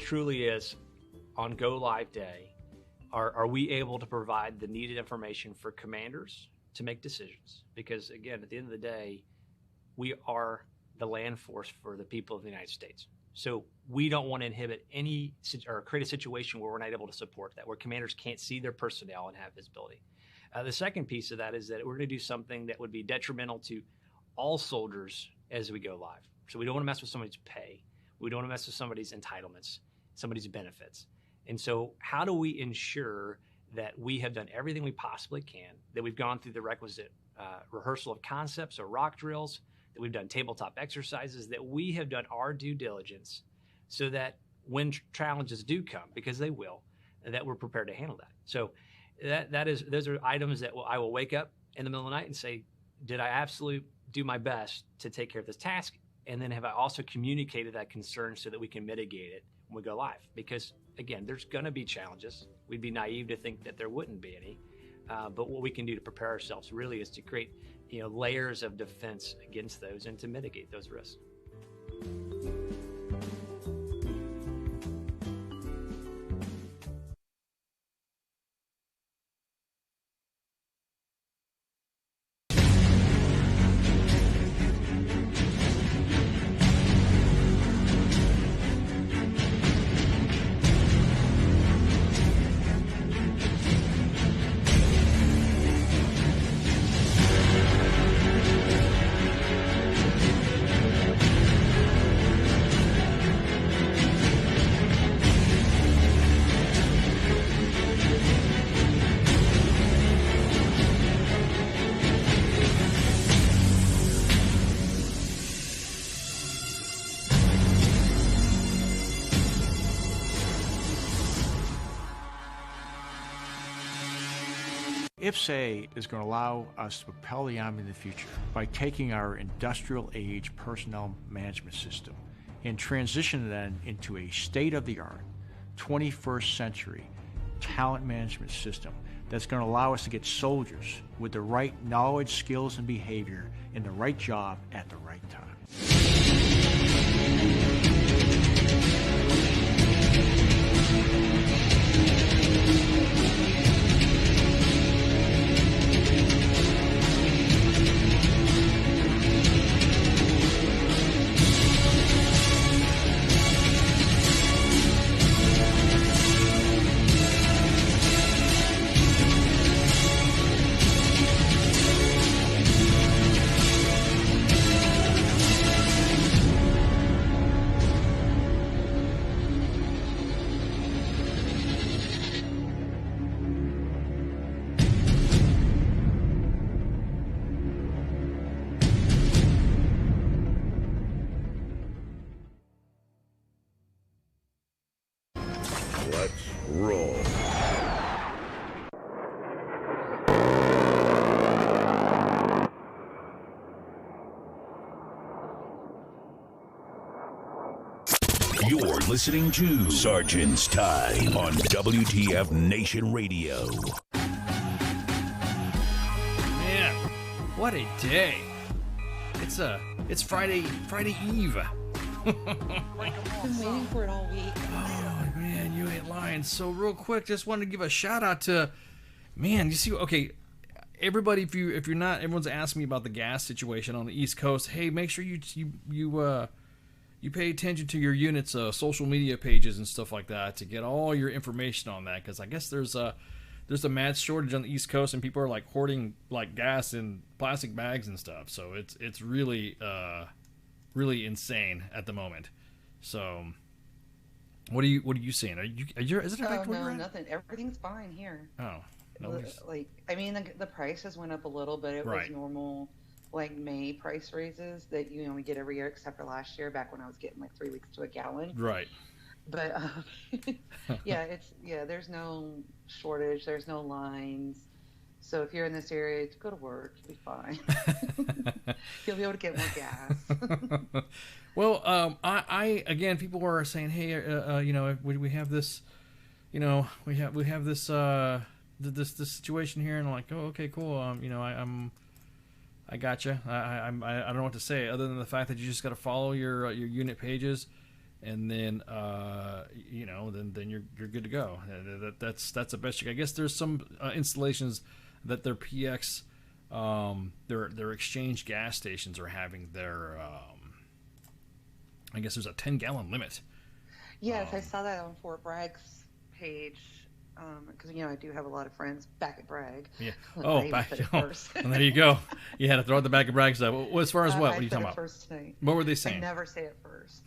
truly is on go live day, are we able to provide the needed information for commanders to make decisions? Because again, at the end of the day, we are the land force for the people of the United States. So we don't want to inhibit any or create a situation where we're not able to support that, where commanders can't see their personnel and have visibility. The second piece of that is that we're going to do something that would be detrimental to all soldiers as we go live. So we don't want to mess with somebody's pay. We don't want to mess with somebody's entitlements, somebody's benefits. And so how do we ensure that we have done everything we possibly can, that we've gone through the requisite rehearsal of concepts or rock drills, that we've done tabletop exercises, that we have done our due diligence so that when challenges do come, because they will, that we're prepared to handle that. So those are items that I will wake up in the middle of the night and say, did I absolutely do my best to take care of this task? And then have I also communicated that concern so that we can mitigate it when we go live? Because again, there's going to be challenges. We'd be naive to think that there wouldn't be any. But what we can do to prepare ourselves really is to create, layers of defense against those and to mitigate those risks. IPPS-A is going to allow us to propel the Army in the future by taking our industrial age personnel management system and transitioning that into a state-of-the-art 21st century talent management system that's going to allow us to get soldiers with the right knowledge, skills, and behavior in the right job at the right time. You're listening to SGT'S Time on WTF Nation Radio. Man, what a day. It's Friday Eve. I've been waiting for it all week. Oh, man, you ain't lying. So real quick, just wanted to give a shout out to, man, you see, okay, everybody, if you're not, everyone's asking me about the gas situation on the East Coast. Hey, make sure you pay attention to your unit's social media pages and stuff like that to get all your information on that, because I guess there's a mad shortage on the East Coast and people are like hoarding like gas in plastic bags and stuff. So it's really really insane at the moment. So what are you seeing? Is it affecting where you're at? Nothing. Everything's fine here. Oh, nobody's... the prices went up a little, but it was normal. Like May price raises that we get every year, except for last year back when I was getting like 3 weeks to a gallon. Right. But there's no shortage, there's no lines. So if you're in this area, go to work, you'll be fine. You'll be able to get more gas. Well, I again, people were saying, hey, we have this, we have this this situation here, and I'm like, oh, okay, cool. I gotcha. I don't know what to say other than the fact that you just got to follow your unit pages and then then you're good to go. That's the best. I guess there's some installations that their PX, their exchange gas stations are having their. I guess there's a 10-gallon limit. Yes, I saw that on Fort Bragg's page. Because I do have a lot of friends back at Bragg. Yeah. Oh, back. And there you go. You had to throw out the back of Bragg stuff. Well, as far as what are you talking about? First tonight. What were they saying? I never say it first.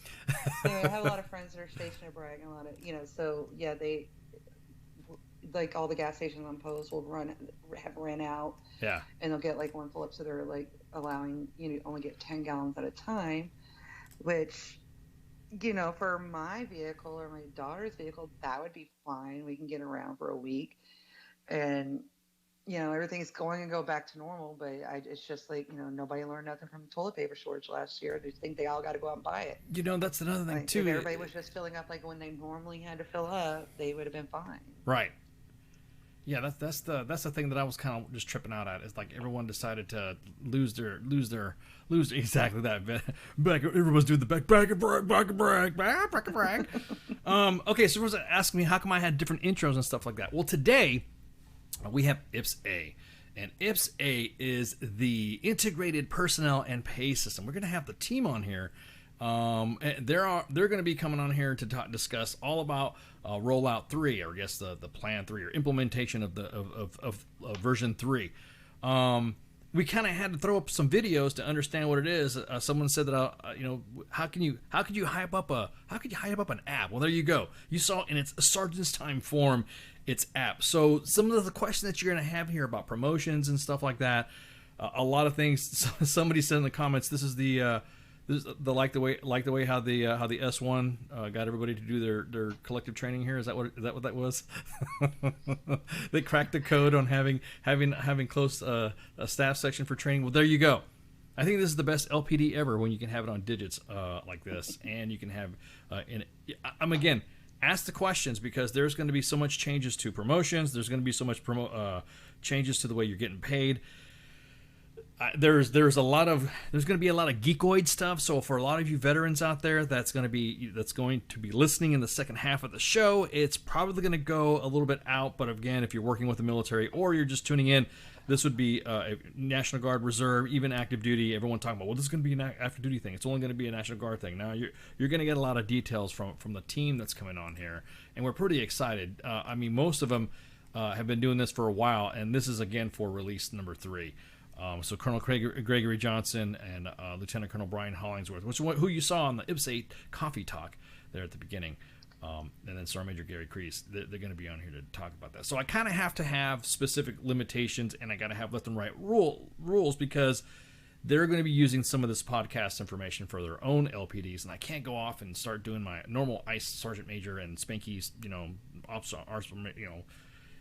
Anyway, I have a lot of friends that are stationed at Bragg, and a lot of so yeah, they like all the gas stations on post will have ran out. Yeah. And they'll get like one full up, so they're like allowing only get 10 gallons at a time, which. For my vehicle or my daughter's vehicle, that would be fine. We can get around for a week, and everything's going to go back to normal. But it's just like nobody learned nothing from toilet paper shortage last year. They think they all got to go out and buy it. That's another thing too. If everybody was just filling up like when they normally had to fill up, they would have been fine. Right. Yeah, that's the thing that I was kind of just tripping out at. Is like everyone decided to lose exactly that. Back, everyone's doing the back and brag. Okay, so everyone's asking me how come I had different intros and stuff like that. Well, today we have IPPS-A, and IPPS-A is the Integrated Personnel and Pay System. We're going to have the team on here. They're going to be coming on here to discuss all about rollout 3, or I guess the plan 3 or implementation of version 3. We kind of had to throw up some videos to understand what it is. Someone said that how could you hype up an app? Well, there you go. You saw in its Sergeant's Time form its app. So some of the questions that you're going to have here about promotions and stuff like that, a lot of things. Somebody said in the comments, this is the like the way how the S1 got everybody to do their collective training here. Is that what that was? They cracked the code on having close a staff section for training. Well, there you go. I think this is the best LPD ever when you can have it on digits like this, and you can have I'm again ask the questions because there's going to be so much changes to promotions. There's going to be so much changes to the way you're getting paid. There's going to be a lot of geekoid stuff. So for a lot of you veterans out there, that's going to be listening in the second half of the show. It's probably going to go a little bit out, but again, if you're working with the military or you're just tuning in, this would be a National Guard, Reserve, even active duty. Everyone talking about, well, this is going to be an active duty thing. It's only going to be a National Guard thing. Now you're going to get a lot of details from the team that's coming on here, and we're pretty excited. Most of them have been doing this for a while, and this is again for release number 3. So Colonel Gregory Johnson and Lieutenant Colonel Brian Hollandsworth, who you saw on the IPPS-A coffee talk there at the beginning, and then Sergeant Major Gary Krese, they're going to be on here to talk about that. So I kind of have to have specific limitations, and I got to have left and right rules because they're going to be using some of this podcast information for their own LPDs, and I can't go off and start doing my normal ICE Sergeant Major and Spanky's,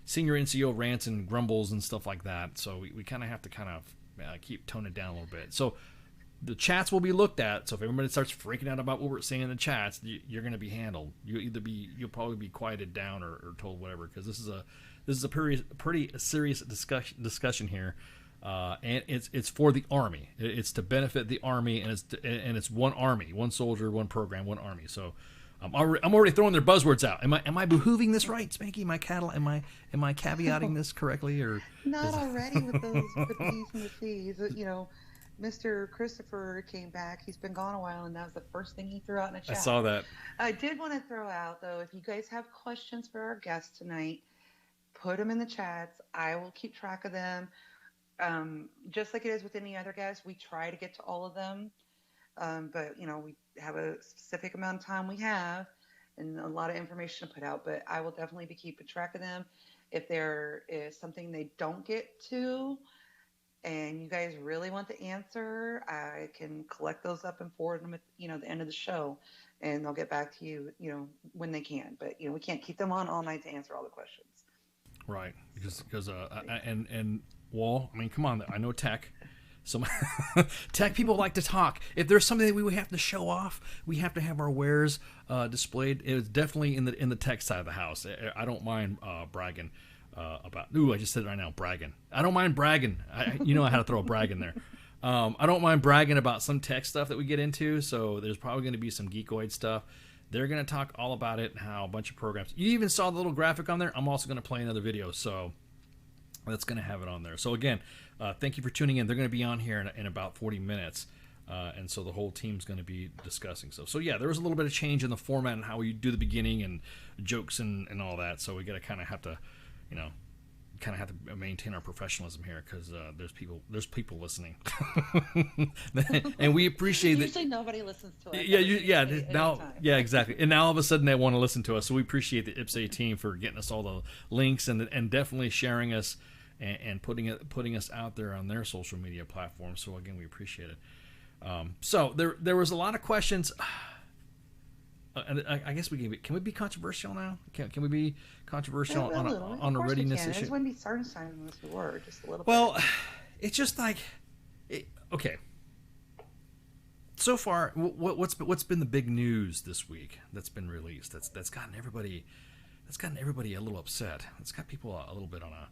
senior NCO rants and grumbles and stuff like that. So we kind of have to keep toning it down a little bit. So the chats will be looked at. So if everybody starts freaking out about what we're saying in the chats, you're going to be handled. You'll probably be quieted down or told whatever, because this is a pretty serious discussion here, and it's for the Army. It's to benefit the Army, and it's one Army, one soldier, one program, one Army. So. I'm already throwing their buzzwords out. Am I behooving this right, Spanky? Am I caveating this correctly, or not already with those B's and the C's? Mr. Christopher came back. He's been gone a while, and that was the first thing he threw out in the chat. I saw that. I did want to throw out though, if you guys have questions for our guests tonight, put them in the chats. I will keep track of them. Just like it is with any other guest, we try to get to all of them. But we have a specific amount of time we have and a lot of information to put out, but I will definitely be keeping track of them. If there is something they don't get to and you guys really want the answer, I can collect those up and forward them at the end of the show, and they'll get back to you when they can. But we can't keep them on all night to answer all the questions. Right, because Wall, come on, I know tech. So tech people like to talk. If there's something that we have to show off, we have to have our wares displayed. It's definitely in the tech side of the house. I don't mind bragging about. Ooh, I just said it right now, bragging. I don't mind bragging. I how to throw a brag in there. I don't mind bragging about some tech stuff that we get into. So there's probably going to be some geekoid stuff They're going to talk all about it and how a bunch of programs. You even saw the little graphic on there. I'm also going to play another video, so that's going to have it on there. So again, thank you for tuning in. They're going to be on here in about 40 minutes. And so the whole team's going to be discussing stuff. So yeah, there was a little bit of change in the format and how we do the beginning and jokes and all that. So we got to kind of have to, maintain our professionalism here because there's people listening, and we appreciate that. Usually nobody listens to us. Yeah, exactly. And now all of a sudden they want to listen to us. So we appreciate the IPPS-A team for getting us all the links and definitely sharing us and putting us out there on their social media platforms. So again, we appreciate it. So there was a lot of questions. And I guess can we be controversial now? Can we be controversial on a readiness issue? It wouldn't be certain time unless we were just a little. Well, it's just like, okay. So far, what's been the big news this week that's been released? That's gotten everybody a little upset. It's got people a little bit on a.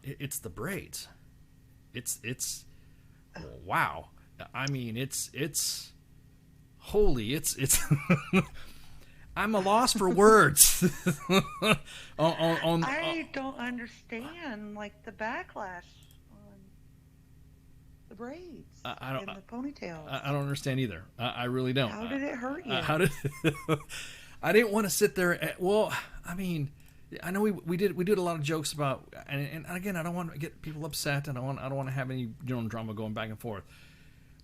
It's the braids. It's wow. I mean, it's holy. It's I'm a loss for words. I don't understand like the backlash on the braids and the ponytails. I don't understand either. I really don't. How did it hurt you? I didn't want to sit there. Well, I mean, I know we did a lot of jokes about, and again, I don't want to get people upset, and I don't want to have any drama going back and forth.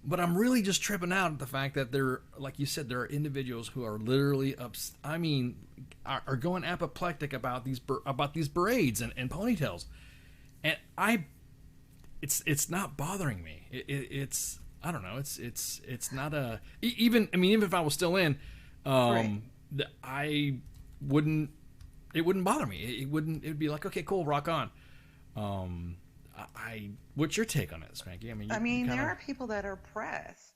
But I'm really just tripping out at the fact that like you said, there are individuals who are literally are going apoplectic about these braids and ponytails, and it's not bothering me. It's I don't know. It's not a even. I mean, even if I was still in, right. I wouldn't. It wouldn't bother me. It wouldn't. It'd be like, okay, cool, rock on. What's your take on it, Spanky? I mean, there are people that are pressed.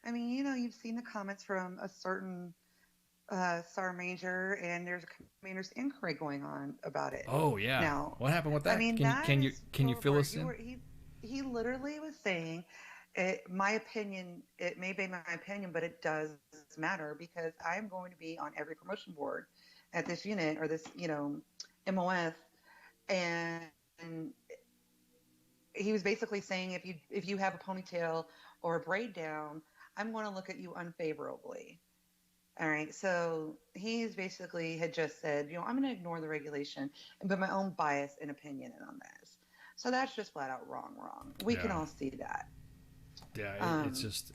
I mean, you've seen the comments from a certain Sergeant Major, and there's a commander's inquiry going on about it. Oh yeah. Now, what happened with that? I mean, can you fill us in? He literally was saying, my opinion. It may be my opinion, but it does matter because I'm going to be on every promotion board at this unit or this, MOS, and he was basically saying if you have a ponytail or a braid down, I'm going to look at you unfavorably. All right. So he's basically had just said, I'm going to ignore the regulation and put my own bias and opinion in on this. So that's just flat out wrong. We can all see that. Yeah. It's just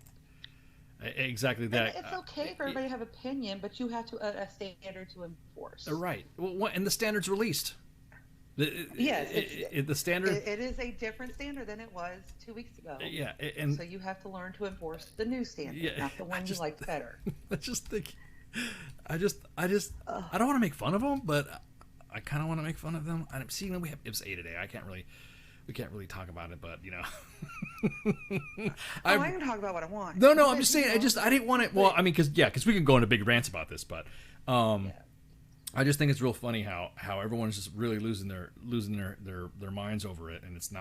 exactly that. It's okay for everybody to have opinion, but you have to a standard to enforce. Right. Well, and the standard's released. Yes, the standard. It is a different standard than it was 2 weeks ago. Yeah, and so you have to learn to enforce the new standard, not the one you liked better. I just think, I don't want to make fun of them, but I kind of want to make fun of them. I see, we have IPPS-A today. We can't really talk about it, but I can talk about what I want. No, I'm just saying. I didn't want it. Well, I mean, because we can go into big rants about this, but. I just think it's real funny how everyone's just really losing their minds over it, and it's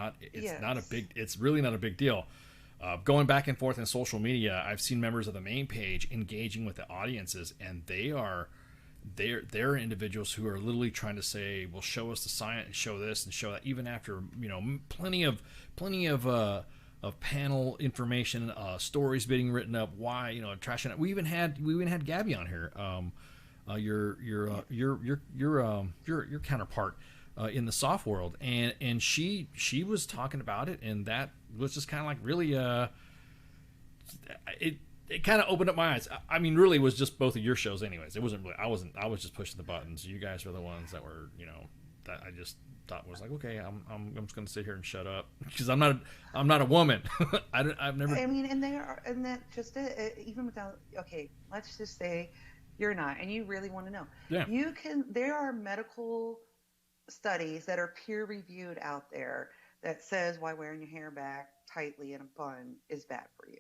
really not a big deal. Going back and forth in social media, I've seen members of the main page engaging with the audiences, and they're individuals who are literally trying to say, well, show us the science, show this and show that, even after plenty of panel information, stories being written up, why trashing it. We even had Gabby on here. Your counterpart in the soft world, and she was talking about it, and that was just kind of like really it kind of opened up my eyes. I mean, really, it was just both of your shows, anyways. It wasn't really. I was just pushing the buttons. You guys were the ones that were that I just thought was like, okay, I'm just going to sit here and shut up because I'm not a woman. I've never. I mean, and that just even without. Okay, let's just say. You're not, and you really want to know. Yeah. There are medical studies that are peer-reviewed out there that says why wearing your hair back tightly in a bun is bad for you.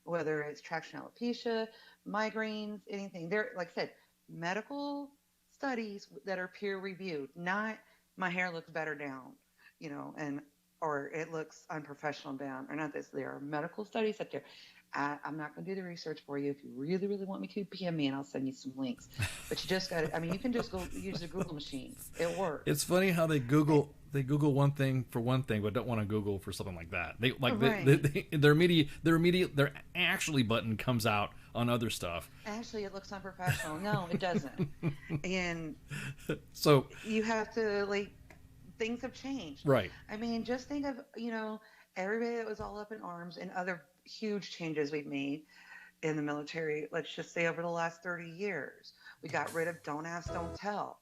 Whether it's traction alopecia, migraines, anything. They're, like I said, medical studies that are peer-reviewed, not my hair looks better down, and or it looks unprofessional down, or not this. There are medical studies up there. I'm not going to do the research for you. If you really, really want me to, PM me and I'll send you some links. But you just got to, I mean, you can just go use the Google machine. It works. It's funny how they Google one thing for one thing, but don't want to Google for something like that. They like Right. their actually button comes out on other stuff. Actually, it looks unprofessional. No, it doesn't. And So you have to, like, things have changed. right. I mean, just think of, everybody that was all up in arms and other huge changes we've made in the military, let's just say over the last 30 years. We got rid of don't ask, don't tell.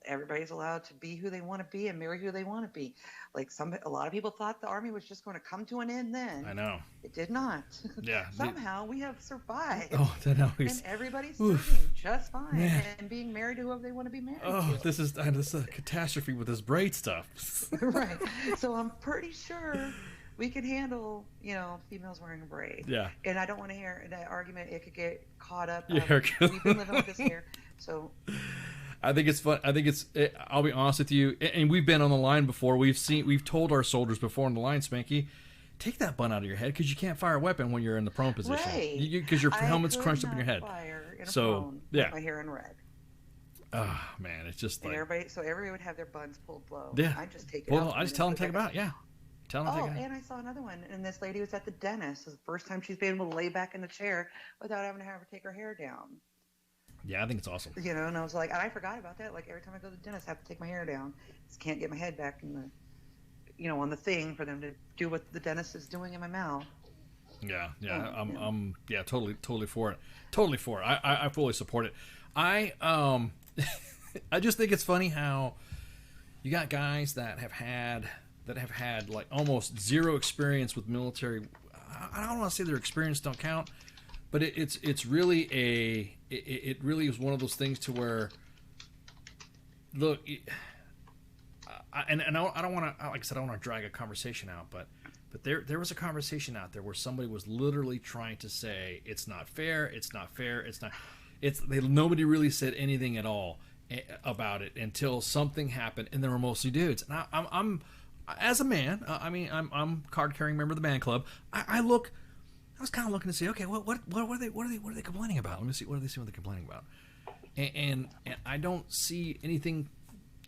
Everybody's allowed to be who they want to be and marry who they want to be. Like a lot of people thought the Army was just going to come to an end then. I know. It did not. Yeah. Somehow we have survived. Oh, that always. And everybody's serving just fine and being married to whoever they want to be married to. This is a catastrophe with this braid stuff. Right. So I'm pretty sure we can handle, females wearing a braid. Yeah. And I don't want to hear that argument. It could get caught up. Yeah. We've been living with this here. So I think it's fun. I'll be honest with you, and we've been on the line before. We've told our soldiers before on the line, Spanky, take that bun out of your head because you can't fire a weepon when you're in the prone position. Right. Because your helmet's crunched up in your head. Fire in a So, prone yeah. with my hair in red. Oh man, it's just And like everybody would have their buns pulled low. yeah. I just take it Well, out. I just tell them to take it out. Yeah. Tell them to take it out. And I saw another one, and this lady was at the dentist. It was the first time she's been able to lay back in the chair without having to have her take her hair down. Yeah, I think it's awesome. And I was like, and I forgot about that. Like every time I go to the dentist, I have to take my hair down. Just can't get my head back in the, on the thing for them to do what the dentist is doing in my mouth. Yeah, I'm totally for it. Totally for it. I fully support it. I just think it's funny how you got guys that have had like almost zero experience with military. I don't want to say their experience don't count, but it's really it really is one of those things to where look, I don't want to, like I said, I don't want to drag a conversation out, but there was a conversation out there where somebody was literally trying to say it's not fair, nobody really said anything at all about it until something happened, and there were mostly dudes. And I'm as a man, I'm card carrying member of the man club. I was kind of looking to see, okay, what are they complaining about? Let me see what they're complaining about, and I don't see anything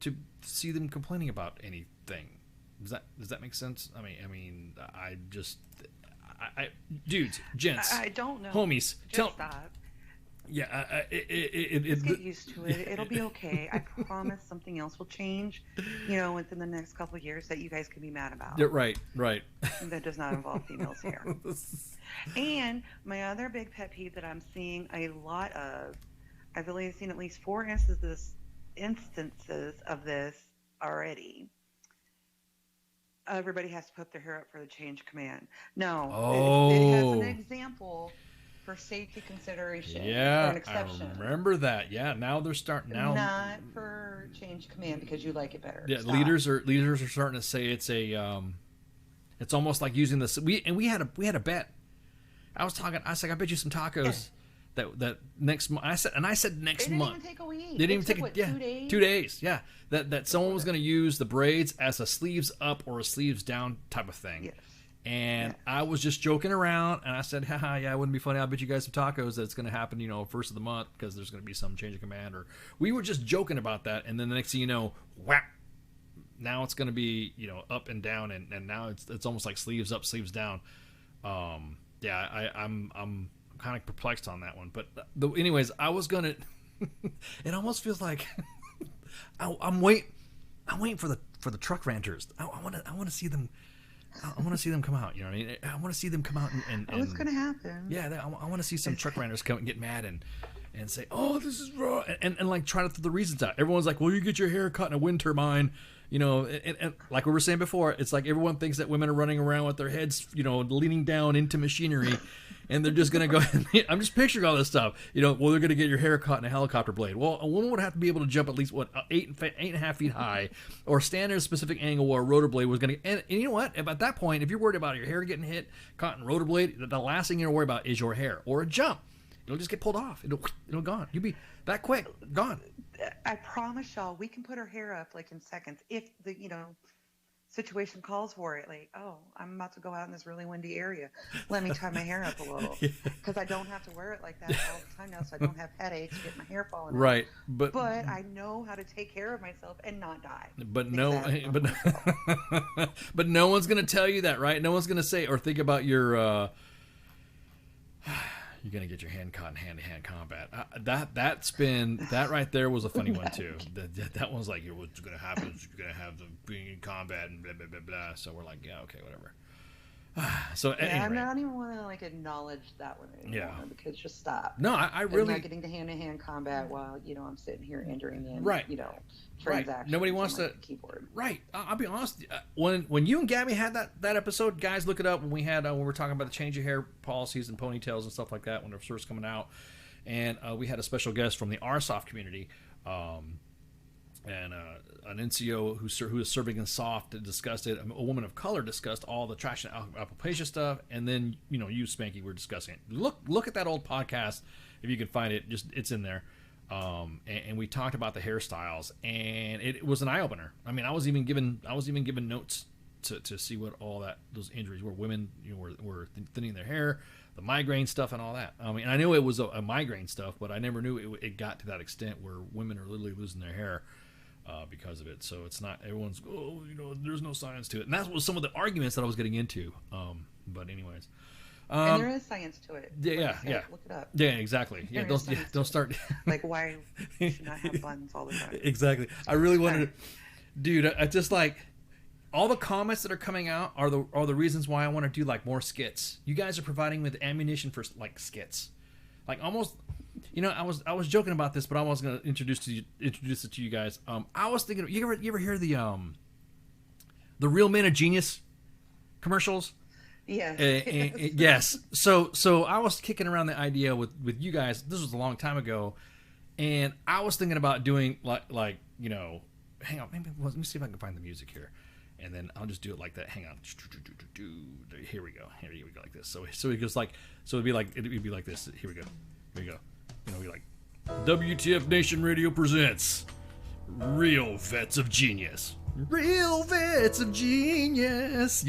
to see them complaining about anything. Does that make sense? Dudes, gents, I don't know. homies, Just stop. Yeah, Just get used to it. It'll be okay. I promise something else will change, within the next couple of years that you guys can be mad about. Yeah, right. That does not involve females here. And my other big pet peeve that I'm seeing a lot of, I've really seen at least 4 instances of this already. Everybody has to put their hair up for the change of command. No, it has an example for safety consideration. Yeah, for an exception. I remember that. Yeah, now they're starting now. Not for change of command because you like it better. Yeah, Stop. leaders are starting to say it's a it's almost like using this. We had a bet. I was like, I bet you some tacos. That next month, I said next month. It didn't even take a week. They didn't even take 2 days. 2 days. Yeah, that someone was going to use the braids as a sleeves up or a sleeves down type of thing. Yes. And I was just joking around, and I said, haha, yeah, it wouldn't be funny. I'll bet you guys some tacos that it's going to happen, first of the month because there's going to be some change of command. Or we were just joking about that, and then the next thing you know, whap, now it's going to be, up and down, and now it's almost like sleeves up, sleeves down. I'm kind of perplexed on that one. But anyways, I was going to, it almost feels like I'm waiting for the truck ranters. I want to see them. I want to see them come out. You know what I mean? I want to see them come out and What's going to happen? Yeah, I want to see some truck ranters come and get mad and say, "Oh, this is wrong," and like try to throw the reasons out. Everyone's like, "Well, you get your hair cut in a wind turbine," and like we were saying before, it's like everyone thinks that women are running around with their heads, leaning down into machinery, and they're just going to go. I'm just picturing all this stuff. Well, they're going to get your hair caught in a helicopter blade. Well, a woman would have to be able to jump at least 8.5 feet high, or stand at a specific angle where a rotor blade was going to. And you know what? At that point, if you're worried about your hair getting hit, caught in a rotor blade, the last thing you're going to worry about is your hair or a jump. It'll just get pulled off. It'll gone. You'll be that quick gone. I promise y'all, we can put our hair up like in seconds if situation calls for it. Like, oh, I'm about to go out in this really windy area. Let me tie my hair up a little, because I don't have to wear it like that all the time now, so I don't have headaches, get my hair falling out. Right, but I know how to take care of myself and not die. But but no one's gonna tell you that, right? No one's gonna say or think about your. You're gonna get your hand caught in hand-to-hand combat. That right there was a funny one too. That one's like, what's gonna happen is you're gonna have them being in combat and blah blah blah blah. So we're like, yeah, okay, whatever. So yeah, anyway. I don't even want to like acknowledge that one anymore, because just stop. No, I really I'm not getting to hand-to-hand combat while I'm sitting here entering in transactions. Right. Nobody wants on, to keyboard. Right. I'll be honest. When you and Gabby had that episode, guys, look it up. When we had when we were talking about the change of hair policies and ponytails and stuff like that when it was first coming out, and we had a special guest from the RSoft community. And an NCO who is serving in soft discussed it. A woman of color discussed all the trash and alopecia stuff, and then you, Spanky, were discussing it. Look at that old podcast if you can find it. Just it's in there, and we talked about the hairstyles, and it was an eye opener. I mean, I was even given notes to see what all those injuries were. Women were thinning their hair, the migraine stuff, and all that. I mean, I knew it was a migraine stuff, but I never knew it got to that extent where women are literally losing their hair. Because of it. So it's not everyone's there's no science to it, and that was some of the arguments that I was getting into. But anyways, and there is science to it. Yeah. Look it up. Yeah, exactly. Yeah, don't start like why you should not have buns all the time. Exactly. I really wanted to, dude. I just like all the comments that are coming out are the reasons why I want to do like more skits. You guys are providing with ammunition for like skits, like almost. I was joking about this, but I was going to introduce it to you guys. I was thinking, you ever hear the Real Men of Genius commercials? Yes. Yes. So I was kicking around the idea with you guys. This was a long time ago, and I was thinking about doing like hang on, maybe let me see if I can find the music here, and then I'll just do it like that. Hang on. Here we go. Here we go like this. So it goes like it'd be like this. Here we go. Be like, WTF Nation Radio presents Real Vets of Genius. Real Vets of Genius.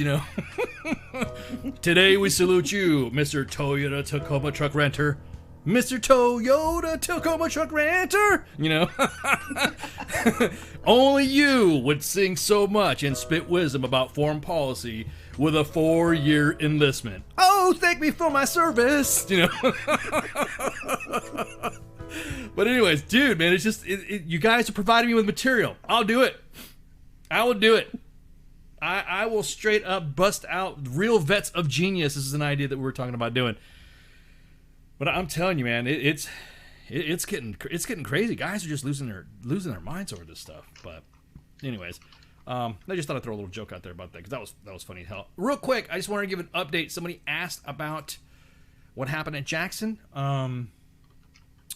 Today we salute you, Mr. Toyota Tacoma Truck Renter. Mr. Toyota Tacoma Truck Renter. Only you would sing so much and spit wisdom about foreign policy with a 4-year enlistment. Oh, thank me for my service. But anyways, dude, man, it's just you guys are providing me with material. I'll do it. I will do it. I will straight up bust out Real Vets of Genius. This is an idea that we were talking about doing. But I'm telling you, man, it's getting crazy. Guys are just losing their minds over this stuff. But anyways, I just thought I'd throw a little joke out there about that because that was funny as hell. Real quick, I just wanted to give an update. Somebody asked about what happened at Jackson.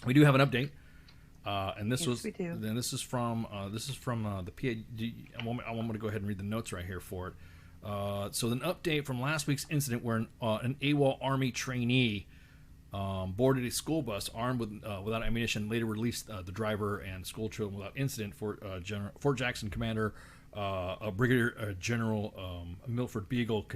We do have an update, and this we do. Then this is from the PA. I want to go ahead and read the notes right here for it. So an update from last week's incident where an AWOL Army trainee boarded a school bus armed without ammunition, later released the driver and school children without incident. Fort Jackson Commander Brigadier General Milford Beagle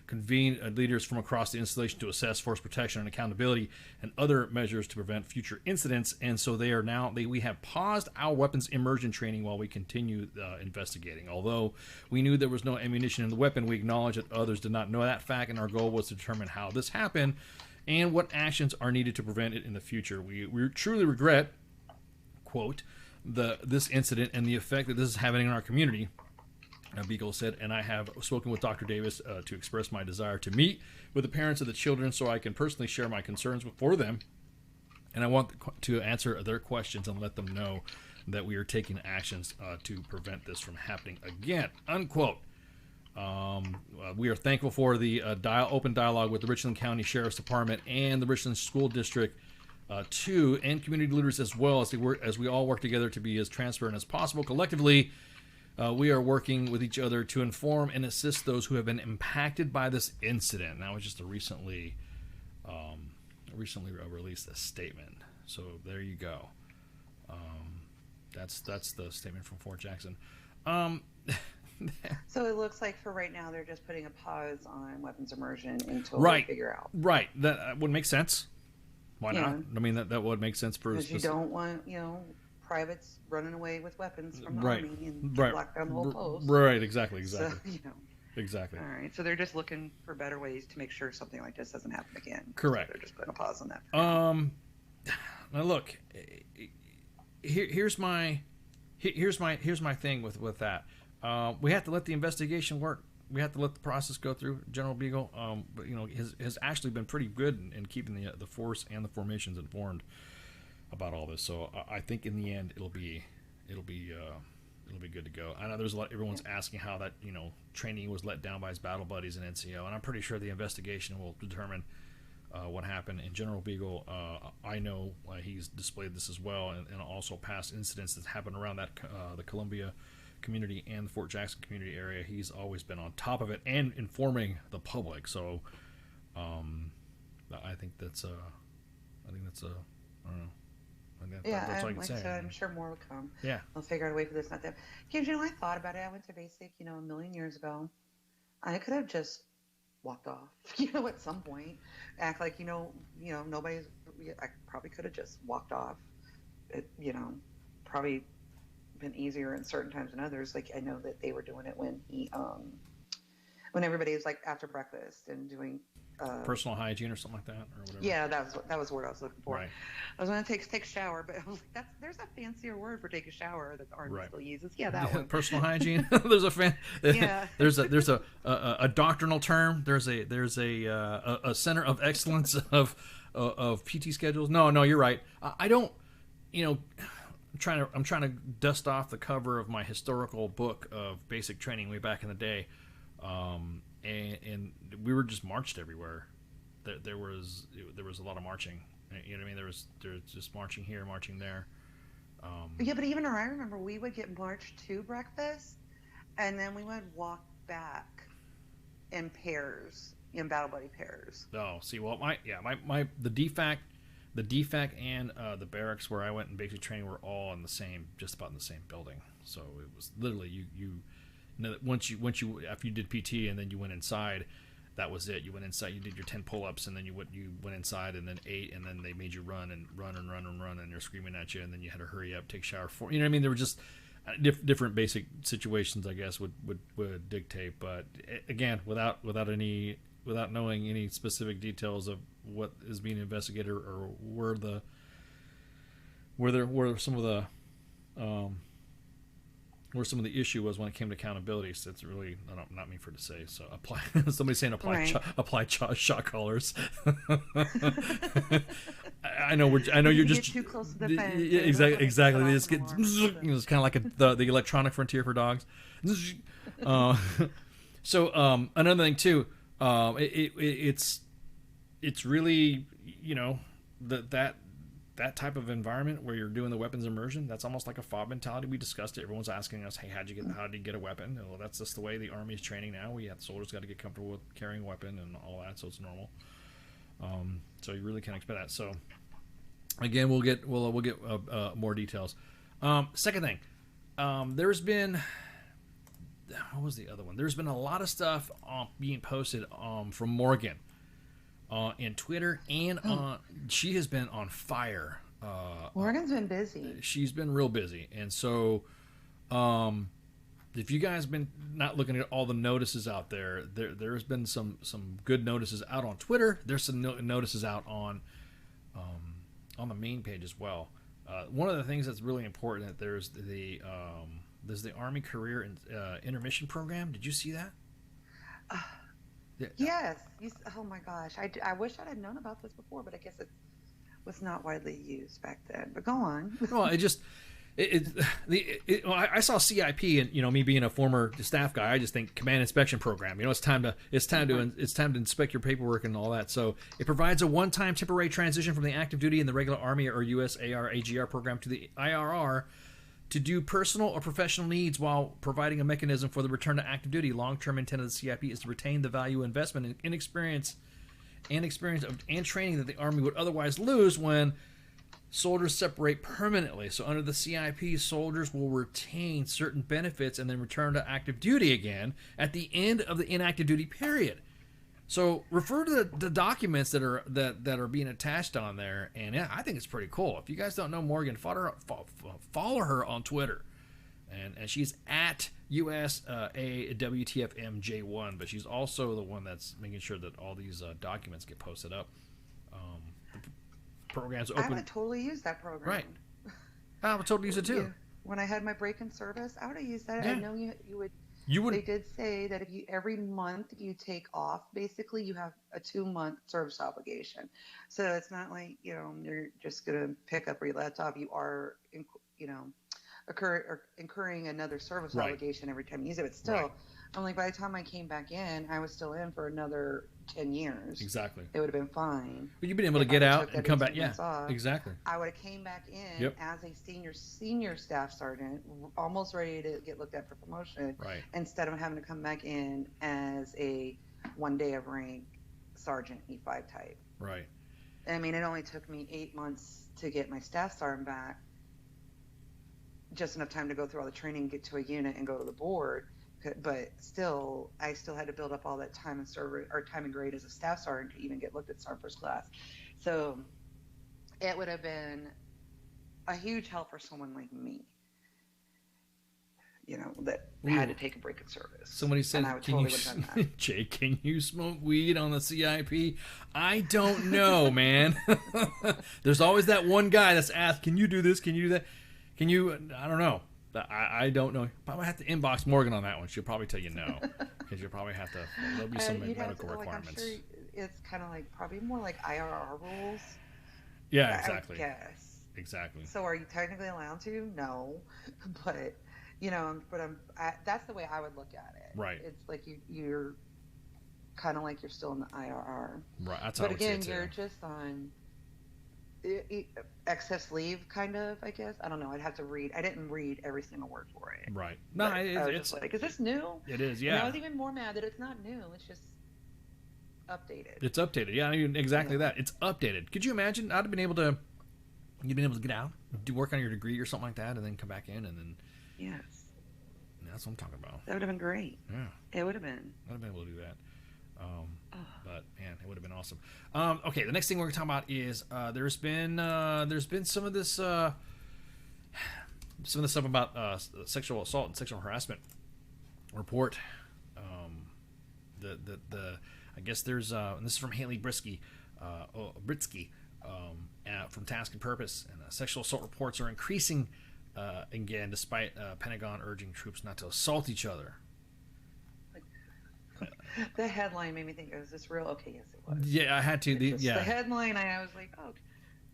convened leaders from across the installation to assess force protection and accountability and other measures to prevent future incidents. And so we have paused our weapons immersion training while we continue investigating. Although we knew there was no ammunition in the weapon, we acknowledge that others did not know that fact, and our goal was to determine how this happened and what actions are needed to prevent it in the future. We truly regret, quote, this incident and the effect that this is having in our community, Beagle said, and I have spoken with Dr. Davis to express my desire to meet with the parents of the children so I can personally share my concerns for them, and I want to answer their questions and let them know that we are taking actions to prevent this from happening again, unquote. We are thankful for the open dialogue with the Richland County Sheriff's Department and the Richland School District too, and community leaders as well, as we all work together to be as transparent as possible. Collectively, we are working with each other to inform and assist those who have been impacted by this incident. And that was just a recently released a statement. So there you go. That's the statement from Fort Jackson. So it looks like for right now they're just putting a pause on weapons immersion until Right. they figure out. Right. That would make sense. Why Yeah. not? I mean, that would make sense for. Because you don't want, privates running away with weapons from the Right. army and Right. lock down the whole post. Right. Exactly. So, Exactly. All right. So they're just looking for better ways to make sure something like this doesn't happen again. Correct. So they're just putting a pause on that. Now look, here's my thing with that. We have to let the investigation work. We have to let the process go through. General Beagle, but has actually been pretty good in keeping the force and the formations informed about all this. So I think in the end it'll be good to go. I know there's a lot. Everyone's asking how that training was let down by his battle buddies in NCO, and I'm pretty sure the investigation will determine what happened. And General Beagle, I know he's displayed this as well, and also past incidents that happened around that the Columbia community and the Fort Jackson community area. He's always been on top of it and informing the public. So I think that's I don't know. That's all I can say. Like I said, I'm sure more will come. Yeah. I'll figure out a way for this not to. Because, I thought about it. I went to basic, a million years ago. I could have just walked off, at some point. Act like, nobody's. I probably could have just walked off. It, probably been easier in certain times than others. Like, I know that they were doing it when when everybody was like after breakfast and doing personal hygiene or something like that, or whatever. Yeah, that was the word I was looking for. Right. I was going to take a shower, but I was like, there's a fancier word for take a shower that the Army still uses. Yeah, that one. Personal hygiene. There's a there's a doctrinal term. There's a center of excellence of PT schedules. No, you're right. I don't. I'm trying to dust off the cover of my historical book of basic training way back in the day. And we were just marched everywhere. There was a lot of marching. You know what I mean? There was just marching here, marching there. Yeah, but even I remember we would get marched to breakfast, and then we would walk back in pairs, in battle buddy pairs. Oh, see, well, the DFAC and the barracks where I went in basic training were all just about in the same building. So it was literally once you after you did PT and then you went inside, that was it. You went inside, you did your 10 pull-ups, and then you went inside and then ate, and then they made you run, and they're screaming at you, and then you had to hurry up, take a shower. You know what I mean? There were just different basic situations, I guess, would dictate. But again, without knowing any specific details of what is being investigated or where some of the issue was when it came to accountability. So it's really not me for to say. So somebody's saying apply shot callers. I know you're just too close to the fence. Yeah, exactly. They just get it's kind of like the electronic frontier for dogs. So another thing too, it's really that type of environment where you're doing the weapons immersion, that's almost like a FOB mentality. We discussed it. Everyone's asking us, hey, how did you get a weapon? Well, that's just the way the Army is training now. Soldiers got to get comfortable with carrying a weapon and all that, so it's normal. So you really can't expect that. So again, we'll get more details. Second thing, there's been, what was the other one? There's been a lot of stuff being posted from Morgan. In Twitter, and she has been on fire. Morgan's been busy. She's been real busy, and so if you guys been not looking at all the notices out there, there's been some good notices out on Twitter. There's some notices out on the main page as well. One of the things that's really important that there's the Army Career Intermission Program. Did you see that? Yes. Oh my gosh. I wish I had known about this before, but I guess it was not widely used back then. But go on. Well, I saw CIP, and me being a former staff guy, I just think Command Inspection Program. It's time to inspect your paperwork and all that. So it provides a one-time temporary transition from the active duty in the regular Army or U.S. AR/AGR program to the IRR. To do personal or professional needs while providing a mechanism for the return to active duty. Long-term intent of the CIP is to retain the value investment and experience and training that the Army would otherwise lose when soldiers separate permanently. So under the CIP, soldiers will retain certain benefits and then return to active duty again at the end of the inactive duty period. So refer to the documents that are being attached on there, and yeah, I think it's pretty cool. If you guys don't know Morgan, follow her on Twitter, and she's at USA WTFMJ1, but she's also the one that's making sure that all these documents get posted up. The program's open. I would totally use that program. Right. I would totally use it too. Yeah. When I had my break in service, I would have used that. Yeah. I know you would. You would. They did say that if you every month you take off, basically you have a 2-month service obligation. So it's not like you're just gonna pick up where you left off. You are incurring another service Right. obligation every time you use it. But still, Right. I'm like, by the time I came back in, I was still in for another 10 years. Exactly. It would have been fine. But you've been able to If get I out took and that come back. 18 Yeah. months off, Exactly. I would have came back in Yep. as a senior staff sergeant, almost ready to get looked at for promotion. Right. Instead of having to come back in as a 1 day of rank sergeant E5 type. Right. I mean, it only took me 8 months to get my staff sergeant back. Just enough time to go through all the training, get to a unit, and go to the board. But still, I still had to build up all that time and service or time and grade as a staff sergeant to even get looked at sergeant first class. So it would have been a huge help for someone like me, that had to take a break in service. Somebody said, and I would totally would have done that. Jay, can you smoke weed on the CIP? I don't know, man. There's always that one guy that's asked, can you do this? Can you do that? Can you? I don't know. I don't know. Probably have to inbox Morgan on that one. She'll probably tell you no, because you'll probably have to. There'll be some medical requirements. I'm sure it's kind of like probably more like IRR rules. Yeah, exactly. I guess. Exactly. So are you technically allowed to? No, but that's the way I would look at it. Right. It's like you're kind of like you're still in the IRR. Right. That's how but I would say again, it too. you're just on excess leave, kind of. I guess I don't know. I'd have to read. I didn't read every single word for it. Right. No, I was it's just like, is this new? It is. And I Yeah. was even more mad that it's not new. It's just updated. It's updated. Yeah, I mean, exactly that. It's updated. Could you imagine? I'd have been able to. You'd been able to get out, do work on your degree or something like that, and then come back in, and then. Yes. That's what I'm talking about. That would have been great. Yeah. It would have been. I'd have been able to do that. But man, it would have been awesome. Okay, the next thing we're going to talk about is there's been some of this stuff about sexual assault and sexual harassment report. I guess there's and this is from Haley Britsky from Task and Purpose, and sexual assault reports are increasing again despite Pentagon urging troops not to assault each other. The headline made me think, is this real? Okay, yes, it was. Yeah, I had to. The headline, I was like, oh.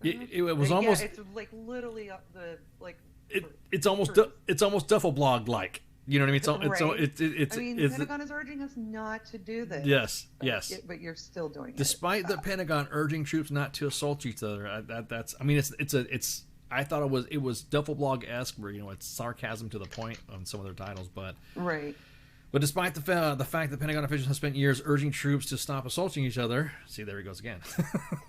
It was almost. Yeah, it's like literally It's almost duffel blog like. You know what I mean? The Pentagon is urging us not to do this. Yes. But you're still doing it. Despite the Pentagon urging troops not to assault each other, I thought it was duffel blog-esque, where it's sarcasm to the point on some of their titles, but right. But despite the fact that Pentagon officials have spent years urging troops to stop assaulting each other, see, there he goes again,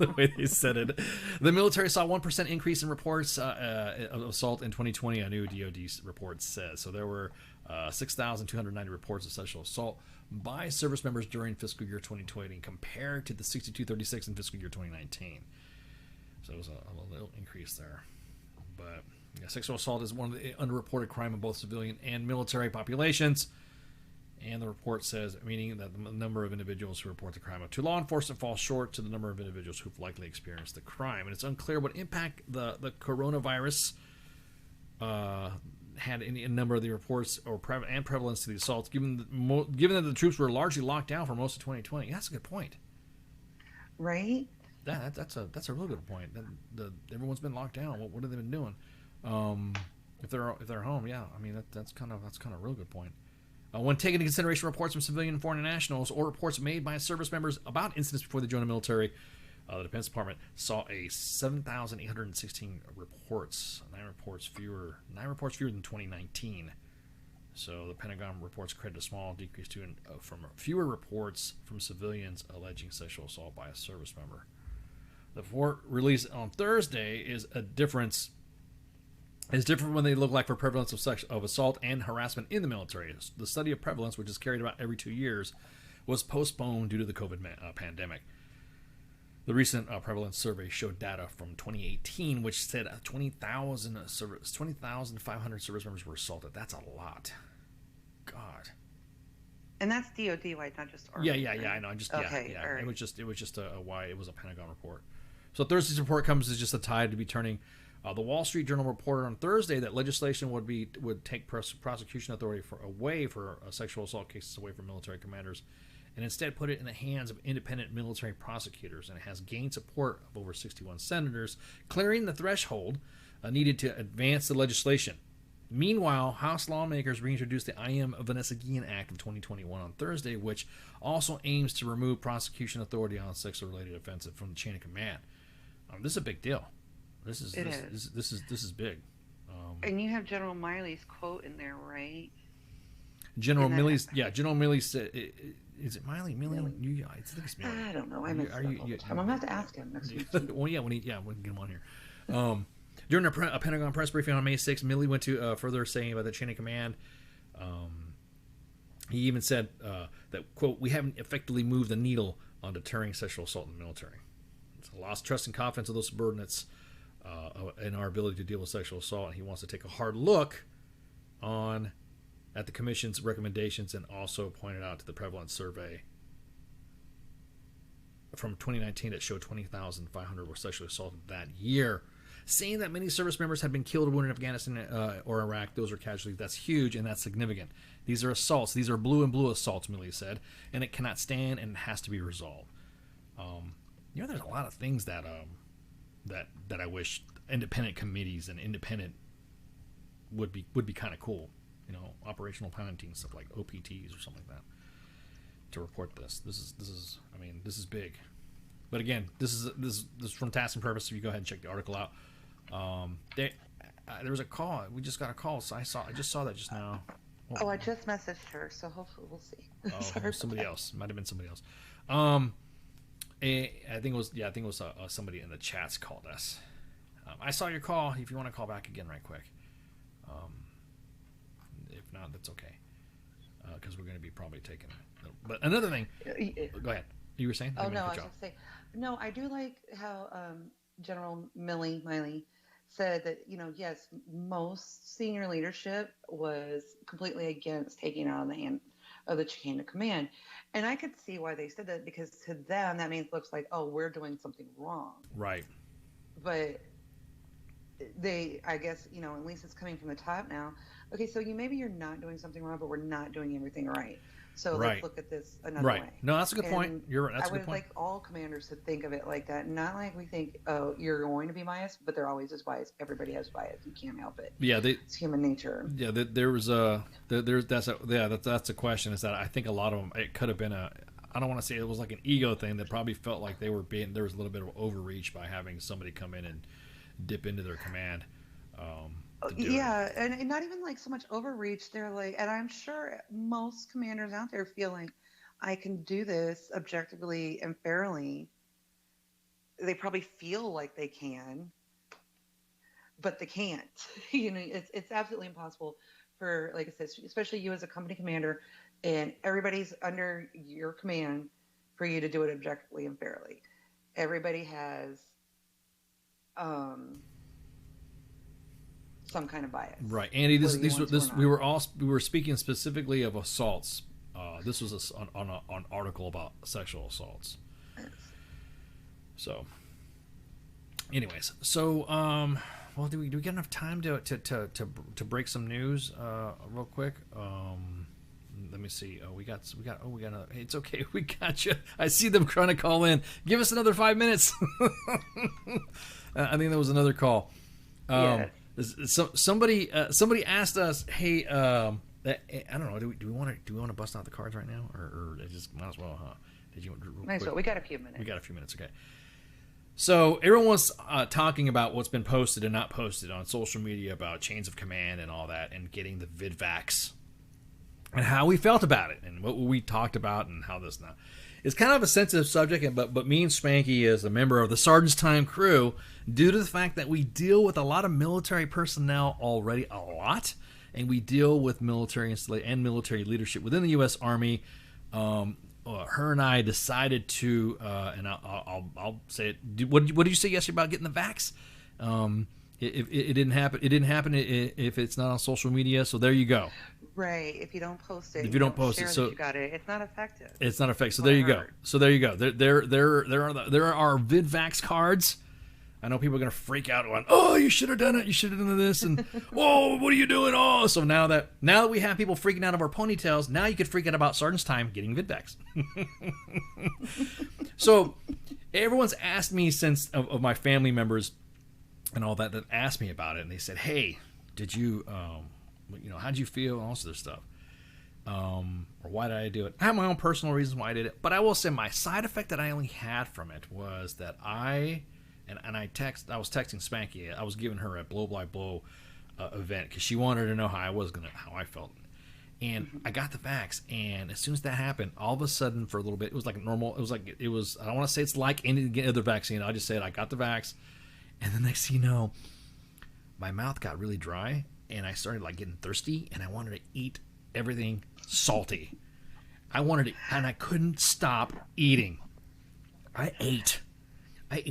the way they said it, the military saw 1% increase in reports of assault in 2020, a new DoD report says. So there were 6,290 reports of sexual assault by service members during fiscal year 2020 compared to the 6,236 in fiscal year 2019. So it was a little increase there. But yeah, sexual assault is one of the underreported crime in both civilian and military populations. And the report says, meaning that the number of individuals who report the crime to law enforcement falls short to the number of individuals who've likely experienced the crime. And it's unclear what impact the coronavirus had in a number of the reports or prevalence to the assaults, given that the troops were largely locked down for most of 2020. That's a good point. Right? That's a real good point. Everyone's been locked down. What have they been doing? If they're home, yeah. I mean that's kind of a real good point. When taking into consideration reports from civilian and foreign nationals or reports made by service members about incidents before they joined the military, the Defense Department saw 7,816 reports, 9 reports fewer than 2019. So the Pentagon reports credit a small decrease from fewer reports from civilians alleging sexual assault by a service member. The report released on Thursday is different when they look like for prevalence of assault and harassment in the military. The study of prevalence, which is carried out every 2 years, was postponed due to the COVID pandemic. The recent prevalence survey showed data from 2018, which said 20,500 service members were assaulted. That's a lot. God. And that's DOD-wide, not just Army. Yeah, I know. Okay, yeah. right. It was just why it was a Pentagon report. So Thursday's report comes as just a tide to be turning. The Wall Street Journal reported on Thursday that legislation would take prosecution authority away for sexual assault cases away from military commanders, and instead put it in the hands of independent military prosecutors. And it has gained support of over 61 senators, clearing the threshold needed to advance the legislation. Meanwhile, House lawmakers reintroduced the I Am Vanessa Guillen Act of 2021 on Thursday, which also aims to remove prosecution authority on sex-related offenses from the chain of command. This is a big deal. This is big. And you have General Miley's quote in there, right? General Milley said, is it Miley? I think it's Milley. I don't know. I mix it up all the time. I'm going to have to ask him next week. Well, yeah, we can get him on here. During a Pentagon press briefing on May 6th, Milley went to further saying about the chain of command. He even said that, quote, "We haven't effectively moved the needle on deterring sexual assault in the military. It's lost trust and confidence of those subordinates in our ability to deal with sexual assault." And he wants to take a hard look at the commission's recommendations, and also pointed out to the prevalence survey from 2019 that showed 20,500 were sexually assaulted that year. Saying that many service members had been killed or wounded in Afghanistan or Iraq, those are casualties. That's huge, and that's significant. These are assaults. These are blue and blue assaults, Milley said, and it cannot stand and it has to be resolved. There's a lot of things that I wish independent committees and independent would be kind of cool. Operational planning teams, stuff like OPTs or something like that, to report this. This is big. But again, this is from Task and Purpose. So you go ahead and check the article out. There was a call. We just got a call. So I just saw that just now. Oh, I just messaged her, so hopefully we'll see. Oh, somebody else. Might have been somebody else. I think it was somebody in the chats called us. I saw your call. If you want to call back again right quick. If not, that's okay. Because we're going to be probably taking it. But another thing. Go ahead. You were saying? Oh, no, I was going to say. No, I do like how General Miley said that, yes, most senior leadership was completely against taking out of the hand of the chain of command. And I could see why they said that, because to them, that means it looks like, oh, we're doing something wrong. Right. But I guess, at least it's coming from the top now. Okay, so maybe you're not doing something wrong, but we're not doing everything right. So let's look at this another way. No, that's a good point. You're right. That's a good point. I would like all commanders to think of it like that. Not like we think, oh, you're going to be biased, but there always is bias. Everybody has bias. You can't help it. Yeah, it's human nature. Yeah, that's a question. Is that I think a lot of them, it could have been I don't want to say it was like an ego thing that probably felt like there was a little bit of overreach by having somebody come in and dip into their command. And not even like so much overreach. They're like, and I'm sure most commanders out there feel like, I can do this objectively and fairly. They probably feel like they can, but they can't. It's absolutely impossible for, like I said, especially you as a company commander, and everybody's under your command, for you to do it objectively and fairly. Everybody has some kind of bias. Right, Andy. We were speaking specifically of assaults. This was an article about sexual assaults. So, anyways, do we get enough time to break some news real quick? Let me see. We got another. Hey, it's okay. We got you. I see them trying to call in. Give us another 5 minutes. I think there was another call. Somebody asked us, hey, I don't know. Do we want to bust out the cards right now, or just might as well, huh? Might as well. We got a few minutes. Okay. So everyone's talking about what's been posted and not posted on social media about chains of command and all that, and getting the vidvacs, and how we felt about it, and what we talked about, and how this now. it's kind of a sensitive subject, but me and Spanky, as a member of the Sergeant's Time crew, due to the fact that we deal with a lot of military personnel already, a lot, and we deal with military and military leadership within the U.S. Army, her and I decided to, and I'll say it. What did you say yesterday about getting the vax? It didn't happen. It didn't happen if it's not on social media. So there you go. Right. If you don't post it, if you don't post it, so you got it. It's not effective. It's not effective. So there you go. So there you go. There are our VidVax cards. I know people are gonna freak out going, "Oh, you should have done it. You should have done this." And "Whoa, what are you doing?" Oh, so now that we have people freaking out of our ponytails, now you could freak out about Sergeant's Time getting VidVax. So everyone's asked me since of my family members and all that asked me about it, and they said, "Hey, did you, how'd you feel?" and all this other stuff, or why did I do it? I have my own personal reasons why I did it, but I will say my side effect that I only had from it was that I was texting Spanky. I was giving her a blow by blow event because she wanted to know how I felt, and I got the vax, and as soon as that happened, all of a sudden for a little bit, it was like normal. It was. I don't want to say it's like any other vaccine. I just said I got the vax. And the next thing you know, my mouth got really dry, and I started like getting thirsty, and I wanted to eat everything salty. And I couldn't stop eating. I ate.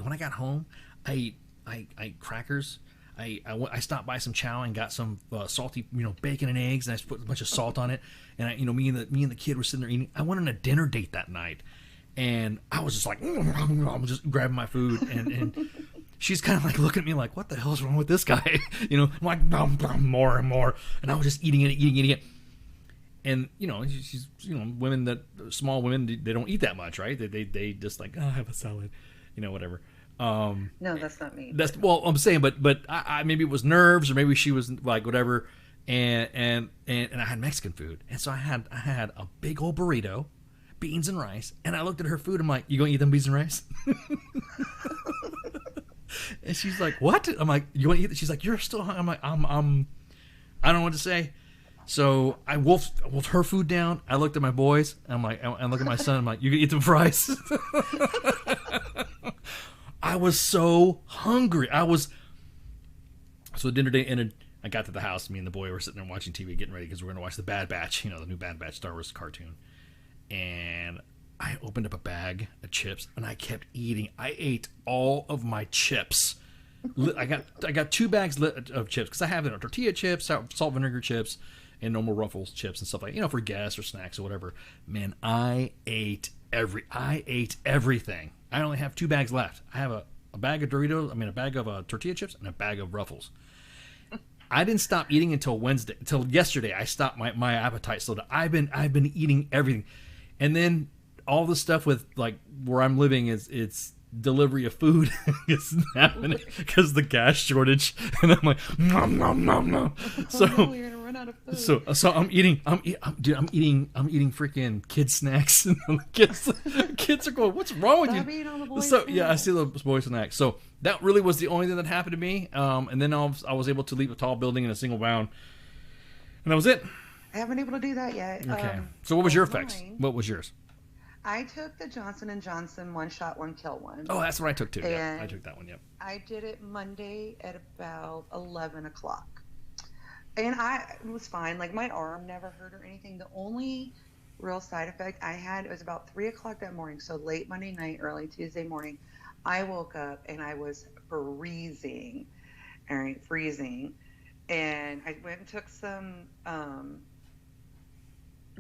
When I got home, I ate crackers. I stopped by some chow and got some salty, bacon and eggs, and I put a bunch of salt on it. And me and the kid were sitting there eating. I went on a dinner date that night, and I was just like, I'm just grabbing my food and she's kind of like looking at me like, what the hell is wrong with this guy? I'm like, more and more. And I was just eating it. And, she's, small women, they don't eat that much, right? They just like, oh, have a salad, whatever. No, that's not me. I'm saying, but I maybe it was nerves, or maybe she was like, whatever. And I had Mexican food. And so I had a big old burrito, beans and rice. And I looked at her food. I'm like, you gonna eat them beans and rice? And she's like, what? I'm like, you want to eat it? She's like, you're still hungry. I'm like, I don't know what to say. So I wolfed her food down. I looked at my boys. I'm like, I look at my son. I'm like, you can eat them fries. I was so hungry. So dinner day ended. I got to the house. Me and the boy were sitting there watching TV, getting ready because we're going to watch the Bad Batch, the new Bad Batch Star Wars cartoon. And I opened up a bag of chips, and I kept eating. I ate all of my chips. I got 2 bags of chips because I have tortilla chips, salt vinegar chips, and normal Ruffles chips and stuff like for gas or snacks or whatever. Man, I ate everything. I only have 2 bags left. I have a bag of Doritos. A bag of tortilla chips and a bag of Ruffles. I didn't stop eating until yesterday. I stopped my appetite slowed down. I've been eating everything, and then all the stuff with like where I'm living it's delivery of food is happening because the gas shortage, and I'm like, nom nom nom nom. So you're gonna run out of food. So I'm eating freaking kid snacks, and the kids are going, what's wrong with Stop you? eating all the boys' So food. yeah, I see the boys snacks. So that really was the only thing that happened to me. And then I was able to leave a tall building in a single bound, and that was it. I haven't been able to do that yet. Okay. So what was your effects? What was yours? I took the Johnson & Johnson 1 shot, 1 kill one. Oh, that's what I took too. Yeah, And I took that one. Yep. I did it Monday at about 11 o'clock. And it was fine. Like, my arm never hurt or anything. The only real side effect I had, it was about 3 o'clock that morning. So late Monday night, early Tuesday morning, I woke up and I was freezing. All right, freezing. And I went and took some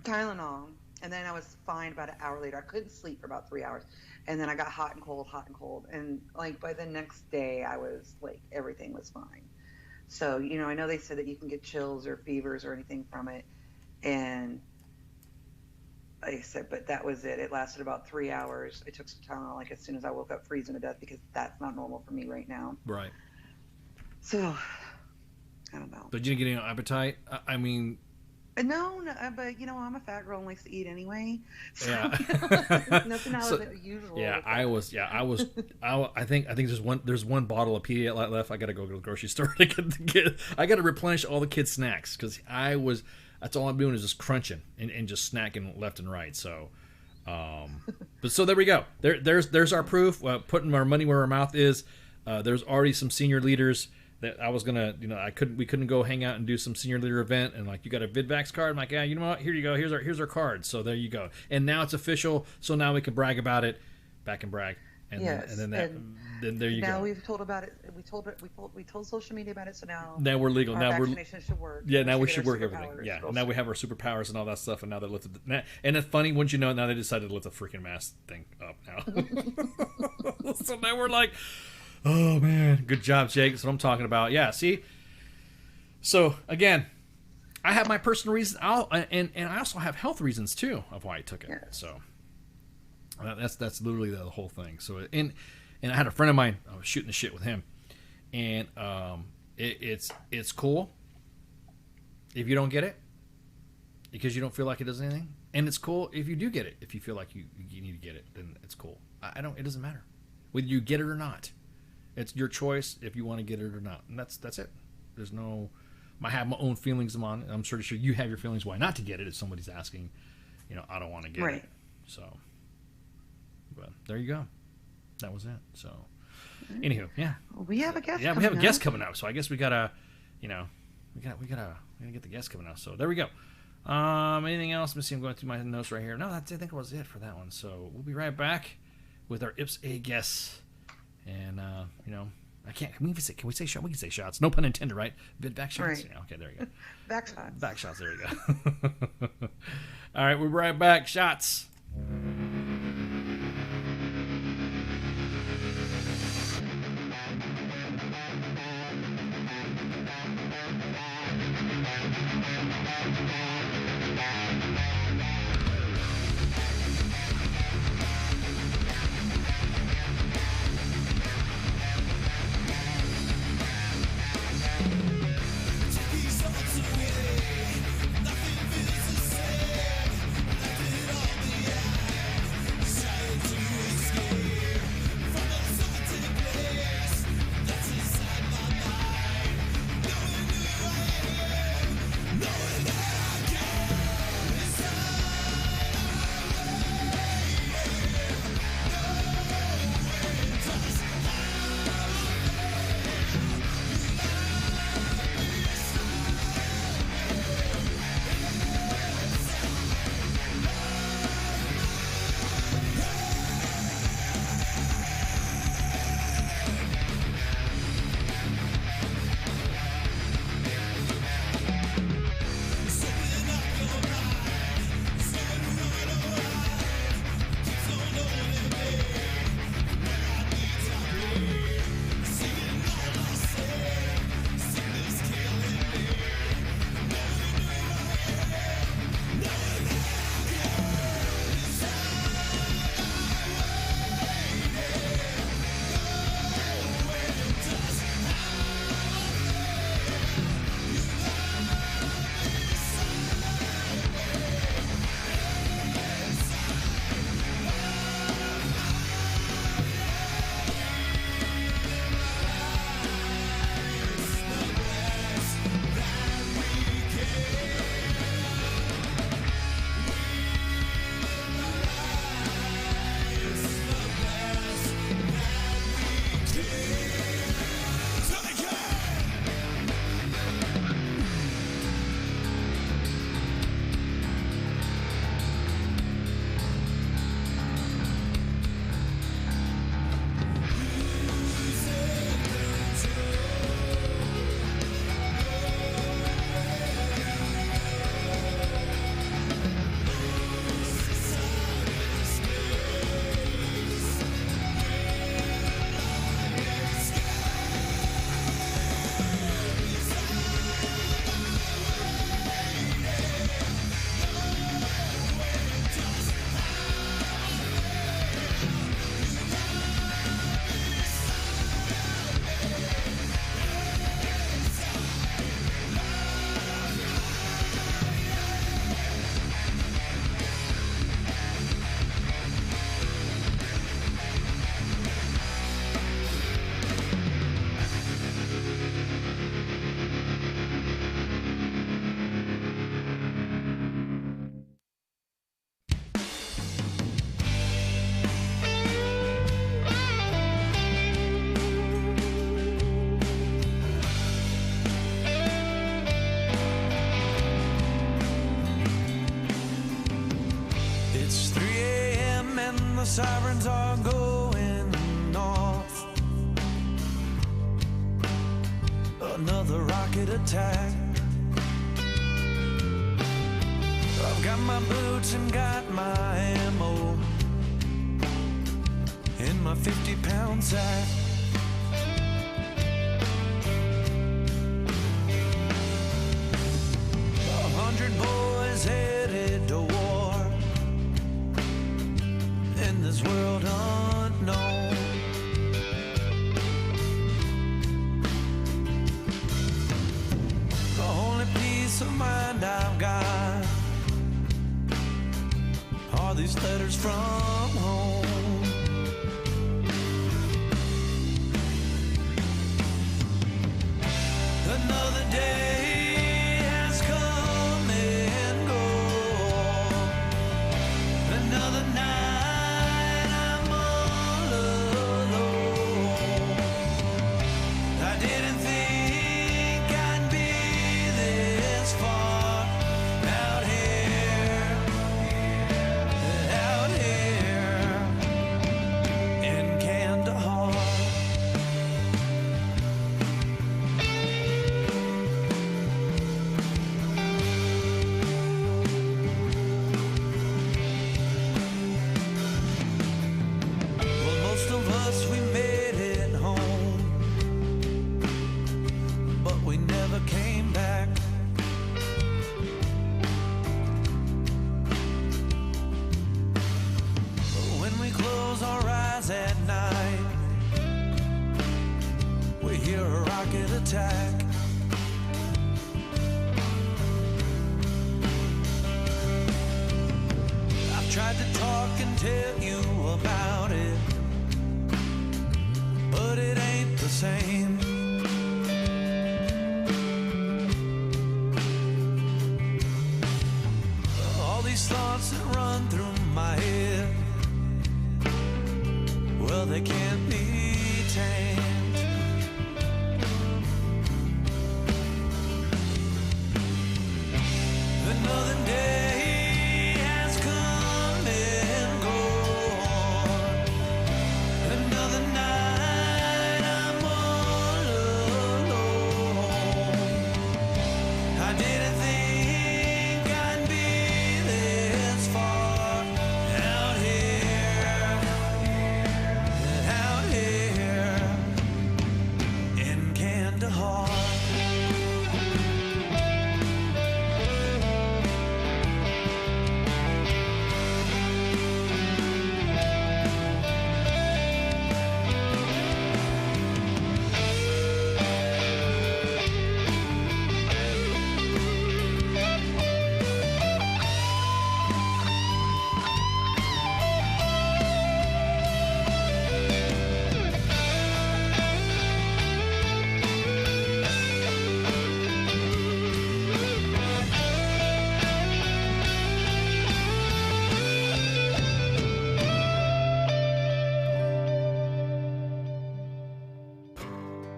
Tylenol. And then I was fine about an hour later. I couldn't sleep for about 3 hours. And then I got hot and cold. And like by the next day, I was like, everything was fine. So, I know they said that you can get chills or fevers or anything from it. And like I said, but that was it. It lasted about 3 hours. I took some Tylenol like as soon as I woke up freezing to death because that's not normal for me right now. Right. So, I don't know. But you didn't get any appetite? No, but I'm a fat girl and likes to eat anyway. So, Yeah. nothing out of the usual. Yeah, I think there's one bottle of Pedialyte left. I got to go to the grocery store to I got to replenish all the kids' snacks because that's all I'm doing is just crunching and just snacking left and right. So, But so there we go. There's our proof. Putting our money where our mouth is. There's already some senior leaders that I was gonna, we couldn't go hang out and do some senior leader event, and like, you got a VidVax card. I'm like, yeah, you know what? Here you go. Here's our card. So there you go. And now it's official. So now we can brag about it. Back and brag. And yes. then there you go. Now we've told about it. We told social media about it. So now we're legal. Our now vaccination should work. Yeah, now we should work everything. Yeah, and now we have our superpowers and all that stuff. And now they lifted. And it's funny, wouldn't you know? Now they decided to lift the freaking mask thing up now. So now we're like, oh man, good job, Jake. That's what I'm talking about. Yeah, see. So again, I have my personal reasons, and I also have health reasons too of why I took it. Yes. So that's literally the whole thing. So and I had a friend of mine. I was shooting the shit with him, and it's cool if you don't get it because you don't feel like it does anything, and it's cool if you do get it. If you feel like you need to get it, then it's cool. It doesn't matter whether you get it or not. It's your choice if you want to get it or not, and that's it. There's no. I have my own feelings on it. I'm sure you have your feelings why not to get it if somebody's asking. I don't want to get it. So, but there you go. That was it. So, anywho, yeah. We have a guest. Yeah, we have a guest coming up. So I guess we gotta, we gotta get the guest coming out. So there we go. Anything else? Let me see. I'm going through my notes right here. No, I think that was it for that one. So we'll be right back with our IPPS-A guests, and I can't. Can we say shots? We can say shots. No pun intended, right? Back shots. Right. Yeah, okay, there you go. Back shots. Back shots. There you go. All right, we'll be right back. Shots. another rocket attack. I've got my boots and got my ammo in my 50-pound sack. Boys headed to war in this world unknown. The only peace of mind I've got are these letters from home. Another day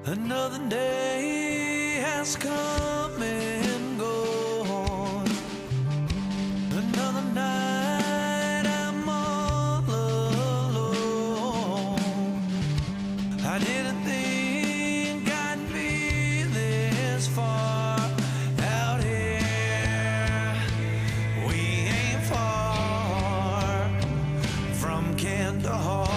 Another day has come and gone. Another night I'm all alone. I didn't think I'd be this far out here. We ain't far from Kandahar.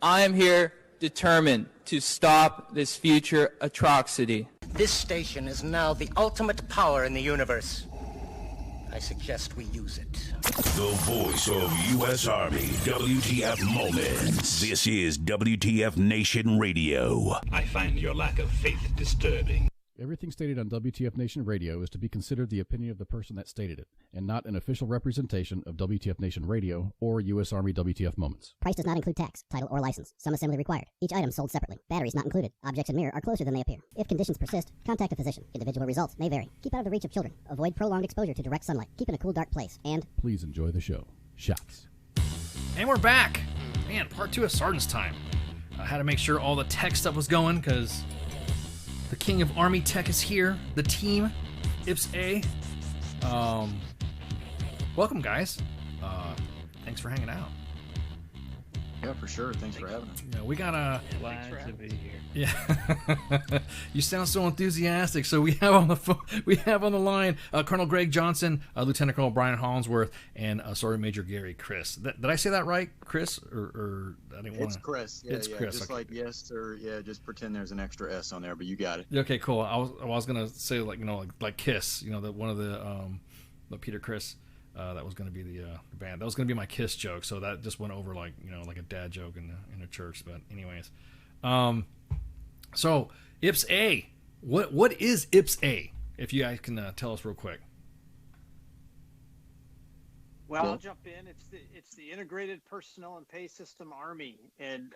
I am here determined to stop this future atrocity. This station is now the ultimate power in the universe. I suggest we use it. The voice of U.S. Army, WTF Moments. This is WTF Nation Radio. I find your lack of faith disturbing. Everything stated on WTF Nation Radio is to be considered the opinion of the person that stated it, and not an official representation of WTF Nation Radio or U.S. Army WTF Moments. Price does not include tax, title, or license. Some assembly required. Each item sold separately. Batteries not included. Objects in mirror are closer than they appear. If conditions persist, contact a physician. Individual results may vary. Keep out of the reach of children. Avoid prolonged exposure to direct sunlight. Keep in a cool, dark place. And please enjoy the show. Shots. And we're back. Man, part 2 of Sergeant's Time. I had to make sure all the tech stuff was going because the king of Army Tech is here. The team, IPPS-A. Welcome, guys. Thanks for hanging out. Yeah, for sure. Thanks for having us. Yeah, we got a glad to be here. Yeah, you sound so enthusiastic. So we have on the phone, we have on the line Colonel Greg Johnson, Lieutenant Colonel Brian Hollandsworth, and Sergeant Major Gary Krese. Did I say that right, Chris? Or I didn't want to. It's Chris. Yeah, it's Chris. Just okay. like yes, or yeah, just pretend there's an extra S on there, but you got it. Okay, cool. I was gonna say like Kiss. That one of the Peter Criss. That was going to be the band. That was going to be my Kiss joke, so that just went over like a dad joke in a church. But anyways, so IPPS-A, what is IPPS-A? If you guys can tell us real quick. Well, I'll jump in. It's the Integrated Personnel and Pay System Army, and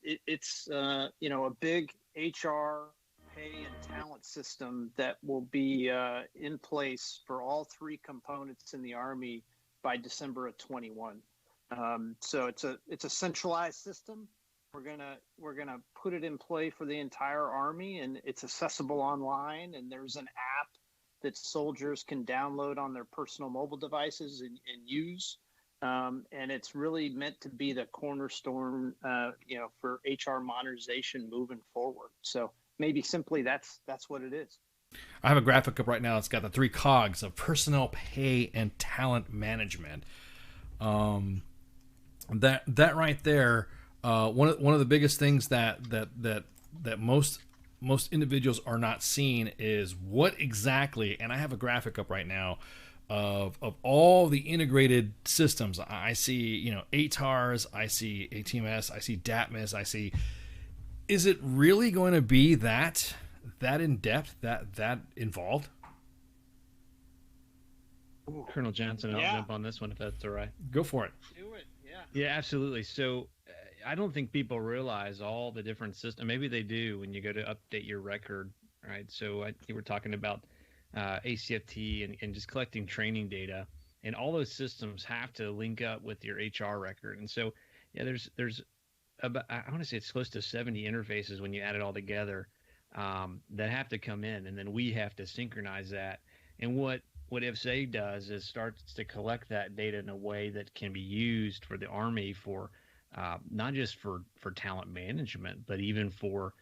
it's a big HR pay and talent system that will be in place for all 3 components in the Army by December of 21. So it's a centralized system. We're gonna put it in play for the entire Army, and it's accessible online. And there's an app that soldiers can download on their personal mobile devices and use. And it's really meant to be the cornerstone, for HR modernization moving forward. So maybe simply that's what it is. I have a graphic up right now. It's got the 3 cogs of personnel, pay, and talent management. That right there. One of the biggest things that most individuals are not seeing is what exactly. And I have a graphic up right now of all the integrated systems. I see ATARs, I see ATMS, I see DATMS, I see. Is it really going to be that in depth, that involved? Ooh. Colonel Johnson, I'll jump on this one if that's all right. Go for it. Do it, yeah. Yeah, absolutely. So I don't think people realize all the different systems. Maybe they do when you go to update your record, right? So you were talking about ACFT and just collecting training data, and all those systems have to link up with your HR record. And so, yeah, there's about, I want to say it's close to 70 interfaces when you add it all together that have to come in, and then we have to synchronize that. And what IPPS-A does is starts to collect that data in a way that can be used for the Army for not just for talent management, but even for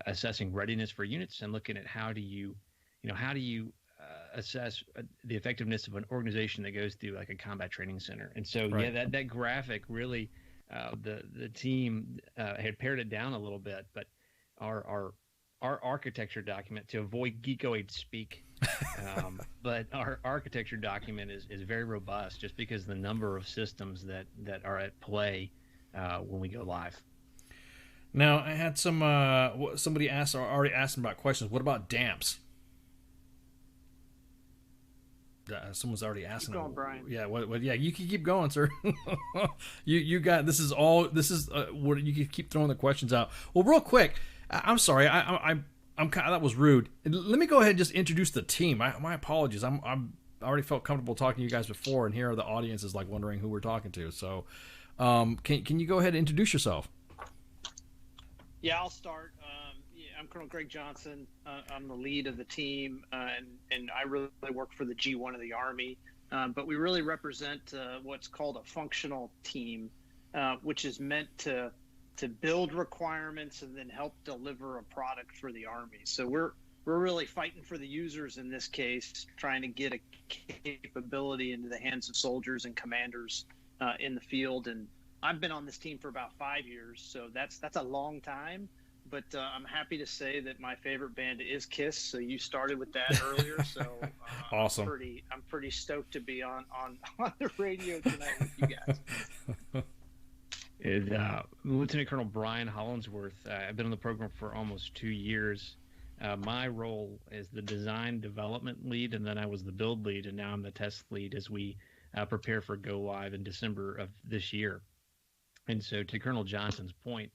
assessing readiness for units and looking at how do you assess the effectiveness of an organization that goes through like a combat training center. And so, right. Yeah, that graphic really. The team had pared it down a little bit, but our architecture document, to avoid geekoid speak, but our architecture document is very robust just because the number of systems that are at play when we go live. Now, I had somebody already asked about questions. What about DAMPs? Someone's already asking. Keep going, Brian. Yeah, what? Yeah, you can keep going, sir. you got this. Is what you can keep throwing the questions out. Well, real quick, I'm sorry. I'm kind of, that was rude. Let me go ahead and just introduce the team. My apologies. I already felt comfortable talking to you guys before, and here the audience is like wondering who we're talking to. So, can you go ahead and introduce yourself? Yeah, I'll start. I'm Colonel Greg Johnson. I'm the lead of the team, and I really work for the G1 of the Army. But we really represent what's called a functional team, which is meant to build requirements and then help deliver a product for the Army. So we're really fighting for the users in this case, trying to get a capability into the hands of soldiers and commanders in the field. And I've been on this team for about 5 years, so that's a long time. But I'm happy to say that my favorite band is Kiss. So you started with that earlier. So awesome. I'm pretty stoked to be on the radio tonight with you guys. Lieutenant Colonel Brian Hollandsworth. I've been on the program for almost 2 years. My role is the design development lead, and then I was the build lead, and now I'm the test lead as we prepare for go live in December of this year. And so, to Colonel Johnson's point,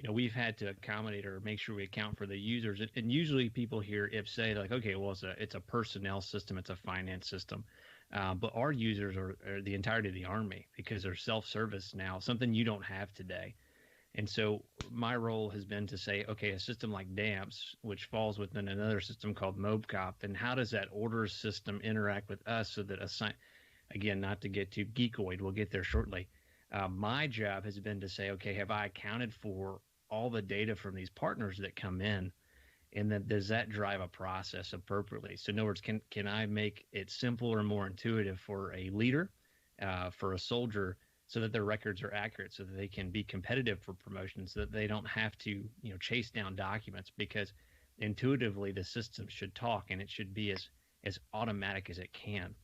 we've had to accommodate or make sure we account for the users. And usually, people hear IPPS-A like, okay, well, it's a personnel system, it's a finance system. But our users are the entirety of the Army because they're self-service now, something you don't have today. And so my role has been to say, okay, a system like DAMPS, which falls within another system called MOBCOP, and how does that order system interact with us so that again, not to get too geekoid, we'll get there shortly. My job has been to say, okay, have I accounted for all the data from these partners that come in? And then does that drive a process appropriately? So in other words, can I make it simpler and more intuitive for a leader, for a soldier, so that their records are accurate, so that they can be competitive for promotion, so that they don't have to chase down documents, because intuitively the system should talk and it should be as automatic as it can.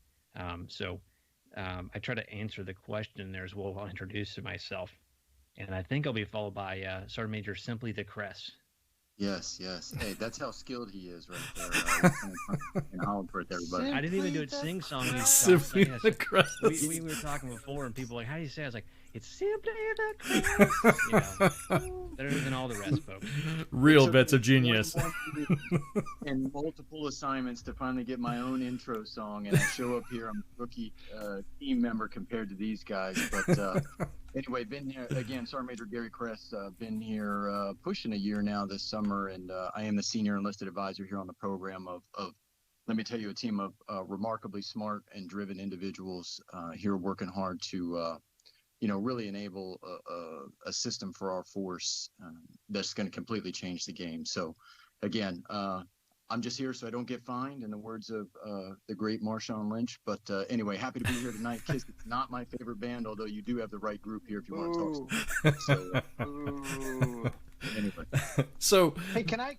I try to answer the question there as well. I'll introduce myself, and I think I'll be followed by Sergeant Major Simply the Krese. Yes. Hey, that's how skilled he is right there. In Hollandsworth, everybody. I didn't even do it sing song. Simply the Krese. We were talking before, and people were like, how do you say it? I was like, it's Simply the Krese. Better than all the rest, folks. Real bits of genius. And multiple assignments to finally get my own intro song, and I show up here. I'm a rookie team member compared to these guys, but anyway, been here again. Sergeant Major Gary Krese, been here pushing a year now this summer, and I am the senior enlisted advisor here on the program of let me tell you, a team of remarkably smart and driven individuals here working hard to really enable a system for our force that's going to completely change the game. So again, I'm just here so I don't get fined, in the words of the great Marshawn Lynch. But anyway, happy to be here tonight. Kiss is not my favorite band, although you do have the right group here if you want to talk. So, anyway. So hey, can I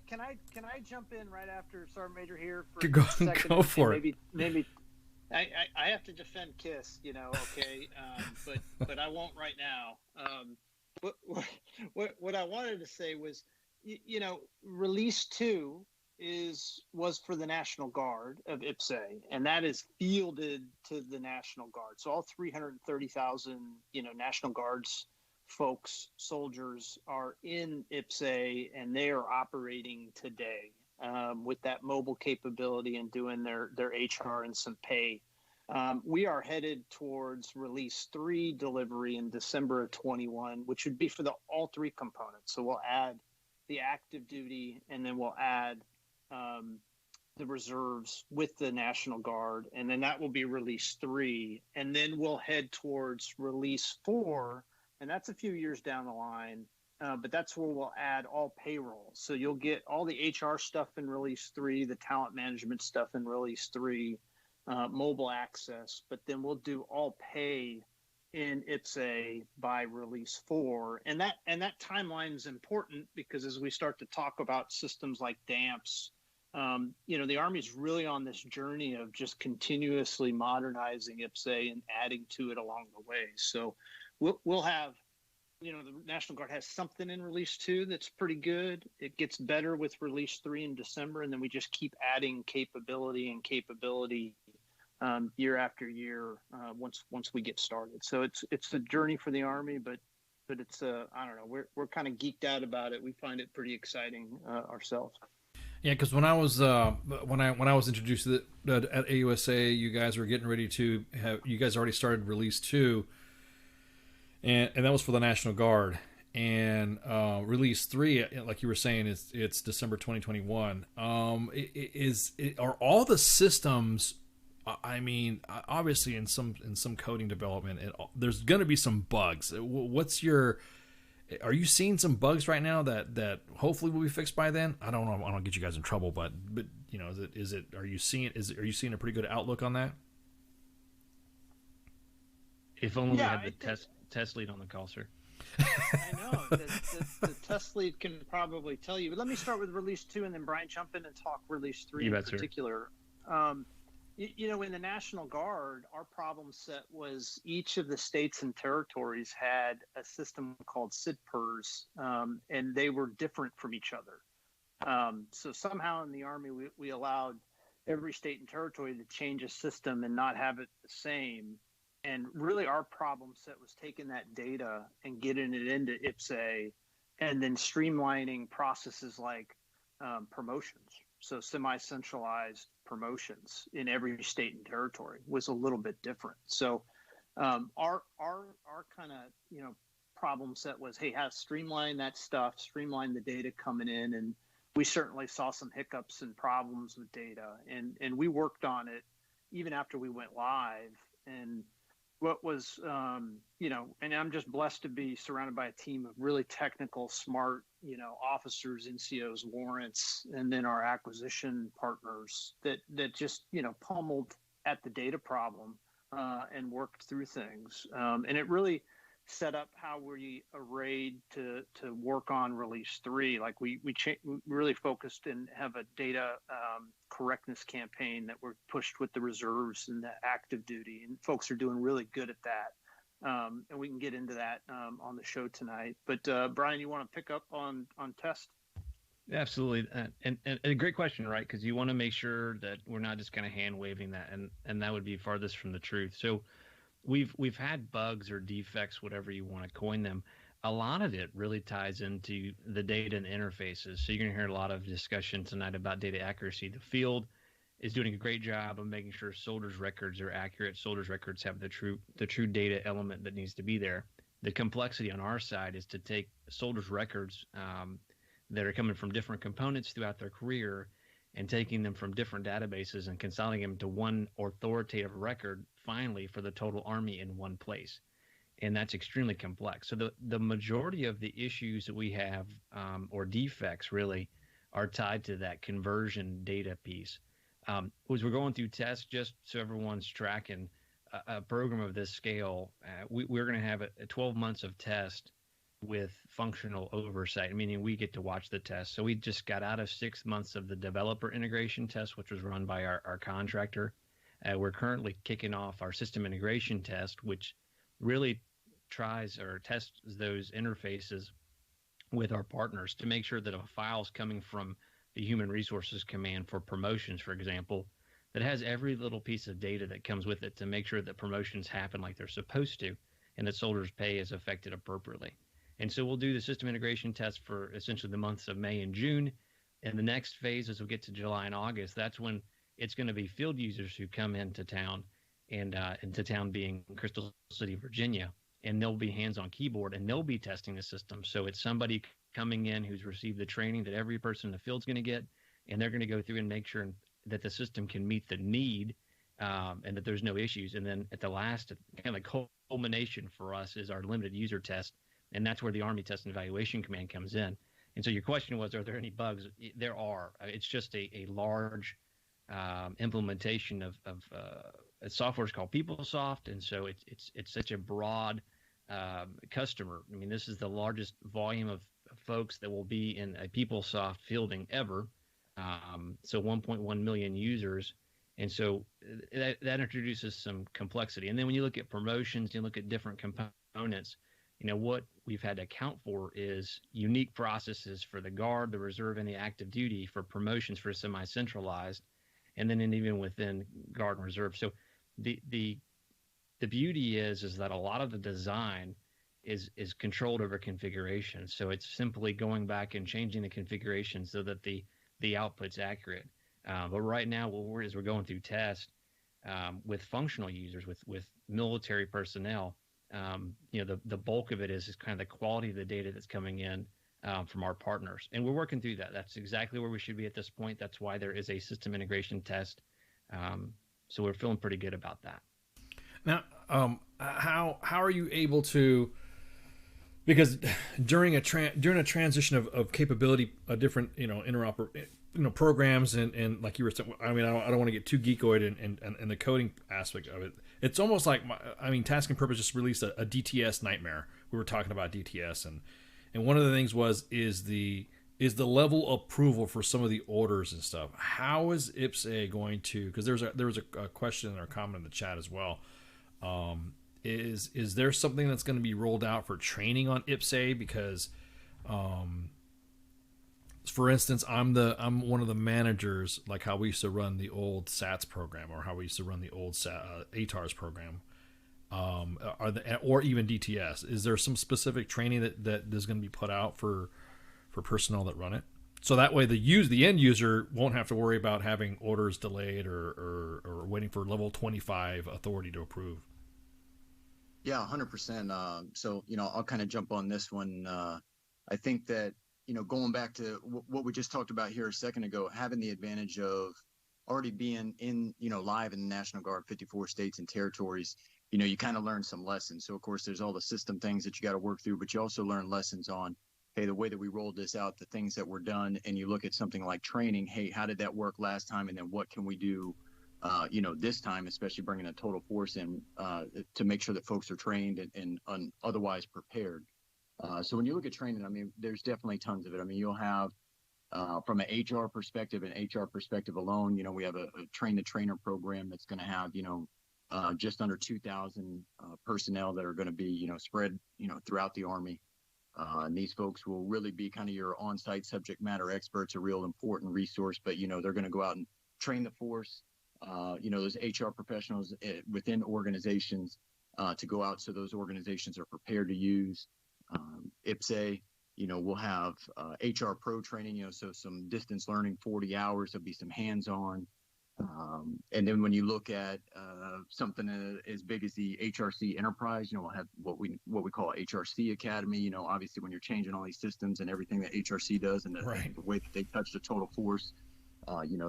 jump in right after Sergeant Major here for go, a second? Go for it. Maybe I have to defend Kiss, okay, but I won't right now. What I wanted to say was, Release 2 was for the National Guard of IPPS-A, and that is fielded to the National Guard. So all 330,000, National Guards folks, soldiers are in IPPS-A, and they are operating today with that mobile capability and doing their HR and some pay. We are headed towards Release 3 delivery in December of 21, which would be for all three components. So we'll add the active duty, and then we'll add the reserves with the National Guard, and then that will be Release 3, and then we'll head towards Release 4, and that's a few years down the line, but that's where we'll add all payroll. So you'll get all the HR stuff in Release 3, the talent management stuff in Release 3, mobile access, but then we'll do all pay in IPPS-A by Release 4, and that timeline is important because as we start to talk about systems like DAMPS, the Army's really on this journey of just continuously modernizing IPPS-A and adding to it along the way. So we'll have, the National Guard has something in Release 2 that's pretty good. It gets better with Release 3 in December, and then we just keep adding capability year after year once we get started. So it's a journey for the Army, but it's I don't know, we're kind of geeked out about it. We find it pretty exciting ourselves. Yeah, because when I was when I was introduced to at AUSA, you guys were getting ready to have. You guys already started Release 2, and that was for the National Guard. And Release 3, like you were saying, it's December 2021. Are all the systems? I mean, obviously, in some coding development, there's going to be some bugs. Are you seeing some bugs right now that hopefully will be fixed by then? I don't know. I don't get you guys in trouble, but are you seeing a pretty good outlook on that? If only we had the test lead on the call, sir. I know. The test lead can probably tell you. But let me start with Release 2, and then Brian jump in and talk Release 3 in particular. In the National Guard, our problem set was each of the states and territories had a system called SIDPERS, and they were different from each other. So somehow in the Army, we allowed every state and territory to change a system and not have it the same. And really our problem set was taking that data and getting it into IPPS-A and then streamlining processes like promotions. So semi-centralized promotions in every state and territory was a little bit different. So our kind of, problem set was, hey, how to streamline that stuff, streamline the data coming in. And we certainly saw some hiccups and problems with data. And we worked on it even after we went live. And what was, and I'm just blessed to be surrounded by a team of really technical, smart, officers, NCOs, warrants, and then our acquisition partners that just, pummeled at the data problem and worked through things. And it really set up how we arrayed to work on Release 3. Like we really focused and have a data correctness campaign that we're pushed with the reserves and the active duty, and folks are doing really good at that. And we can get into that on the show tonight. But Brian, you want to pick up on test? Absolutely. And a great question, right? Because you want to make sure that we're not just kind of hand waving that, and that would be farthest from the truth. So we've had bugs or defects, whatever you want to coin them. A lot of it really ties into the data and interfaces. So you're going to hear a lot of discussion tonight about data accuracy. The field is doing a great job of making sure soldiers' records are accurate. Soldiers' records have the true data element that needs to be there. The complexity on our side is to take soldiers' records that are coming from different components throughout their career and taking them from different databases and consolidating them to one authoritative record, finally, for the total Army in one place. And that's extremely complex. So the majority of the issues that we have, or defects really, are tied to that conversion data piece. As we're going through tests, just so everyone's tracking a program of this scale, we're going to have a 12 months of test with functional oversight, meaning we get to watch the test. So we just got out of 6 months of the developer integration test, which was run by our contractor. We're currently kicking off our system integration test, which really tries or tests those interfaces with our partners to make sure that a file's coming from the Human Resources Command for promotions, for example, that has every little piece of data that comes with it to make sure that promotions happen like they're supposed to and that soldiers' pay is affected appropriately. And so we'll do the system integration test for essentially the months of May and June. And the next phase, as we get to July and August, that's when it's going to be field users who come into town, and into town being Crystal City, Virginia, and they'll be hands on keyboard and they'll be testing the system. So it's somebody coming in who's received the training that every person in the field's going to get, and they're going to go through and make sure that the system can meet the need, and that there's no issues. And then at the last, kind of the culmination for us is our limited user test, and that's where the Army Test and Evaluation Command comes in. And so your question was, are there any bugs? There are. It's just a large implementation of a software is called PeopleSoft, and so it's such a broad customer. I mean, this is the largest volume of folks that will be in a PeopleSoft fielding ever. So 1.1 million users, and so that introduces some complexity. And then when you look at promotions, you look at different components. What we've had to account for is unique processes for the Guard, the Reserve, and the active duty for promotions for semi-centralized, and then even within Guard and Reserve. So the beauty is that a lot of the design is controlled over configuration. So it's simply going back and changing the configuration so that the output's accurate. But right now, as we're going through tests with functional users, with military personnel, the bulk of it is kind of the quality of the data that's coming in from our partners. And we're working through that. That's exactly where we should be at this point. That's why there is a system integration test. So we're feeling pretty good about that. Now, how are you able to, because during a transition of capability, a different, programs and like you were saying, I mean, I don't want to get too geekoid and the coding aspect of it. It's almost like, Task and Purpose just released a DTS nightmare. We were talking about DTS, and one of the things is the level of approval for some of the orders and stuff. How is IPPS-A going to, because there was a question or comment in the chat as well. Is there something that's going to be rolled out for training on IPPS-A? Because for instance, I'm one of the managers, like how we used to run the old SATS program or how we used to run the old ATARS program, or even DTS. Is there some specific training that is going to be put out for personnel that run it? So that way the end user won't have to worry about having orders delayed or waiting for level 25 authority to approve. Yeah, 100%. So, I'll kind of jump on this one. I think that, going back to what we just talked about here a second ago, having the advantage of already being in, live in the National Guard, 54 states and territories, you kind of learn some lessons. So, of course, there's all the system things that you got to work through, but you also learn lessons on, hey, the way that we rolled this out, the things that were done, and you look at something like training, hey, how did that work last time? And then what can we do, this time, especially bringing a total force in to make sure that folks are trained and otherwise prepared. So when you look at training, there's definitely tons of it. You'll have from an HR perspective alone, we have a train the trainer program that's going to have, just under 2,000 personnel that are going to be, spread, throughout the Army. And these folks will really be kind of your on-site subject matter experts, a real important resource, but, they're going to go out and train the force, those HR professionals within organizations to go out so those organizations are prepared to use IPPS-A. We'll have HR Pro training, so some distance learning, 40 hours, there'll be some hands-on. And then when you look at something as big as the HRC Enterprise, we'll have what we call HRC Academy. Obviously when you're changing all these systems and everything that HRC does and the way that they touch the total force,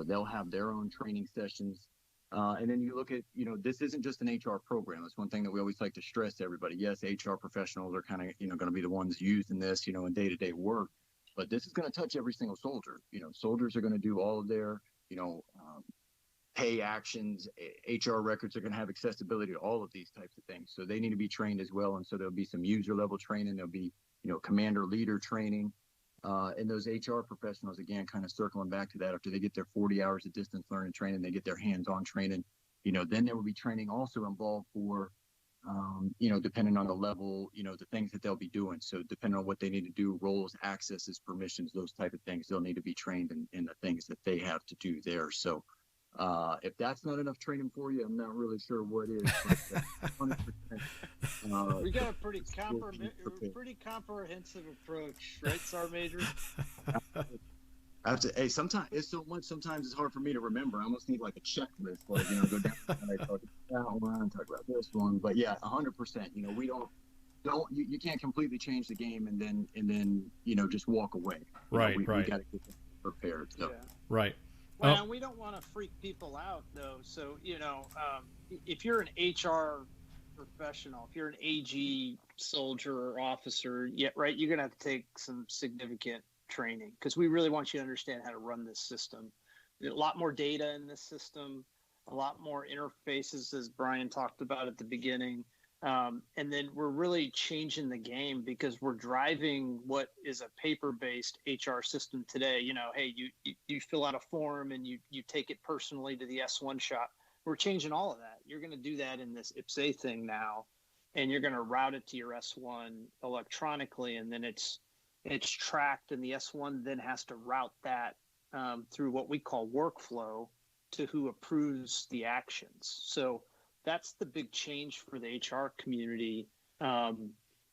they'll have their own training sessions. And then you look at, this isn't just an HR program. That's one thing that we always like to stress to everybody. Yes, HR professionals are kind of, going to be the ones using this, in day-to-day work. But this is going to touch every single soldier. Soldiers are going to do all of their, pay actions. HR records are going to have accessibility to all of these types of things. So they need to be trained as well. And so there'll be some user-level training. There'll be, commander leader training. And those HR professionals, again, kind of circling back to that, after they get their 40 hours of distance learning training, they get their hands-on training, then there will be training also involved for, depending on the level, the things that they'll be doing. So depending on what they need to do, roles, accesses, permissions, those type of things, they'll need to be trained in the things that they have to do there. So if that's not enough training for you, I'm not really sure what is. But, 100%, we got a pretty comprehensive approach, right, Sergeant Major? Sometimes it's so much. Sometimes it's hard for me to remember. I almost need like a checklist, like go down and talk about that one, talk about this one. But yeah, 100%. We don't. You can't completely change the game and then just walk away. Right. We got to get prepared. So. Yeah. Right. Well, we don't want to freak people out, though. So, if you're an HR professional, if you're an AG soldier or officer, you're going to have to take some significant training because we really want you to understand how to run this system. There's a lot more data in this system, a lot more interfaces, as Brian talked about at the beginning. And then we're really changing the game because we're driving what is a paper-based HR system today. Hey, you fill out a form and you take it personally to the S1 shop. We're changing all of that. You're going to do that in this IPPS-A thing now, and you're going to route it to your S1 electronically, and then it's tracked, and the S1 then has to route that through what we call workflow to who approves the actions. So that's the big change for the HR community. I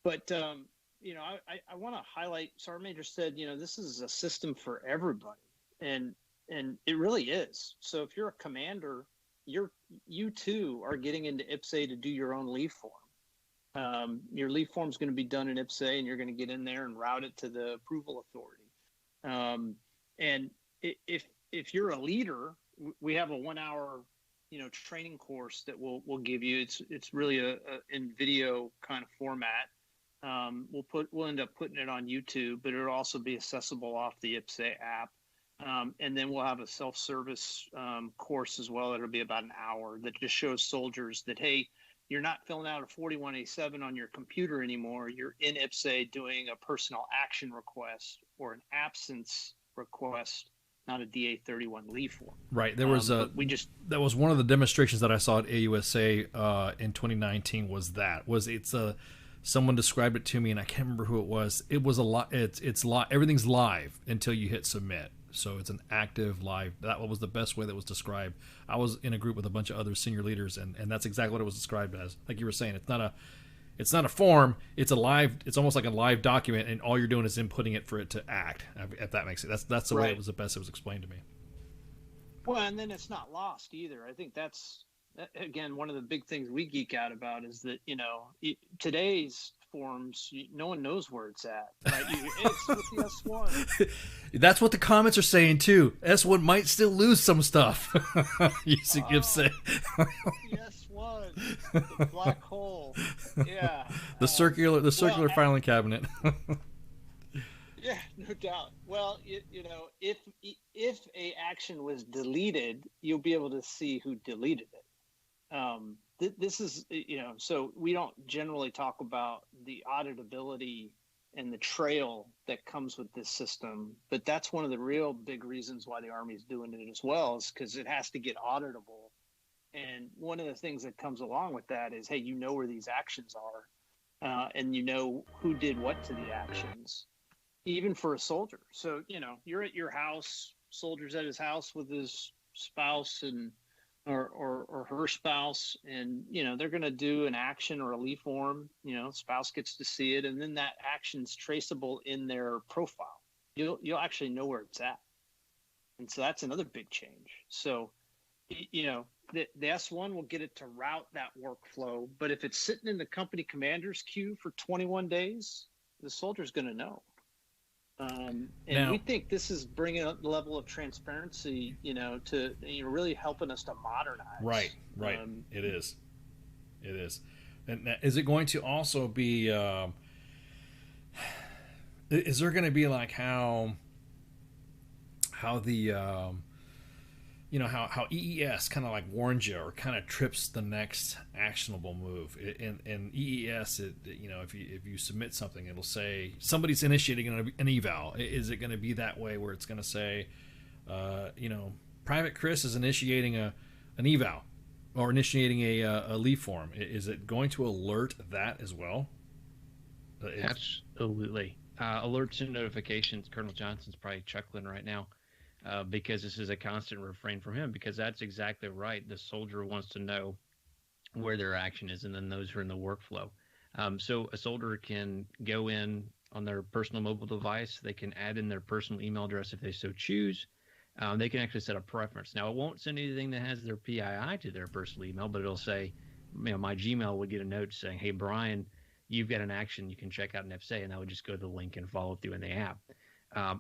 want to highlight, Sergeant Major said, this is a system for everybody. And it really is. So if you're a commander, you too are getting into IPPS-A to do your own leave form. Your leave form is going to be done in IPPS-A, and you're going to get in there and route it to the approval authority. And if you're a leader, we have a 1 hour training course that we'll give you. It's really a in video kind of format. We'll end up putting it on YouTube, but it'll also be accessible off the IPPS-A app. And then we'll have a self-service course as well. It'll be about an hour that just shows soldiers that, hey, you're not filling out a 41A7 on your computer anymore. You're in IPPS-A doing a personal action request or an absence request, not a DA-31 leave form. Right. There was that was one of the demonstrations that I saw at AUSA in 2019. Someone described it to me, and I can't remember who it was. It was a lot. It's live. Everything's live until you hit submit. So it's an active live. That was the best way that was described. I was in a group with a bunch of other senior leaders, and that's exactly what it was described as. Like you were saying, it's not a form. It's a live. It's almost like a live document, and all you're doing is inputting it for it to act. If that makes sense. That's the way it was the best it was explained to me. Well, and then it's not lost either. I think that's, again, one of the big things we geek out about is that, today's forms, no one knows where it's at. Right? It's with the S1. That's what the comments are saying too. S1 might still lose some stuff. Using IPPS-A. The S1, the black hole. Yeah. The circular filing cabinet. Yeah, no doubt. Well, if a action was deleted, you'll be able to see who deleted it. This is, so we don't generally talk about the auditability and the trail that comes with this system, but that's one of the real big reasons why the Army is doing it as well, is because it has to get auditable. And one of the things that comes along with that is, hey, you know where these actions are, and you know who did what to the actions, even for a soldier. So, you're at your house, soldier's at his house with his spouse and or her spouse, and they're going to do an action or a leave form. Spouse gets to see it, and then that action's traceable in their profile. You'll actually know where it's at, and so that's another big change. So the S1 will get it to route that workflow, but if it's sitting in the company commander's queue for 21 days, the soldier's going to know. And we think this is bringing up the level of transparency, to really helping us to modernize. Right. It is. And is it going to also be? Is there going to be like how the how EES kind of like warns you or kind of trips the next actionable move. In EES, if you submit something, it'll say somebody's initiating an eval. Is it going to be that way where it's going to say, Private Krese is initiating an eval or initiating a leave form? Is it going to alert that as well? Absolutely. Alerts and notifications. Colonel Johnson's probably chuckling right now. Because this is a constant refrain from him, because that's exactly right. The soldier wants to know where their action is, and then those are in the workflow. So a soldier can go in on their personal mobile device. They can add in their personal email address if they so choose. They can actually set a preference. Now, it won't send anything that has their PII to their personal email, but it'll say, my Gmail would get a note saying, hey, Brian, you've got an action you can check out in IPPS-A, and I would just go to the link and follow through in the app.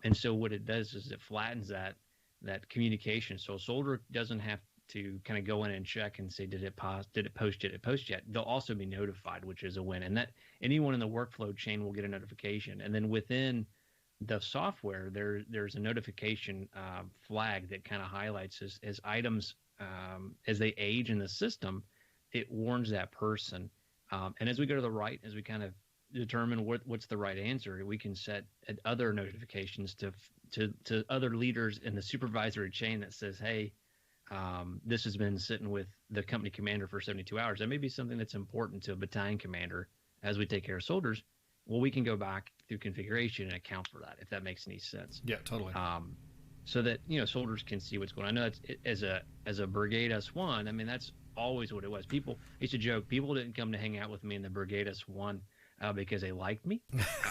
And so what it does is it flattens that communication. So a soldier doesn't have to kind of go in and check and say, did it post yet? They'll also be notified, which is a win. And that anyone in the workflow chain will get a notification. And then within the software, there's a notification flag that kind of highlights as items, as they age in the system, it warns that person. And as we go to the right, as we kind of determine what's the right answer, we can set other notifications to other leaders in the supervisory chain that says, hey, this has been sitting with the company commander for 72 hours. That may be something that's important to a battalion commander as we take care of soldiers. Well, we can go back through configuration and account for that, if that makes any sense. Yeah, totally. So that soldiers can see what's going on. I know that's as a brigade S1. I mean, that's always what it was. People used to joke, people didn't come to hang out with me in the brigade S1 because they liked me.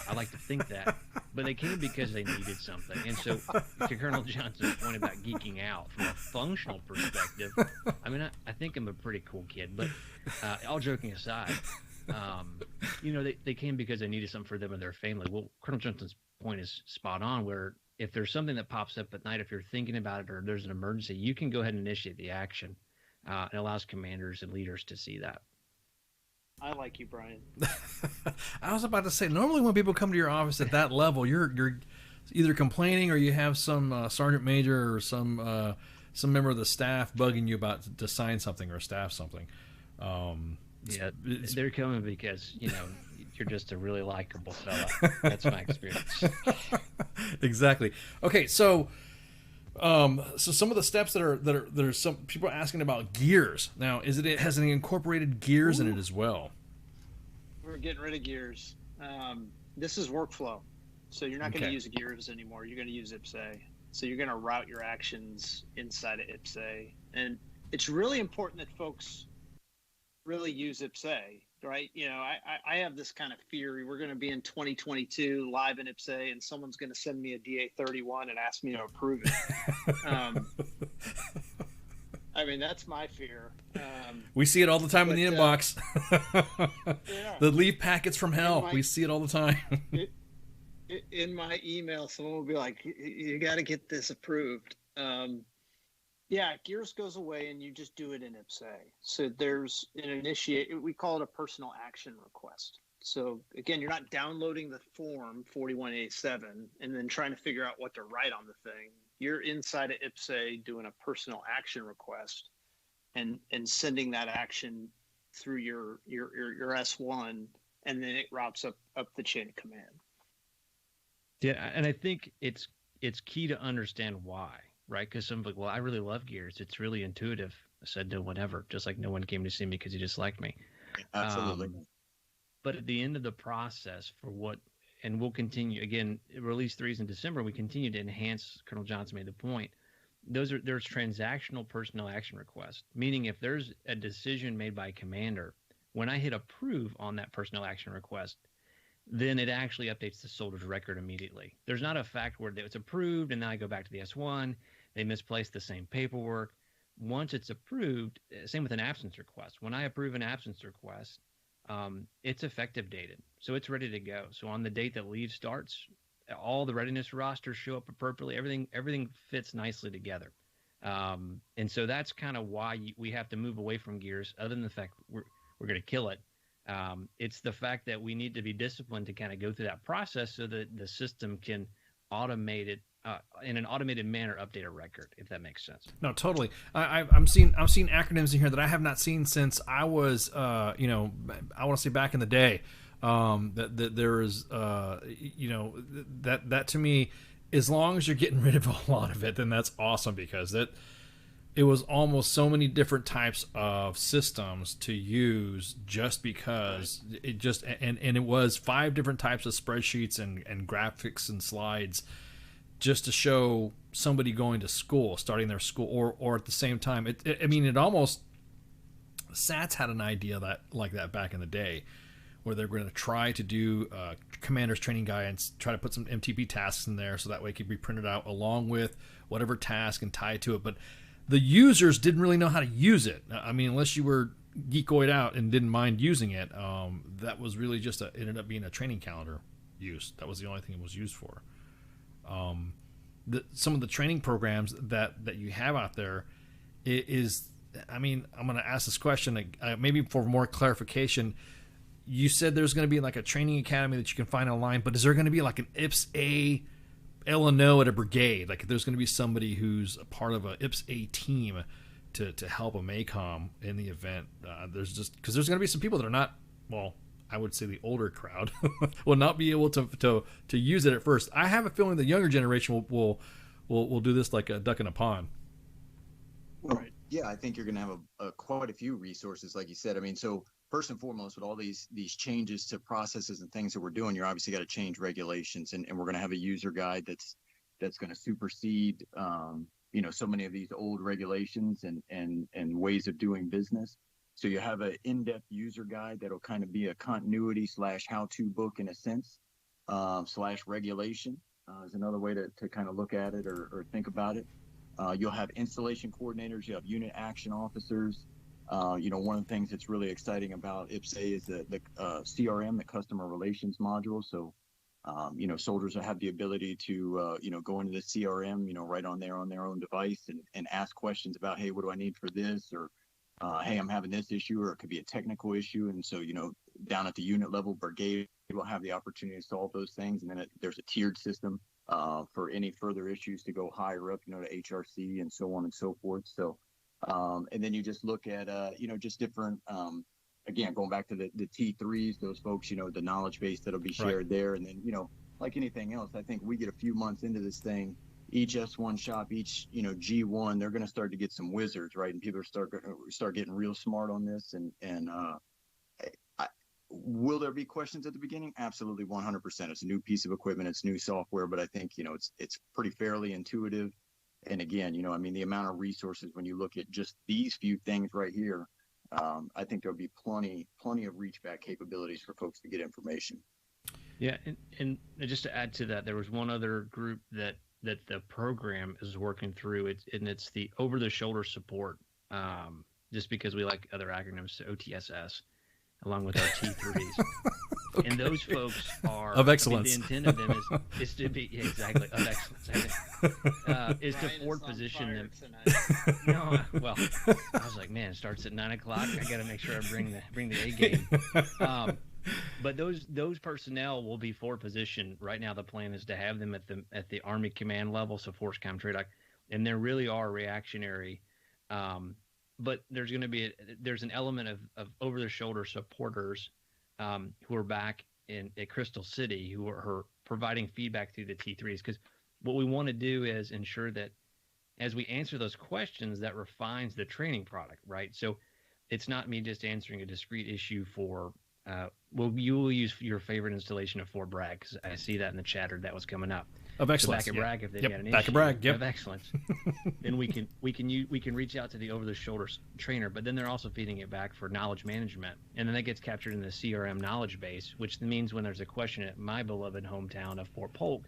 I like to think that, but they came because they needed something. And so, to Colonel Johnson's point about geeking out from a functional perspective, I mean, I think I'm a pretty cool kid. But all joking aside, they came because they needed something for them and their family. Well, Colonel Johnson's point is spot on. Where if there's something that pops up at night, if you're thinking about it or there's an emergency, you can go ahead and initiate the action. It allows commanders and leaders to see that. I like you, Brian. I was about to say, normally when people come to your office at that level, you're either complaining or you have some sergeant major or some member of the staff bugging you about to sign something or staff something. Yeah, they're coming because you're just a really likable fella. That's my experience. Exactly. Okay, so some of the steps that are some people are asking about gears. Now, has it incorporated gears in it as well? We're getting rid of gears. This is workflow. So you're not going to use gears anymore. You're going to use IPPS-A. So you're going to route your actions inside of IPPS-A. And it's really important that folks really use IPPS-A, right? I have this kind of theory. We're going to be in 2022 live in IPPS-A, and someone's going to send me a DA31 and ask me to approve it. I mean, that's my fear. We see it all the time in the inbox. The leave packets from hell. We see it all the time. In my email, someone will be like, you got to get this approved. Gears goes away and you just do it in IPPS-A. So there's we call it a personal action request. So again, you're not downloading the form 41A7 and then trying to figure out what to write on the thing. You're inside of IPPS-A doing a personal action request and sending that action through your S1, and then it routes up the chain of command. Yeah, and I think it's key to understand why, right? Because some like, well, I really love gears. It's really intuitive. I said no one ever, just like no one came to see me because he disliked me. Absolutely. But at the end of the process and we'll continue, again, release 3s in December, we continue to enhance, Colonel Johnson made the point, there's transactional personnel action requests, meaning if there's a decision made by a commander, when I hit approve on that personnel action request, then it actually updates the soldier's record immediately. There's not a fact where it's approved and then I go back to the S1, they misplaced the same paperwork. Once it's approved, same with an absence request. When I approve an absence request, it's effective dated. So it's ready to go. So on the date that leave starts, all the readiness rosters show up appropriately. Everything fits nicely together. And so that's kind of why we have to move away from gears, other than the fact we're going to kill it. It's the fact that we need to be disciplined to kind of go through that process so that the system can automate it in an automated manner, update a record, if that makes sense. No, totally. I'm seeing acronyms in here that I have not seen since I was, I want to say back in the day. That there is, that to me, as long as you're getting rid of a lot of it, then that's awesome, because it was almost so many different types of systems to use just because it just, and it was 5 different types of spreadsheets and graphics and slides just to show somebody going to school, starting their school, or at the same time, it almost, SATs had an idea like that back in the day, where they're going to try to do commander's training guidance, try to put some MTP tasks in there so that way it could be printed out along with whatever task and tied to it. But the users didn't really know how to use it. I mean, unless you were geekoid out and didn't mind using it, that was really just ended up being a training calendar use. That was the only thing it was used for. Some of the training programs that you have out there is, I'm going to ask this question maybe for more clarification. You said there's going to be like a training academy that you can find online, but is there going to be like an IPPS-A L&O at a brigade? Like there's going to be somebody who's a part of a IPPS-A team to help a MACOM in the event. There's just, because there's going to be some people that are not, well, I would say the older crowd will not be able to use it at first. I have a feeling the younger generation will do this like a duck in a pond. Right. Yeah, I think you're going to have quite a few resources, like you said. I mean, so first and foremost, with all these changes to processes and things that we're doing, you're obviously got to change regulations, and we're going to have a user guide that's going to supersede, so many of these old regulations and ways of doing business. So you have an in-depth user guide that'll kind of be a continuity / how-to book in a sense, / regulation is another way to kind of look at it or think about it. You'll have installation coordinators, you have unit action officers. One of the things that's really exciting about IPPS-A is the CRM, the customer relations module. So, soldiers will have the ability to, go into the CRM, right on their own device and ask questions about, hey, what do I need for this? Or, hey, I'm having this issue, or it could be a technical issue. And so, down at the unit level, brigade will have the opportunity to solve those things. And then there's a tiered system for any further issues to go higher up, to HRC and so on and so forth. So, and then you just look at, just different, again, going back to the T3s, those folks, the knowledge base that'll be shared there. And then, like anything else, I think we get a few months into this thing, each S1 shop, each, G1, they're going to start to get some wizards, right? And people start getting real smart on this. And will there be questions at the beginning? Absolutely, 100%. It's a new piece of equipment, it's new software, but I think, it's pretty fairly intuitive. And again, the amount of resources when you look at just these few things right here, I think there'll be plenty of reach back capabilities for folks to get information. Yeah, and just to add to that, there was one other group that the program is working through. It's the over-the-shoulder support. Just because we like other acronyms, so OTSS, along with our T3s. Okay. And those folks are of excellence. The intent of them is to be exactly of excellence. Is to forward position them. No, well, I was like, man, it starts at 9:00. I got to make sure I bring the A game. But those personnel will be forward positioned. Right now, the plan is to have them at the Army command level, so Force Com Tradoc, and they really are reactionary. But there's going to be there's an element of over-the-shoulder supporters who are back at Crystal City who are providing feedback through the T3s, because what we want to do is ensure that as we answer those questions, that refines the training product, right? So it's not me just answering a discrete issue for you will use your favorite installation of Fort Bragg, because I see that in the chatter that was coming up. Of excellence. So back at Bragg, if they've got an back issue at Bragg, of excellence, then we can reach out to the over-the-shoulder trainer. But then they're also feeding it back for knowledge management, and then that gets captured in the CRM knowledge base, which means when there's a question at my beloved hometown of Fort Polk,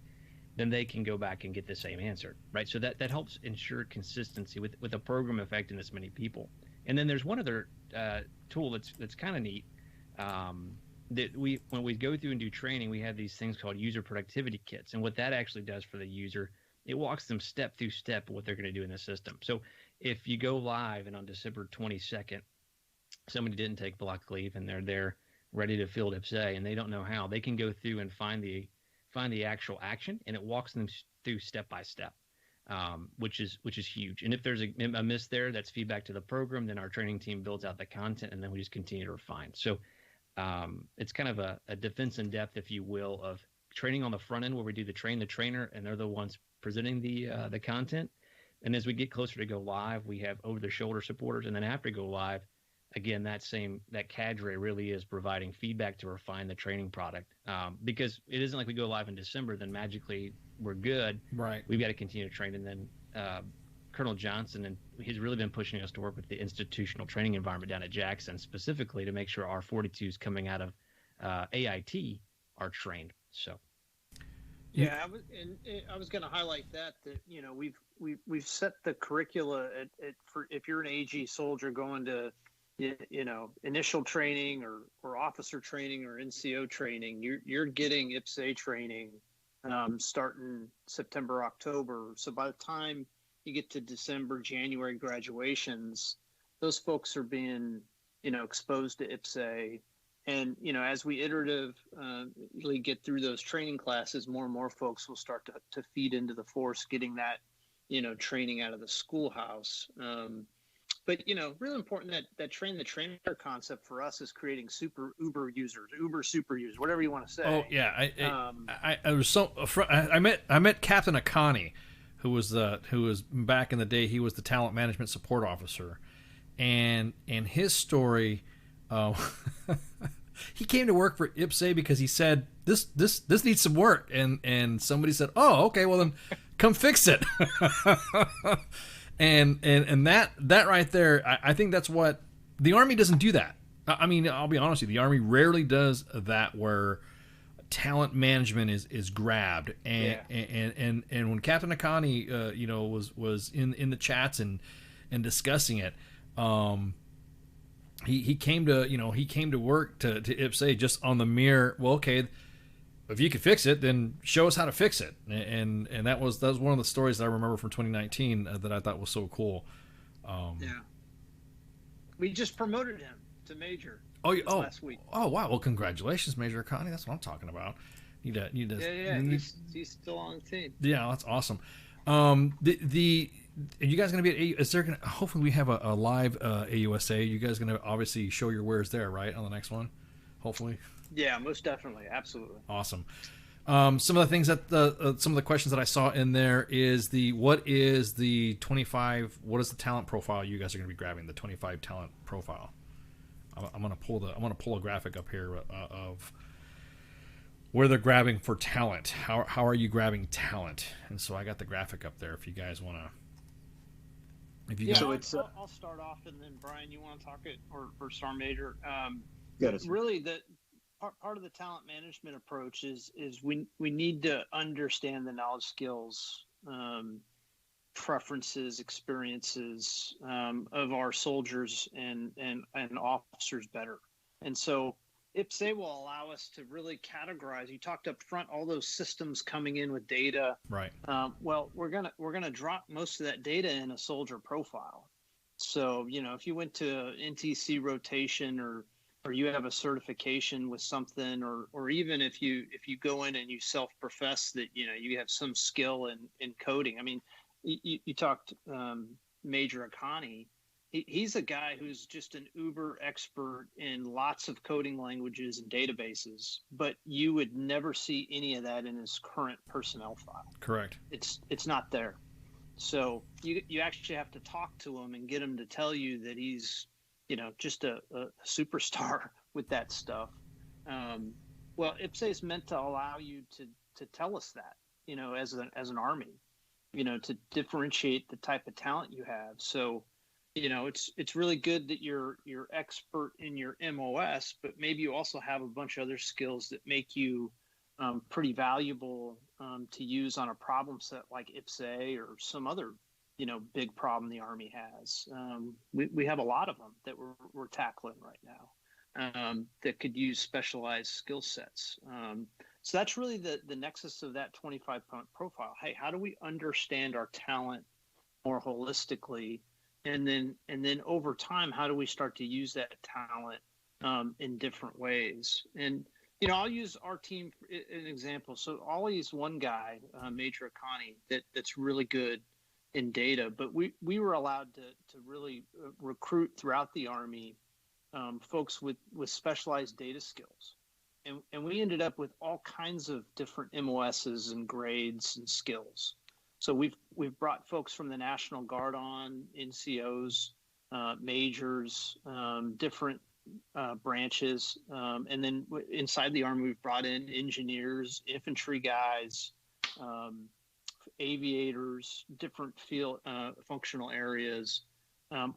then they can go back and get the same answer, right? So that helps ensure consistency with a program affecting this many people. And then there's one other tool that's kind of neat. That when we go through and do training, we have these things called user productivity kits. And what that actually does for the user, it walks them step through step what they're going to do in the system. So if you go live and on December 22nd, somebody didn't take block leave and they're there ready to field IPPS-A and they don't know how, they can go through and find the actual action, and it walks them through step by step, which is huge. And if there's a miss there, that's feedback to the program. Then our training team builds out the content, and then we just continue to refine. So it's kind of a defense in depth, if you will, of training on the front end where we do the trainer, and they're the ones presenting the content. And as we get closer to go live, we have over-the-shoulder supporters, and then after go live, again, that cadre really is providing feedback to refine the training product. Because it isn't like we go live in December, then magically we're good. Right. We've got to continue to train, and then Colonel Johnson, and he's really been pushing us to work with the institutional training environment down at Jackson specifically to make sure our 42s coming out of AIT are trained. So, yeah, I was going to highlight that we've set the curricula for if you're an AG soldier going to initial training or officer training or NCO training, you're getting IPPS-A training starting September, October. So by the time you get to December, January graduations, those folks are being, exposed to IPPS-A. And, as we iteratively get through those training classes, more and more folks will start to feed into the force, getting that, training out of the schoolhouse. But, really important that train the trainer concept for us is creating super Uber users, Uber super users, whatever you want to say. Oh, yeah. I met Captain Akani, who was back in the day, he was the talent management support officer, and his story, he came to work for IPPS-A because he said this needs some work, and somebody said, oh, okay, well then come fix it. and that right there, I think that's what the Army doesn't do. That, I mean, I'll be honest with you, the Army rarely does that where talent management is grabbed, and when Captain Akani was in the chats and discussing it, he came to work to IPPS-A just on the mere, well, okay, if you could fix it, then show us how to fix it, and that was one of the stories that I remember from 2019 that I thought was so cool. We just promoted him to major. Oh, last week. Oh, wow. Well, congratulations, Major Akani. That's what I'm talking about. He's still on the team. Yeah, that's awesome. Are you guys going to be at is there going to, hopefully we have a live AUSA. You guys going to obviously show your wares there, right, on the next one? Hopefully. Yeah, most definitely. Absolutely. Awesome. Some of the things that some of the questions that I saw in there is what is the talent profile you guys are going to be grabbing, the 25 talent profile? I'm going to pull a graphic up here of where they're grabbing for talent. How are you grabbing talent? And so I got the graphic up there if you guys want to. I'll start off, and then Brian, you want to talk it, or Sergeant Major? Good. Really, the part of the talent management approach is we need to understand the knowledge, skills, preferences, experiences of our soldiers and officers better. And so IPPS-A will allow us to really categorize. You talked up front, all those systems coming in with data. Right. Well, we're gonna drop most of that data in a soldier profile. So, if you went to NTC rotation or you have a certification with something, or even if you go in and you self-profess that, you have some skill in coding. I mean, you talked Major Akani. He's a guy who's just an uber expert in lots of coding languages and databases, but you would never see any of that in his current personnel file. Correct. It's not there. So you actually have to talk to him and get him to tell you that he's, just a superstar with that stuff. Well, IPPS-A is meant to allow you to tell us that, as an Army, to differentiate the type of talent you have. So, it's really good that you're expert in your MOS, but maybe you also have a bunch of other skills that make you pretty valuable to use on a problem set like IPPS-A or some other big problem the Army has. We have a lot of them that we're tackling right now that could use specialized skill sets. So that's really the nexus of that 25-point profile. Hey, how do we understand our talent more holistically? And then over time, how do we start to use that talent in different ways? And, I'll use our team an example. So I'll use one guy, Major Akani, that's really good in data, but we were allowed to really recruit throughout the Army folks with specialized data skills. And we ended up with all kinds of different MOSs and grades and skills. So we've brought folks from the National Guard on, NCOs, majors, different branches. And then inside the Army, we've brought in engineers, infantry guys, aviators, different field functional areas,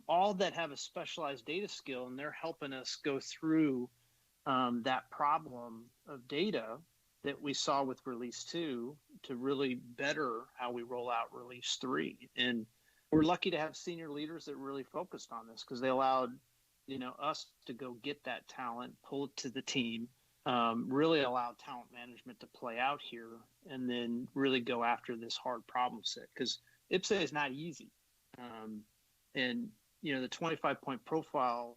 all that have a specialized data skill, and they're helping us go through that problem of data that we saw with Release 2 to really better how we roll out Release 3. And we're lucky to have senior leaders that really focused on this because they allowed us to go get that talent, pull it to the team, really allow talent management to play out here, and then really go after this hard problem set because IPPS-A is not easy. And the 25-point profile,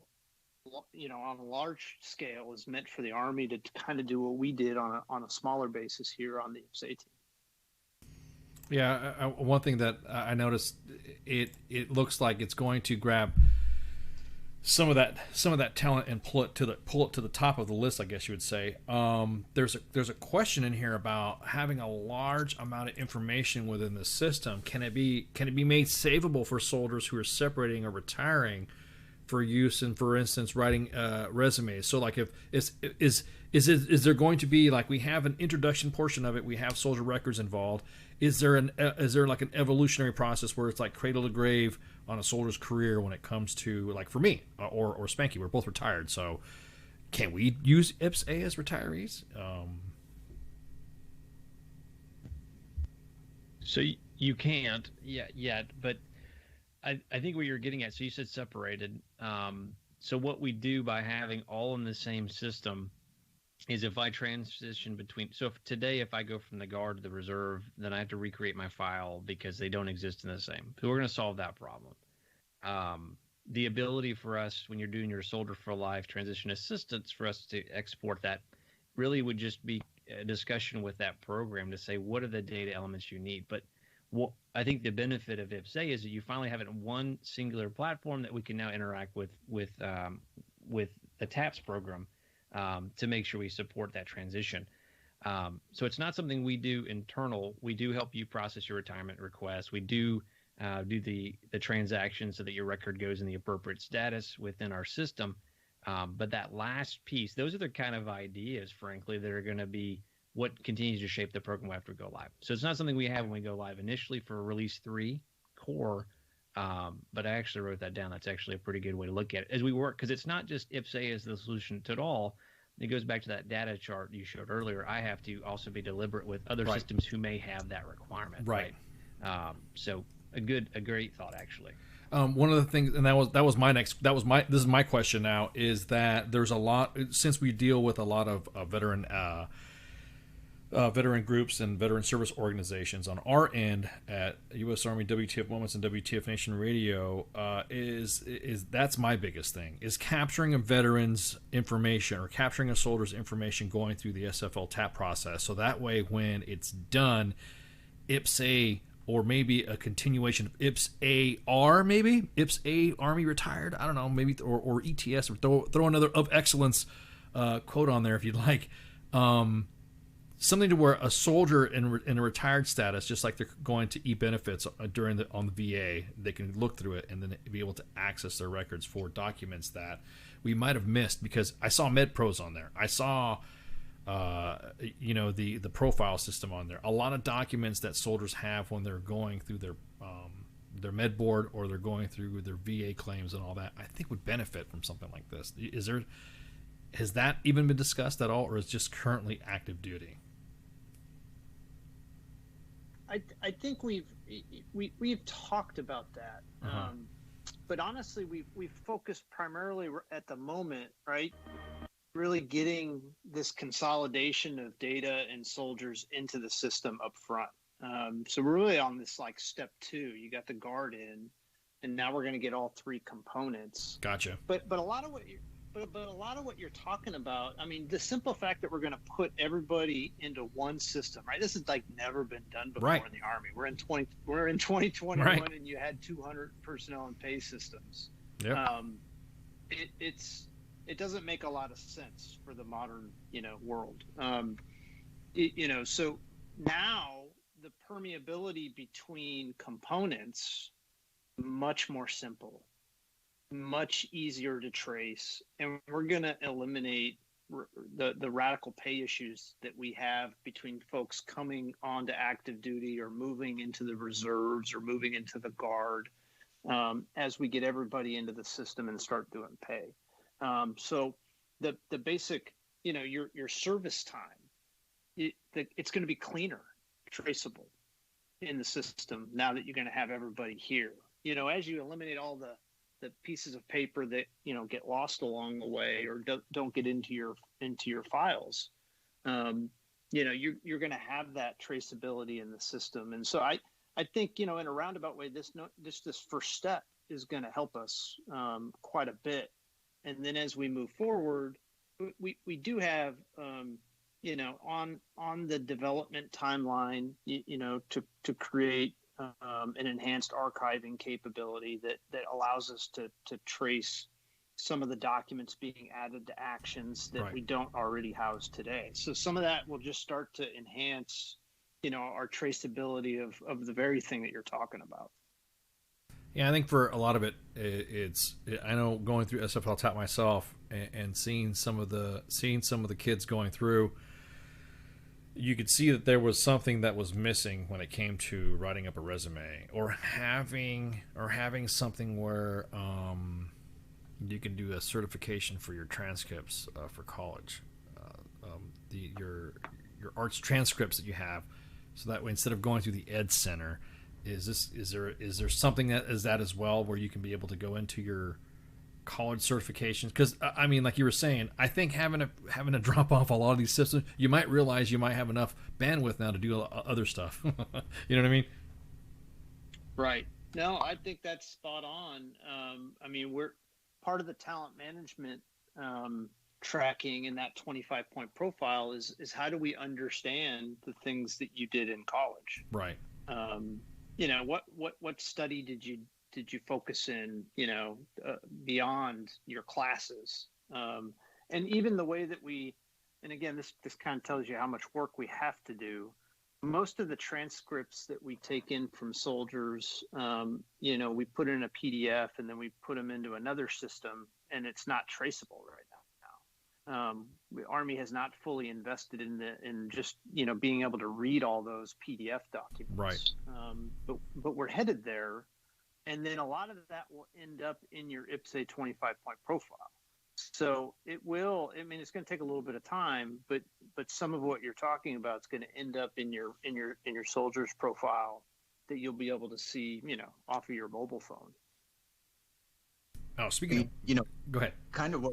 on a large scale is meant for the Army to kind of do what we did on a smaller basis here on the IPPS-A team. Yeah, one thing that I noticed, it looks like it's going to grab some of that talent and pull it to the top of the list, I guess you would say. There's a question in here about having a large amount of information within the system. Can it be made savable for soldiers who are separating or retiring for use in, for instance, writing resumes? So like is there going to be, like, we have an introduction portion of it, we have soldier records involved. Is there like an evolutionary process where it's like cradle to grave on a soldier's career when it comes to, like, for me or Spanky, we're both retired, so can we use IPPS-A as retirees? So you can't yet, but I think what you're getting at, so you said separated. So what we do by having all in the same system is if I transition between, so if I go from the Guard to the Reserve, then I have to recreate my file because they don't exist in the same. So we're going to solve that problem. The ability for us, when you're doing your Soldier for Life transition assistance, for us to export that really would just be a discussion with that program to say, what are the data elements you need? But what I think the benefit of IPPS-A is that you finally have it in one singular platform that we can now interact with the TAPS program to make sure we support that transition. So it's not something we do internal. We do help you process your retirement request. We do the transaction so that your record goes in the appropriate status within our system. But that last piece, those are the kind of ideas, frankly, that are going to be what continues to shape the program after we go live. So it's not something we have when we go live initially for release 3 core, but I actually wrote that down. That's actually a pretty good way to look at it as we work, because it's not just IPPS-A as the solution to it all. It goes back to that data chart you showed earlier. I have to also be deliberate with other systems who may have that requirement. Right. So a great thought, actually. One of the things, and this is my question now, is that there's a lot, since we deal with a lot of veteran groups and veteran service organizations on our end at U.S. Army WTF Moments and WTF Nation Radio, is that's my biggest thing, is capturing a veteran's information or capturing a soldier's information going through the SFL TAP process. So that way, when it's done, IPPS-A, or maybe a continuation of IPPS-AR, maybe IPPS-A Army Retired, I don't know, maybe, or ETS, or throw another of excellence quote on there if you'd like. Something to where a soldier in a retired status, just like they're going to e-benefits on the VA, they can look through it and then be able to access their records for documents that we might have missed, because I saw MedPros on there. I saw the profile system on there. A lot of documents that soldiers have when they're going through their med board or they're going through their VA claims and all that, I think would benefit from something like this. Has that even been discussed at all, or is it just currently active duty? I think we've talked about that, but honestly, we've focused primarily at the moment, right? Really getting this consolidation of data and soldiers into the system up front. So we're really on this like step 2. You got the guard in, and now we're going to get all 3 components. Gotcha. But a lot of what you're talking about, I mean, the simple fact that we're going to put everybody into one system, right? This has like never been done before in the Army. We're in 2021, right, and you had 200 personnel and pay systems. Yep. It doesn't make a lot of sense for the modern, world. So now the permeability between components, much more simple, much easier to trace, and we're going to eliminate the radical pay issues that we have between folks coming onto active duty or moving into the reserves or moving into the guard, as we get everybody into the system and start doing pay. So the basic, your service time, it's going to be cleaner, traceable in the system now that you're going to have everybody here. As you eliminate all the pieces of paper that get lost along the way or don't get into your files, you're going to have that traceability in the system. And so I think in a roundabout way, this first step is going to help us quite a bit. And then as we move forward, we do have on the development timeline, to create an enhanced archiving capability that allows us to trace some of the documents being added to actions that we don't already house today. So some of that will just start to enhance, our traceability of the very thing that you're talking about. Yeah, I think for a lot of it, I know going through SFL TAP myself and seeing some of the kids going through, you could see that there was something that was missing when it came to writing up a resume or having something where you can do a certification for your transcripts for college, your arts transcripts that you have, so that way instead of going through the Ed Center, is there something that is that as well, where you can be able to go into your college certifications? Because I mean, like you were saying, I think having to drop off a lot of these systems, you might realize you might have enough bandwidth now to do other stuff. You know what I mean? Right. No, I think that's spot on. I mean, we're part of the talent management tracking in that 25-point profile is how do we understand the things that you did in college? Right. What study did you focus in, beyond your classes? And even the way that and again, this kind of tells you how much work we have to do. Most of the transcripts that we take in from soldiers, we put in a PDF and then we put them into another system, and it's not traceable right now. The Army has not fully invested in just being able to read all those PDF documents. Right. But we're headed there, and then a lot of that will end up in your IPPS-A 25-point profile. So it will. I mean, it's going to take a little bit of time, but some of what you're talking about is going to end up in your soldier's profile that you'll be able to see, off of your mobile phone. Oh, speaking of, go ahead. Kind of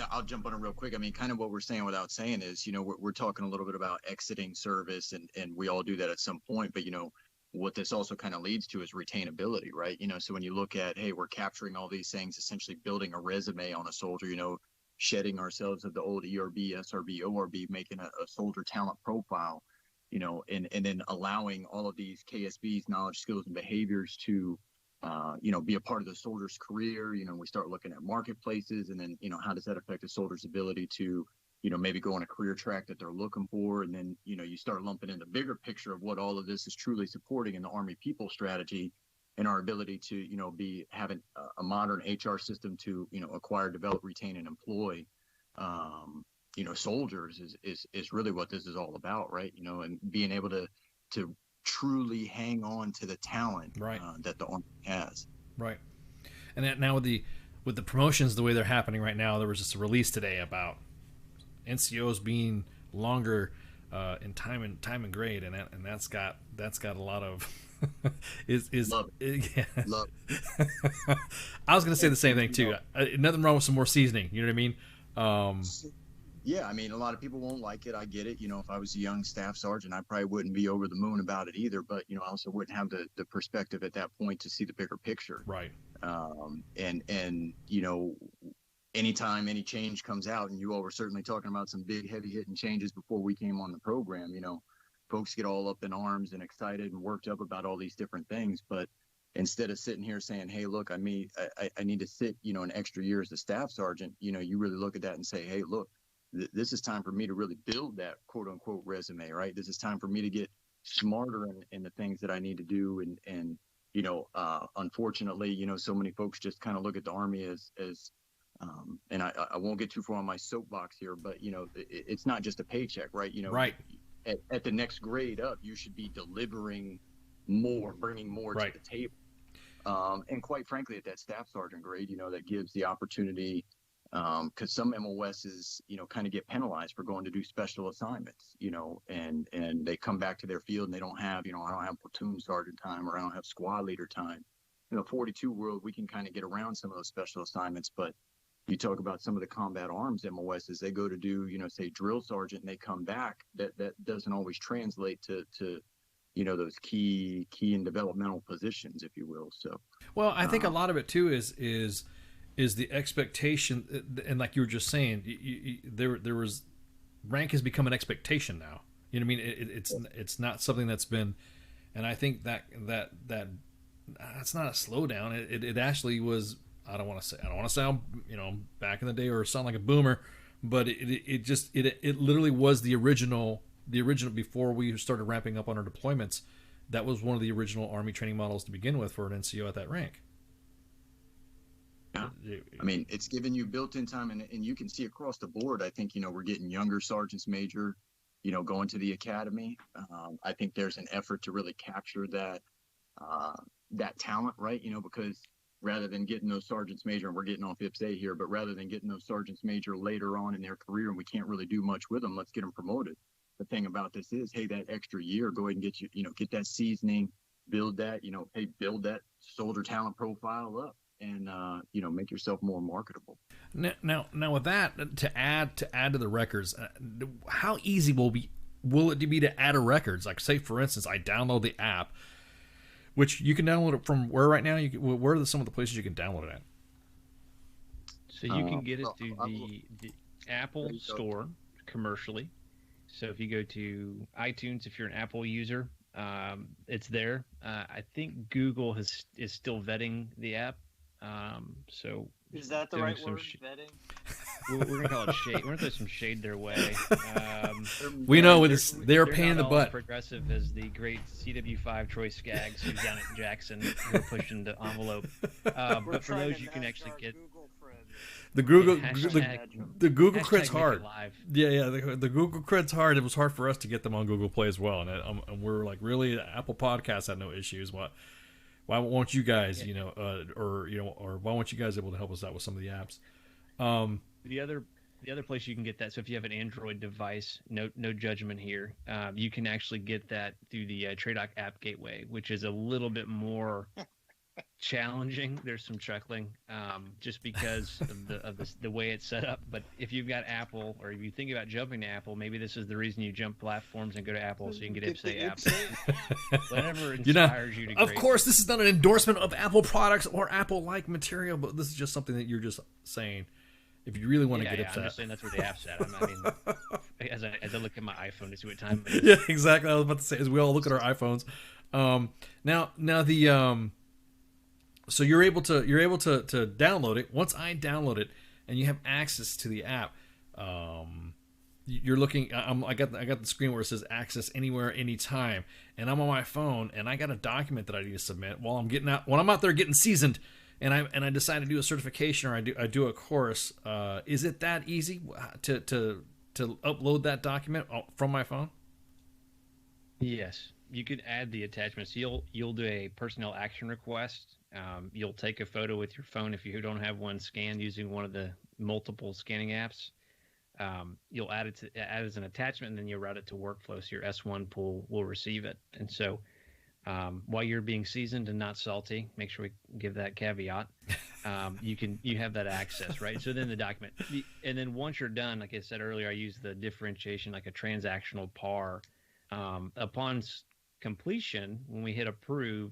I'll jump on it real quick. I mean, kind of what we're saying without saying is, we're talking a little bit about exiting service, and we all do that at some point. But what this also kind of leads to is retainability, right? So when you look at, hey, we're capturing all these things, essentially building a resume on a soldier, shedding ourselves of the old ERB, SRB, ORB, making a soldier talent profile, and then allowing all of these KSBs, knowledge, skills, and behaviors to, be a part of the soldier's career. We start looking at marketplaces, and then, how does that affect a soldier's ability to, maybe go on a career track that they're looking for. And then, you start lumping in the bigger picture of what all of this is truly supporting in the Army people strategy and our ability to, be having a modern HR system to, acquire, develop, retain, and employ, soldiers is really what this is all about. Right. And being able to truly hang on to the talent that the Army has. Right. And that now with the promotions, the way they're happening right now, there was just a release today about NCOs being longer in time and grade, and that's got a lot of Love it. Love it. I was going to say the same thing too. Nothing wrong with some more seasoning. You know what I mean? Yeah, I mean, a lot of people won't like it. I get it. If I was a young staff sergeant, I probably wouldn't be over the moon about it either. But, I also wouldn't have the perspective at that point to see the bigger picture. Right. And anytime any change comes out, and you all were certainly talking about some big heavy hitting changes before we came on the program, folks get all up in arms and excited and worked up about all these different things. But instead of sitting here saying, hey, look, I need to sit, an extra year as a staff sergeant, you really look at that and say, hey, look, this is time for me to really build that quote unquote resume, right? This is time for me to get smarter in the things that I need to do. And unfortunately, so many folks just kind of look at the Army as and I won't get too far on my soapbox here, but, it's not just a paycheck, right? Right. At the next grade up, you should be delivering more, bringing more to the table. And quite frankly, at that staff sergeant grade, that gives the opportunity, because some MOSs, kind of get penalized for going to do special assignments, and they come back to their field and they don't have, I don't have platoon sergeant time, or I don't have squad leader time. In the 42 world, we can kind of get around some of those special assignments, but you talk about some of the combat arms MOSs, they go to do, say drill sergeant, and they come back. That doesn't always translate to those key and developmental positions, if you will. So, well, I think a lot of it too is the expectation, and like you were just saying, there was rank has become an expectation now. You know what I mean? It's not something that's been, and I think that that's not a slowdown. It actually was. I don't want to sound back in the day or sound like a boomer, but it literally was the original before we started ramping up on our deployments. That was one of the original Army training models to begin with for an NCO at that rank. Yeah. I mean, it's giving you built-in time, and you can see across the board. I think, we're getting younger sergeants major, going to the academy. I think there's an effort to really capture that talent, right? Because rather than getting those sergeants major, and we're getting off IPPS-A here, but rather than getting those sergeants major later on in their career and we can't really do much with them, let's get them promoted. The thing about this is, hey, that extra year, go ahead and get get that seasoning, build that, build that soldier talent profile up, and make yourself more marketable. Now with that, to add to the records, how easy will it be to add a records? Like, say for instance, I download the app, which you can download it from where right now? Where are some of the places you can download it at? So you can get it through Apple Store commercially. So if you go to iTunes, if you're an Apple user, it's there. I think Google is still vetting the app. So is that the right word? Vetting. We're gonna call it shade. We're gonna throw some shade their way. We know they're a pain in the butt. Progressive as the great CW5 Troy Skaggs, who's down at Jackson, who are pushing the envelope. But for those, you can actually get the Google cred's hard. Yeah, the Google cred's hard. It was hard for us to get them on Google Play as well, and we're like, really, Apple Podcasts had no issues. Why won't you guys, or why won't you guys able to help us out with some of the apps? The other place you can get that. So if you have an Android device, no judgment here. You can actually get that through the TradeDoc app gateway, which is a little bit more challenging. There's some chuckling, just because of the way it's set up. But if you've got Apple, or if you think about jumping to Apple, maybe this is the reason you jump platforms and go to Apple, so you can get IPPS-A app. Whatever inspires you to. Of course, this is not an endorsement of Apple products or Apple-like material, but this is just something that you're just saying. If you really want to get upset. I'm just saying that's where the app's at. I mean, as I look at my iPhone to see what time it is. Yeah, exactly. I was about to say, as we all look at our iPhones. Now the so you're able to download it. Once I download it and you have access to the app, you're looking. I got the screen where it says access anywhere, anytime, and I'm on my phone and I got a document that I need to submit while I'm out there getting seasoned. And I decide to do a certification, or I do a course. Is it that easy to upload that document from my phone? Yes, you could add the attachments. You'll do a personnel action request. You'll take a photo with your phone if you don't have one scanned using one of the multiple scanning apps. You'll add it as an attachment, and then you'll route it to workflow, so your S1 pool will receive it. And so, while you're being seasoned and not salty, make sure we give that caveat. You have that access, right? So then the document, and then once you're done, like I said earlier, I use the differentiation like a transactional par. Upon completion, when we hit approve,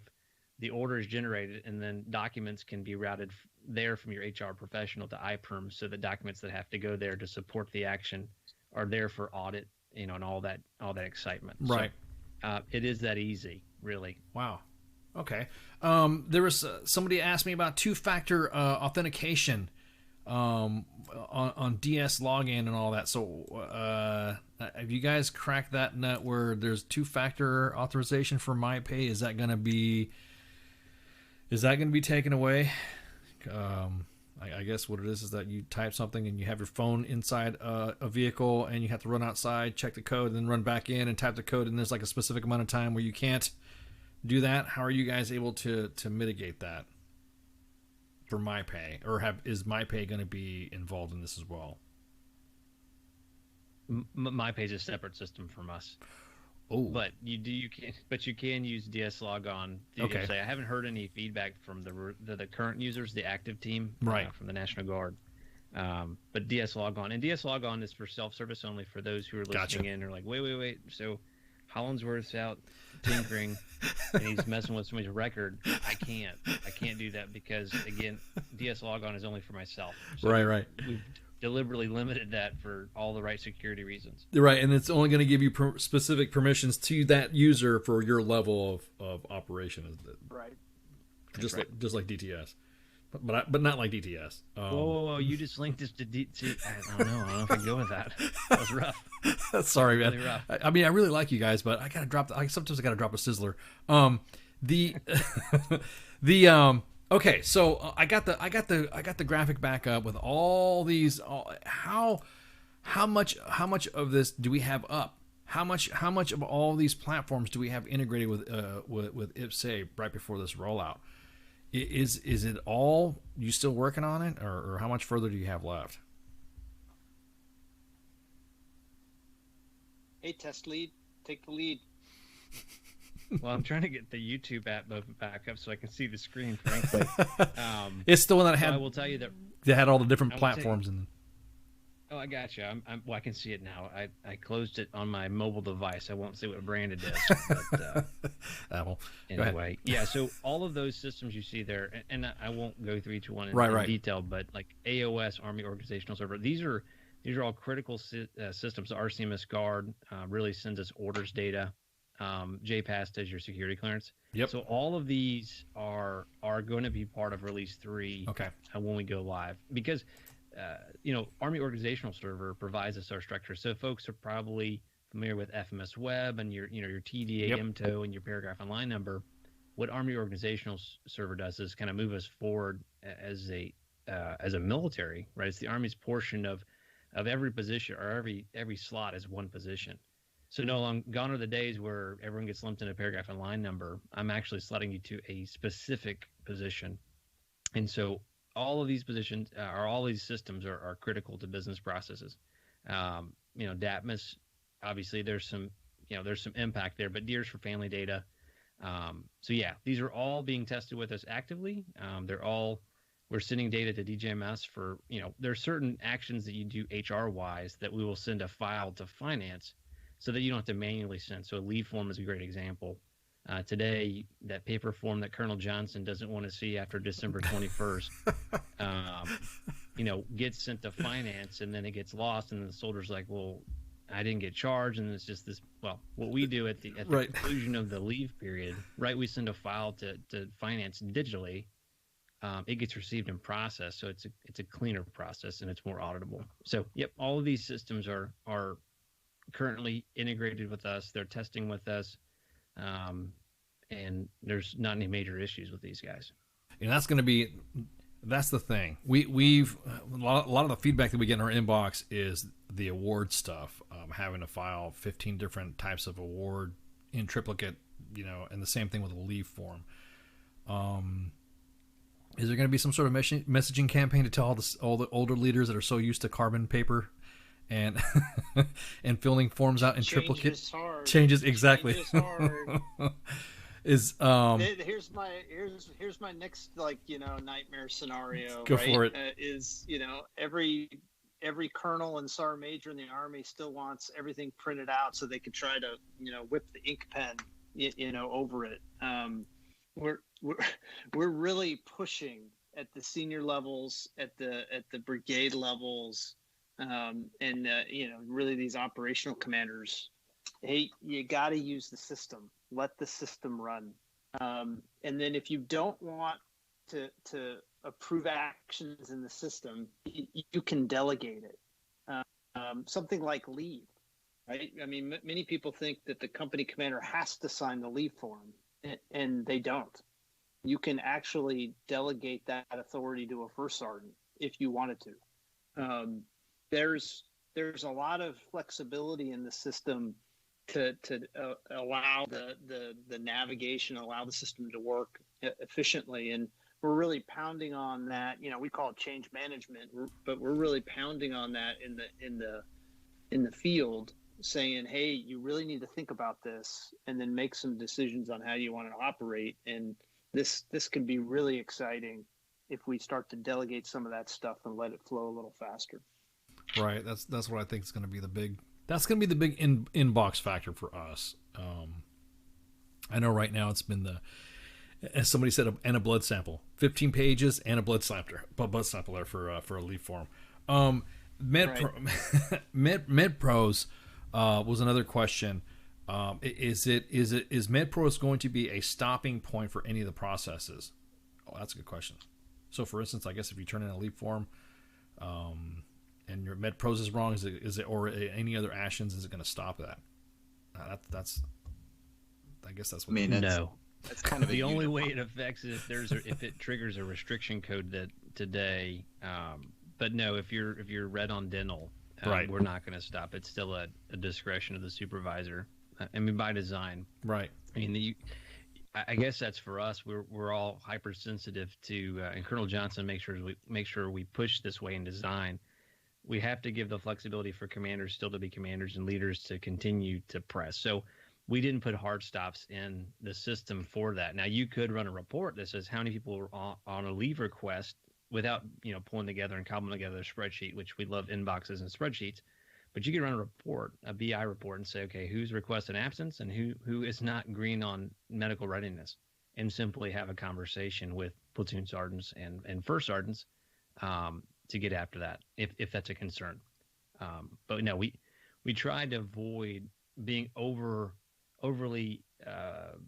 the order is generated, and then documents can be routed there from your HR professional to iPerm, so the documents that have to go there to support the action are there for audit, and all that excitement. Right. So, it is that easy. Really? Wow. Okay. There was somebody asked me about two-factor authentication on DS login and all that. So have you guys cracked that nut where there's two-factor authorization for MyPay? Is that going to be taken away? I guess what it is that you type something and you have your phone inside a vehicle and you have to run outside, check the code, and then run back in and type the code, and there's like a specific amount of time where you can't do that. How are you guys able to mitigate that for MyPay, or is MyPay going to be involved in this as well? MyPay is a separate system from us. Oh, but you can use DS Logon. Okay. I haven't heard any feedback from the current users, the active team, right, from the National Guard. But DS Logon, and DS Logon is for self-service only for those who are listening in. Are like, wait. So Hollandsworth's out tinkering and he's messing with somebody's record. I can't do that because, again, DS Logon is only for myself. So right. We've deliberately limited that for all the right security reasons. Right, and it's only going to give you specific permissions to that user for your level of operation. Right. Just like DTS. But not like DTS. Whoa! You just linked this to DTS. I don't know if I can go with that. That was rough. Sorry, man. Really rough. I mean, I really like you guys, but I gotta drop. Sometimes I gotta drop a sizzler. Okay, so I got the graphic back up with all these. How much of this do we have up? How much of all these platforms do we have integrated with IPPS-A right before this rollout? Is it all, you still working on it, or how much further do you have left? Hey, test lead, take the lead. Well, I'm trying to get the YouTube app back up so I can see the screen, frankly. It's the one that had. I will tell you that had all the different platforms in. Oh, I got you. Well, I can see it now. I closed it on my mobile device. I won't say what brand it is. But, Apple. Anyway, yeah. So all of those systems you see there, and I won't go through each one in right. detail, but like AOS, Army Organizational Server, these are These are all critical systems. RCMS Guard really sends us orders data. JPAS does your security clearance. Yep. So all of these are going to be part of Release 3 when we go live. Because, Army Organizational Server provides us our structure. So folks are probably familiar with FMS Web and your TDA MTO and your paragraph and line number. What Army Organizational Server does is kind of move us forward as a military, right? It's the Army's portion of every position, or every slot is one position. So gone are the days where everyone gets lumped in a paragraph and line number. I'm actually slotting you to a specific position. And so all of these positions, or all these systems are critical to business processes. DAPMIS, obviously there's some impact there, but DEERS for family data. These are all being tested with us actively. We're sending data to DJMS for, there are certain actions that you do HR-wise that we will send a file to finance so that you don't have to manually send. So a leave form is a great example. Today, that paper form that Colonel Johnson doesn't want to see after December 21st, gets sent to finance, and then it gets lost, and the soldier's like, well, I didn't get charged, and it's just this. Well, what we do at the conclusion of the leave period, right? We send a file to finance digitally. It gets received and processed, so it's a cleaner process and it's more auditable. So, all of these systems are currently integrated with us. They're testing with us, and there's not any major issues with these guys. And that's the thing. We've a lot of the feedback that we get in our inbox is the award stuff. Having to file 15 different types of award in triplicate, and the same thing with a leave form. Is there going to be some sort of messaging campaign to tell all the older leaders that are so used to carbon paper and and filling forms out in triplicate? Changes exactly. Here's my next nightmare scenario. Go for it. Every colonel and sergeant major in the Army still wants everything printed out so they can try to whip the ink pen over it. We're really pushing at the senior levels, at the brigade levels, and really these operational commanders. Hey, you got to use the system. Let the system run. And then if you don't want to approve actions in the system, you can delegate it. Something like leave, right? I mean, many people think that the company commander has to sign the leave form, and they don't. You can actually delegate that authority to a first sergeant if you wanted to. There's a lot of flexibility in the system to allow the navigation, allow the system to work efficiently, and we're really pounding on that. We call it change management, but we're really pounding on that in the field, saying, hey, you really need to think about this, and then make some decisions on how you want to operate. And this can be really exciting if we start to delegate some of that stuff and let it flow a little faster. Right. That's what I think is going to be the big. That's going to be the big inbox factor for us. I know right now it's been as somebody said, and a blood sample, 15 pages and a blood sample there for a leave form. MedPros was another question. Is MedPros going to be a stopping point for any of the processes? Oh, that's a good question. So, for instance, I guess if you turn in a leave form, and your MedPros is wrong, is it or any other actions, is it going to stop that? That's I guess that's what. I mean, no. That's kind of the only way it affects it if it triggers a restriction code that today. But no, if you're red on dental, right, we're not going to stop. It's still a discretion of the supervisor. I mean, by design. Right. I mean, I guess that's for us. We're all hypersensitive to, and Colonel Johnson makes sure we push this way in design. We have to give the flexibility for commanders still to be commanders and leaders to continue to press. So we didn't put hard stops in the system for that. Now, you could run a report that says how many people were on a leave request without pulling together and cobbling together a spreadsheet, which we love inboxes and spreadsheets. But you can run a report, a BI report, and say, okay, who's requested absence and who is not green on medical readiness, and simply have a conversation with platoon sergeants and first sergeants to get after that, if that's a concern. But no, we tried to avoid being overly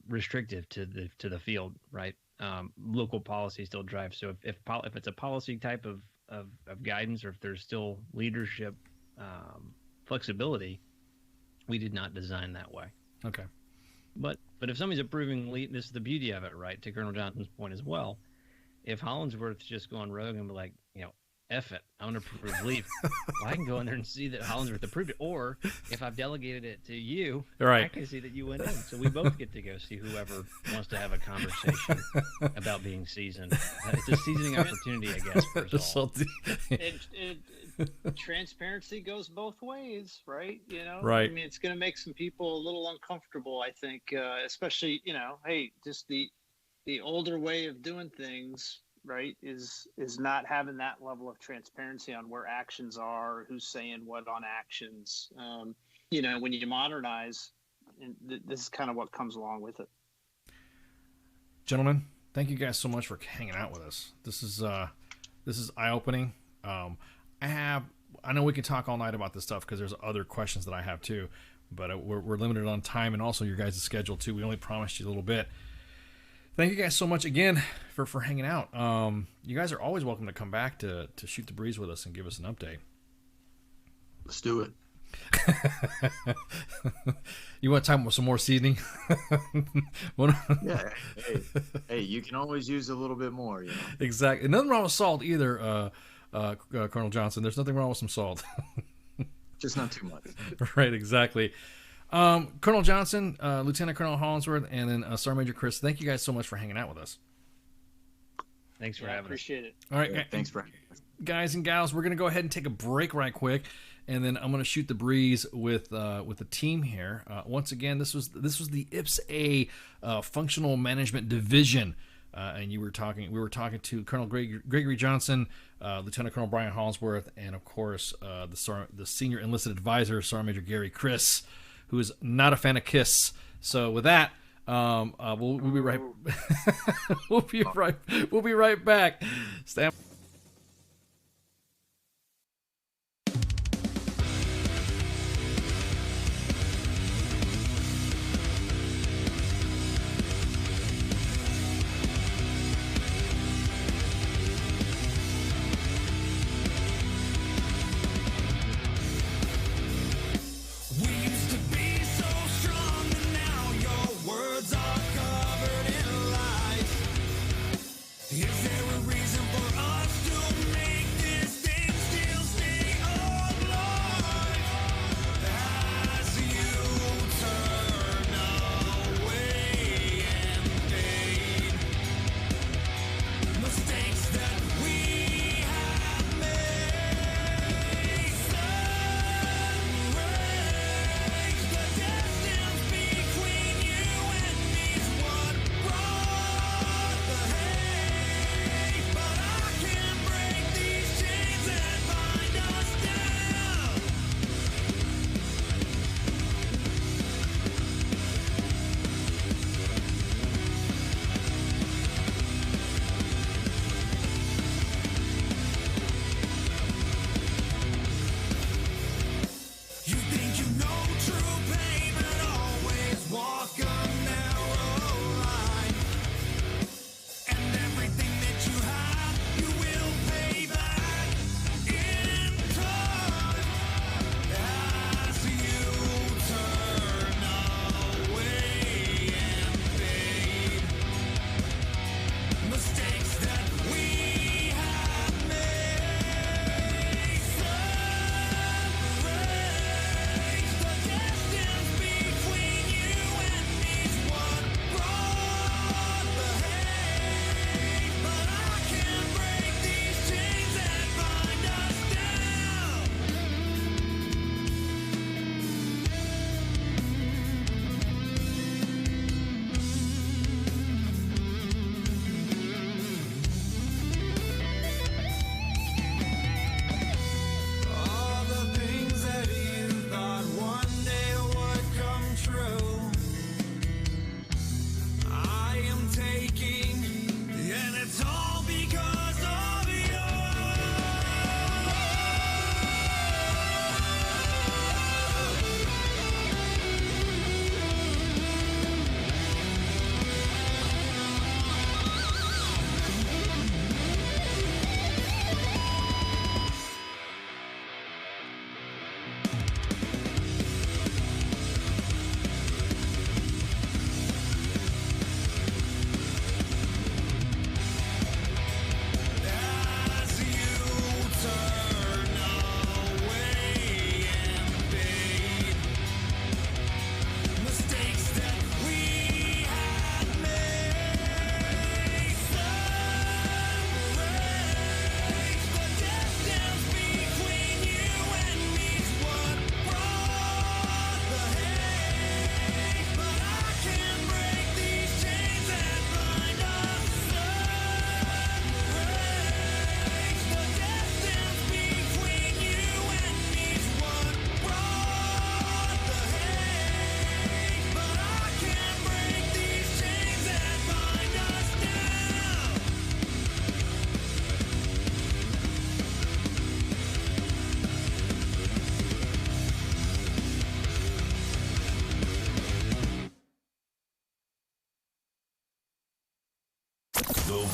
restrictive to the field, right? Local policy still drives. So if it's a policy type of guidance, or if there's still leadership flexibility, we did not design that way. Okay. But if somebody's approving this is the beauty of it, right? To Colonel Johnson's point as well. If Hollandsworth's just going rogue and be like, F it, I'm going to approve leave. Well, I can go in there and see that Hollandsworth approved it. Or if I've delegated it to you, right, I can see that you went in. So we both get to go see whoever wants to have a conversation about being seasoned. It's a seasoning opportunity, I guess. Transparency goes both ways, right? Right. I mean, it's going to make some people a little uncomfortable, I think, especially, hey, just the older way of doing things, right, is not having that level of transparency on where actions are, who's saying what on actions. When you modernize, this is kind of what comes along with it. Gentlemen, thank you guys so much for hanging out with us. This is eye-opening. I know we can talk all night about this stuff because there's other questions that I have too, but we're limited on time and also your guys' schedule too. We only promised you a little bit. Thank you guys so much again for hanging out. You guys are always welcome to come back to shoot the breeze with us and give us an update. Let's do it. You want to talk about some more seasoning? Yeah. Hey, you can always use a little bit more. Exactly. Nothing wrong with salt either, Colonel Johnson. There's nothing wrong with some salt. Just not too much. Right, exactly. Colonel Johnson, Lieutenant Colonel Hollandsworth, and then Sergeant Major Krese, thank you guys so much for hanging out with us. Thanks for having us. Appreciate it. All right, thanks for having us. Guys and gals, we're going to go ahead and take a break right quick, and then I'm going to shoot the breeze with the team here. Once again, this was the IPPS-A Functional Management Division, and we were talking to Colonel Gregory Johnson, Lieutenant Colonel Brian Hollandsworth, and of course the Senior Enlisted Advisor, Sergeant Major Gary Krese, who is not a fan of Kiss. So with that, we'll be right we'll be right back. Stand. Is there a reason for us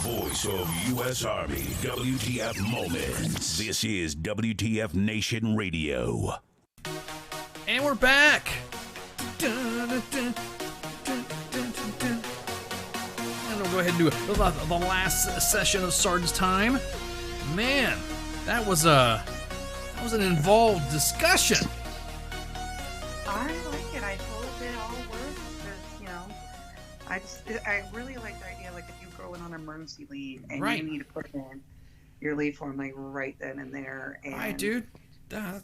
voice of U.S. Army, WTF Moments. This is WTF Nation Radio. And we're back. And we'll go ahead and do the last session of SGT'S Time. Man, that was an involved discussion. I like it. I told it all works because, I really like the idea, like if you go in on emergency leave and right. you need to put in your leave form like right then and there. And right, dude. I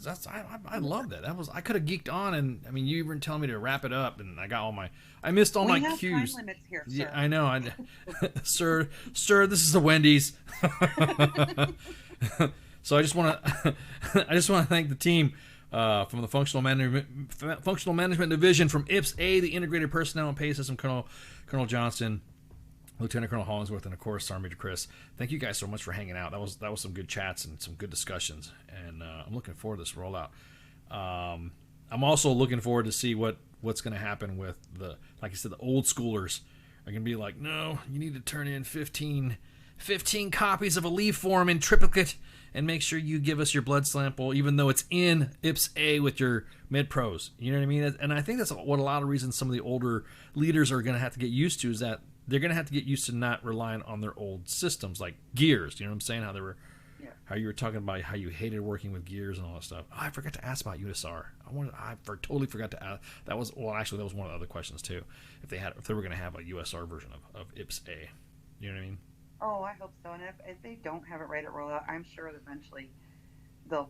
love that. I could have geeked on, and I mean, you were telling me to wrap it up, and I missed all my cues. We have time limits here, sir. Yeah, I know. Sir, this is the Wendy's. So I just want to thank the team from the Functional Management Division from IPPS-A, the Integrated Personnel and Pay System, Colonel Johnson, Lieutenant Colonel Hollandsworth, and of course Sergeant Major Krese. Thank you guys so much for hanging out. That was some good chats and some good discussions, and I'm looking forward to this rollout. I'm also looking forward to see what's going to happen with like I said, the old schoolers are going to be like, no, you need to turn in 15 copies of a leave form in triplicate and make sure you give us your blood sample, even though it's in IPPS-A with your mid-pros. You know what I mean? And I think that's what a lot of reasons some of the older leaders are going to have to get used to, is that they're going to have to get used to not relying on their old systems like gears. You know what I'm saying? How you were talking about how you hated working with gears and all that stuff. Oh, I forgot to ask about USR. I totally forgot to ask. That was one of the other questions too. If they were going to have a USR version of IPPS-A. You know what I mean? Oh, I hope so. And if they don't have it right at rollout, I'm sure that eventually they'll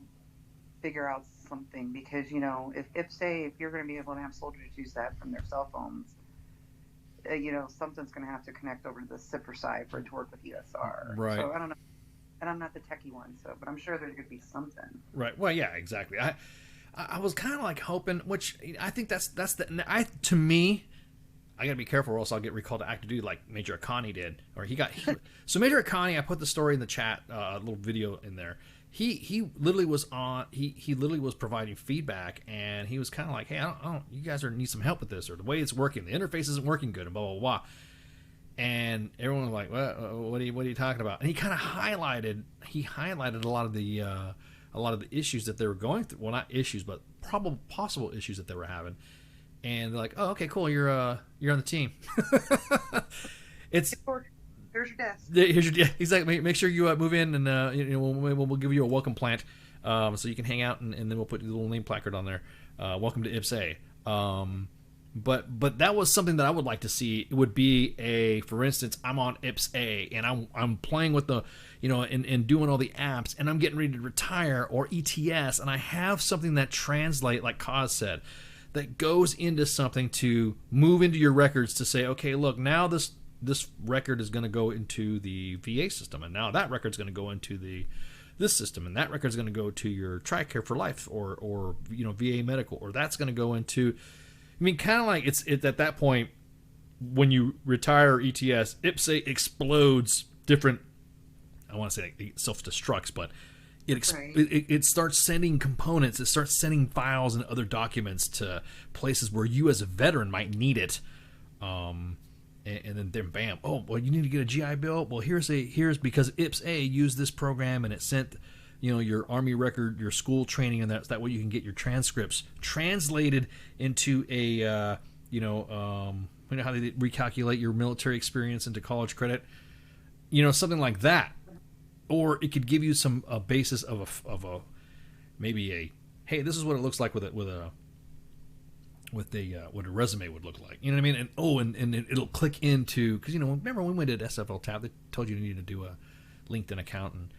figure out something, because, if you're going to be able to have soldiers use that from their cell phones, something's going to have to connect over to the SIPR side for it to work with USR. Right. So I don't know. And I'm not the techie one, but I'm sure there's going to be something. Right. Well, yeah, exactly. I was kind of like hoping, which I think to me, I gotta be careful or else I'll get recalled to active duty like Major Akani did. So Major Akani, I put the story in the chat, a little video in there. He literally was he literally was providing feedback, and he was kind of like, hey, I don't you guys need some help with this, or the way it's working, the interface isn't working good, and blah blah blah. And everyone was like, what are you talking about? And he kind of highlighted a lot of the issues that they were going through. Well, not issues, but possible issues that they were having. And they're like, oh, okay, cool, you're on the team. There's your desk. He's like, make sure you move in, and we'll give you a welcome plant, so you can hang out, and then we'll put a little name placard on there. Welcome to IPPS-A. But that was something that I would like to see. It would be for instance, I'm on IPPS-A, and I'm playing with the, and doing all the apps, and I'm getting ready to retire, or ETS, and I have something that translate, like Kaz said, that goes into something to move into your records to say, okay, look, now this record is going to go into the VA system, and now that record's going to go into this system, and that record's going to go to your TRICARE for life, or VA medical, or that's going to go into, I mean, kind of like it's at that point when you retire ETS, IPPS-A explodes different. I want to say it self-destructs, but it starts sending components. It starts sending files and other documents to places where you as a veteran might need it. And then bam, oh, well, you need to get a GI Bill. Well, here's because IPPS-A used this program, and it sent your Army record, your school training, and that way you can get your transcripts translated into a how they recalculate your military experience into college credit, something like that. Or it could give you a basis of a hey, this is what it looks like with a what a resume would look like. You know what I mean? And it'll click into, because remember when we did SFL Tab, they told you need to do a LinkedIn account, and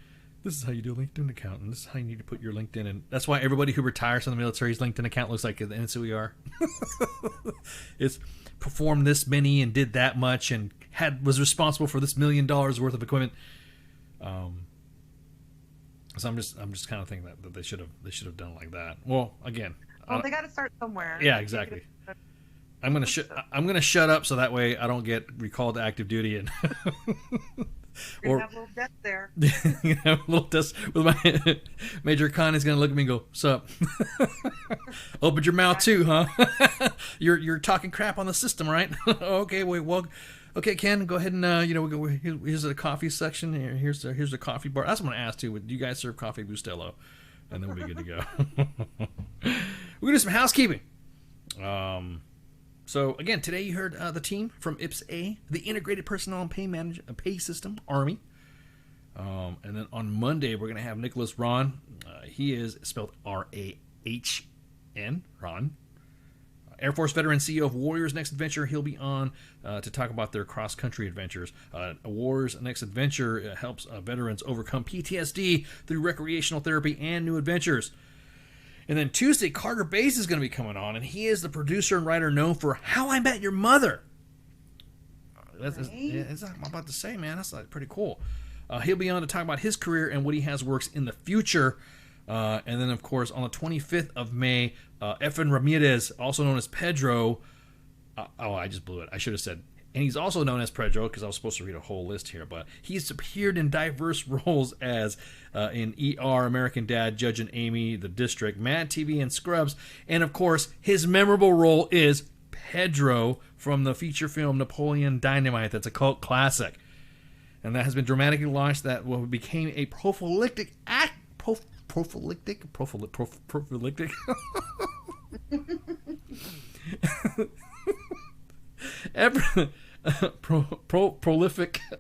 this is how you do a LinkedIn account, and this is how you need to put your LinkedIn in. That's why everybody who retires from the military's LinkedIn account looks like the NCOER. It's performed this many and did that much and was responsible for this $1 million worth of equipment. So I'm just kind of thinking that they should have done it like that. Well, again, they got to start somewhere. Yeah, exactly. I'm gonna shut up so that way I don't get recalled to active duty and or have a little desk there. A little desk with my Major Khan is gonna look at me and go, "Sup? Opened your mouth too, huh? You're talking crap on the system, right? Okay, wait, well, Okay, Ken, go ahead and here's a coffee section. Here's the coffee bar. That's what I'm gonna ask too. Do you guys serve coffee Bustelo? And then we'll be good to go. We're gonna do some housekeeping. So again, today you heard the team from IPPS-A, the Integrated Personnel and Pay System, Army. And then on Monday we're gonna have Nicholas Ron. He is spelled R-A-H-N, Ron. Air Force veteran, CEO of Warriors Next Adventure. He'll be on to talk about their cross-country adventures. Warriors Next Adventure helps veterans overcome PTSD through recreational therapy and new adventures. And then Tuesday, Carter Bass is going to be coming on, and he is the producer and writer known for How I Met Your Mother. That's what I'm about to say, man. That's like pretty cool. He'll be on to talk about his career and what he has works in the future. And then, of course, on the 25th of May, Efren Ramirez, also known as Pedro. I just blew it. I should have said. And he's also known as Pedro because I was supposed to read a whole list here. But he's appeared in diverse roles as in ER, American Dad, Judge and Amy, The District, Mad TV, and Scrubs. And, of course, his memorable role is Pedro from the feature film Napoleon Dynamite. That's a cult classic. And that has been dramatically launched. That became a prophylactic act. Prophylactic.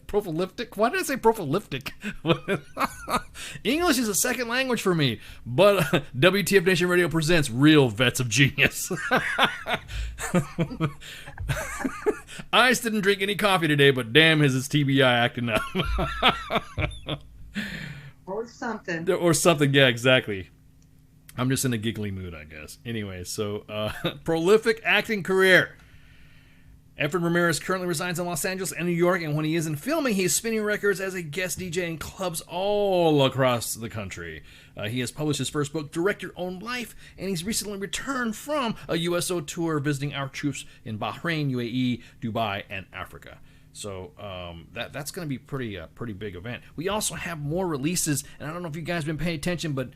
Prophylactic. Why did I say prophylactic? English is a second language for me. But WTF Nation Radio presents Real Vets of Genius. Ice didn't drink any coffee today, but damn, is his TBI acting up. Or something. Or something, yeah, exactly. I'm just in a giggly mood, I guess. Anyway, so prolific acting career. Efren Ramirez currently resides in Los Angeles and New York, and when he isn't filming, he's spinning records as a guest DJ in clubs all across the country. He has published his first book, Direct Your Own Life, and he's recently returned from a USO tour visiting our troops in Bahrain, UAE, Dubai, and Africa. So that's going to be pretty big event. We also have more releases, and I don't know if you guys have been paying attention, but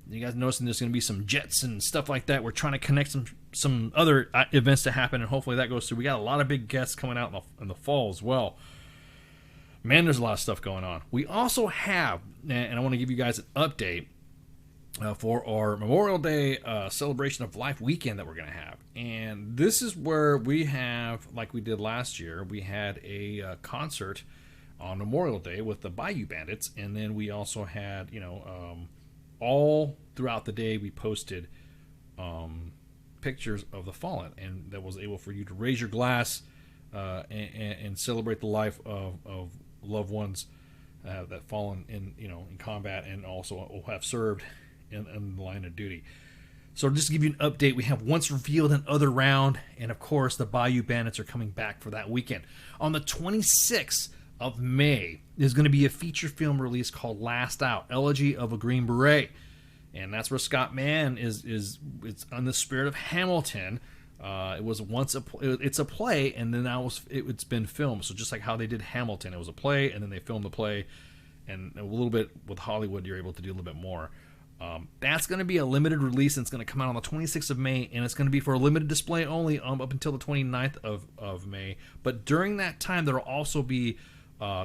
you guys noticing there's going to be some jets and stuff like that. We're trying to connect some other events to happen, and hopefully that goes through. We got a lot of big guests coming out in the fall as well. Man, there's a lot of stuff going on. We also have, and I want to give you guys an update for our Memorial Day Celebration of Life weekend that we're going to have. And this is where we have, like we did last year, we had a concert on Memorial Day with the Bayou Bandits, and then we also had, all throughout the day we posted pictures of the fallen, and that was able for you to raise your glass and celebrate the life of loved ones that fallen in combat and also have served in the line of duty. So just to give you an update, we have Once Revealed and Other Round, and of course the Bayou Bandits are coming back for that weekend. On the 26th of May, there's going to be a feature film release called Last Out, Elegy of a Green Beret. And that's where Scott Mann is it's on the spirit of Hamilton. It was once it's a play, and then now it's been filmed. So just like how they did Hamilton, it was a play, and then they filmed the play, and a little bit with Hollywood, you're able to do a little bit more. That's going to be a limited release, and it's going to come out on the 26th of May, and it's going to be for a limited display only up until the 29th of May. But during that time, there will also be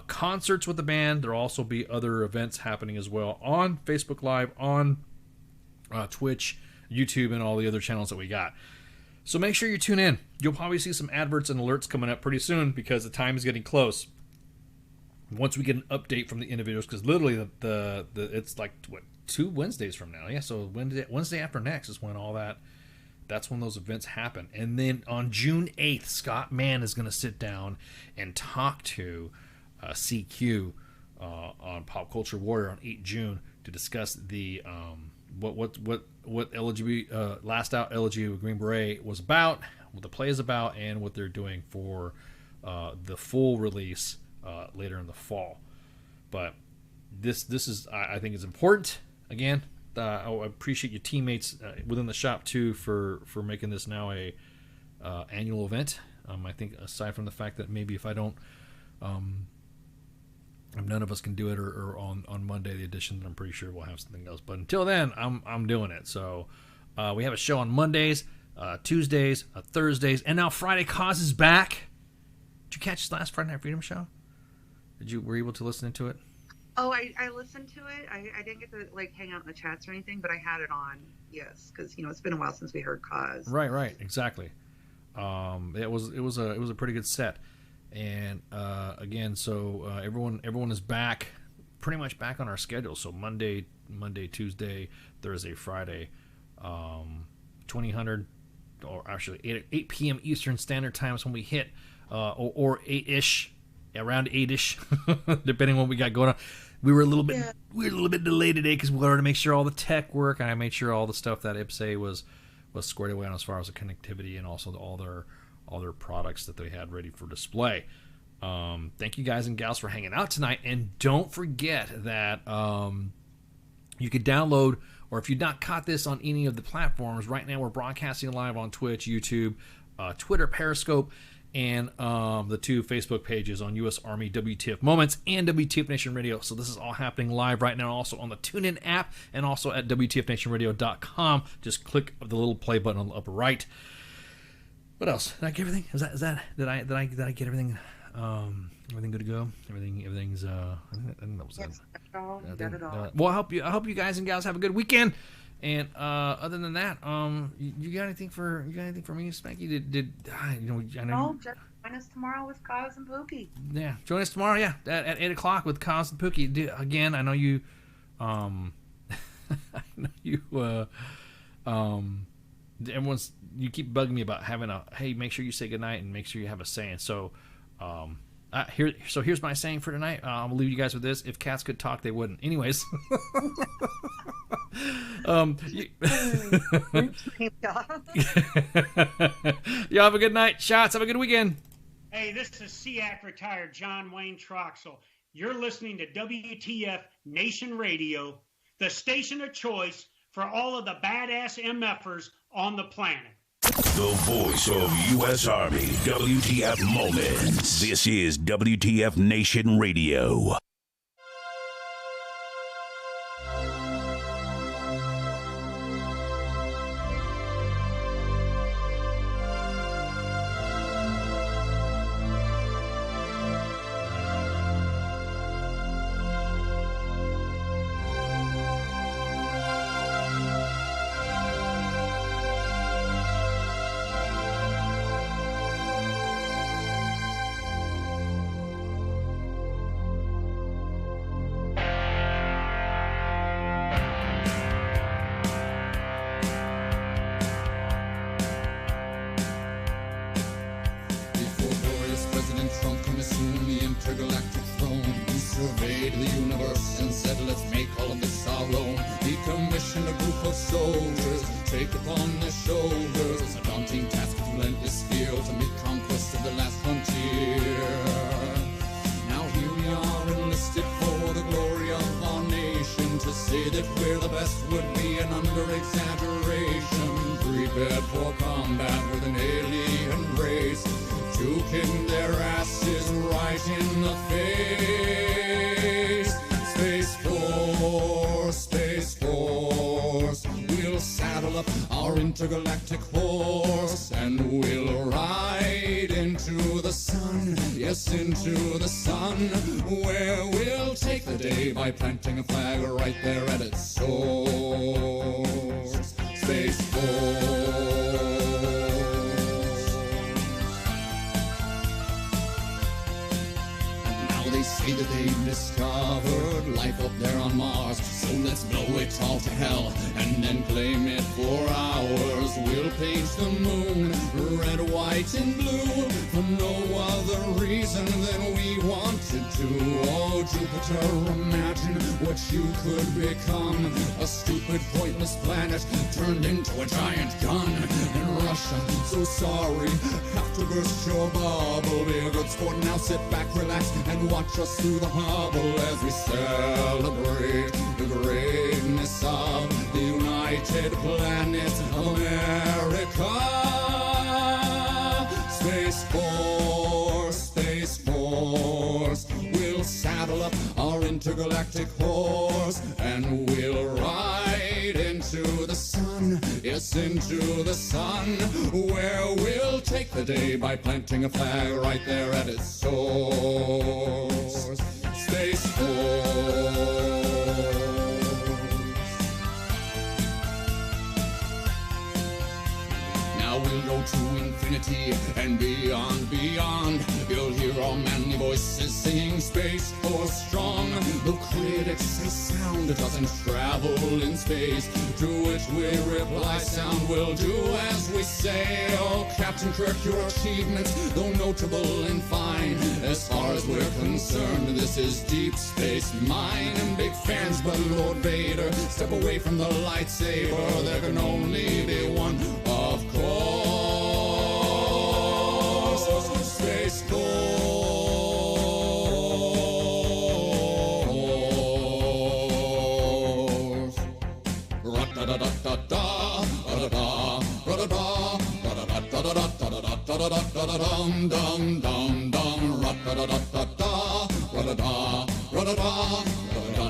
concerts with the band. There will also be other events happening as well on Facebook Live, on Twitch, YouTube, and all the other channels that we got. So make sure you tune in. You'll probably see some adverts and alerts coming up pretty soon because the time is getting close. Once we get an update from the individuals, because literally the it's like 2 Wednesdays from now. Yeah, so Wednesday after next is when that's when those events happen. And then on June 8th, Scott Mann is going to sit down and talk to CQ on Pop Culture Warrior on 8 June to discuss the what LG Last Out Elegy of Green Beret was about, what the play is about, and what they're doing for the full release later in the fall. But this is I think is important. Again, I appreciate your teammates within the shop too for making this now a annual event. I think aside from the fact that maybe if I don't, none of us can do it, or on Monday the edition, I'm pretty sure we'll have something else. But until then, I'm doing it. So we have a show on Mondays, Tuesdays, Thursdays, and now Friday Cause is back. Did you catch the last Friday Night Freedom show? Were you able to listen to it? Oh, I listened to it. I didn't get to hang out in the chats or anything, but I had it on. Yes, because it's been a while since we heard Cause. Right, exactly. It was a pretty good set, and again, so everyone is back, pretty much back on our schedule. So Monday, Tuesday, Thursday, Friday, 2000, or actually 8 p.m. Eastern Standard Time is when we hit, or 8-ish, around 8-ish, depending on what we got going on. We were a little bit delayed today because we wanted to make sure all the tech work, and I made sure all the stuff that IPPS-A was squared away on as far as the connectivity and also all their products that they had ready for display. Thank you guys and gals for hanging out tonight, and don't forget that you could download, or if you've not caught this on any of the platforms, right now we're broadcasting live on Twitch, YouTube, Twitter, Periscope, and the 2 Facebook pages on U.S. Army WTF Moments and WTF Nation Radio. So this is all happening live right now, also on the TuneIn app and also at WTFNationRadio.com. Just click the little play button on the upper right. What else? Did I get everything? Did I get everything? Everything good to go? Everything's I think that was it. Well, I hope you guys and gals have a good weekend. And other than that, you got anything for me, Spanky? I know. No, just join us tomorrow with Kaz and Pookie. Yeah, join us tomorrow. Yeah, at 8:00 with Kaz and Pookie. Again, I know you. You keep bugging me about having hey, make sure you say goodnight and make sure you have a saying. So, here's my saying for tonight. I'll leave you guys with this: if cats could talk, they wouldn't. Anyways. Y'all have a good night. Shots. Have a good weekend. Hey, this is SEAC retired John Wayne Troxel. You're listening to WTF Nation Radio, the station of choice for all of the badass MFers on the planet. The voice of U.S. Army, WTF Moments. This is WTF Nation Radio. Intergalactic horse, and we'll ride into the sun, yes, into the sun, where we'll take the day by planting a flag right there at its source. Space Force. And now they say that they've discovered life up there on Mars, so let's blow it all to hell and then claim it for ours. We'll paint the moon red, white, and blue for no other reason than we wanted to. Oh, Jupiter, imagine what you could become. A stupid, pointless planet turned into a giant gun. And Russia, so sorry, have to burst your bubble. Be a good sport now, sit back, relax, and watch us through the Hubble as we celebrate the greatness of the United Planet of America. Space Force, Space Force. We'll saddle up our intergalactic horse and we'll ride into the sun, yes, yes, into the sun, where we'll take the day by planting a flag right there at its source. Space Force. Now we'll go to infinity and beyond, beyond. You'll hear all manly voices singing Space Force strong. Though critics say sound doesn't travel in space, to which we reply sound will do as we say. Oh, Captain Kirk, your achievements, though notable and fine, as far as we're concerned, this is Deep Space Mine. And big fans, but Lord Vader, step away from the lightsaber. There can only be one, of course. Space Force. Ra-da-da-da-da-da, ra-da-da, ra-da-da, ra-da-da-da-da-da-da-da-dum-dum-dum-dum, ra-da-da-da-da-da, ra-da-da, ra-da-da,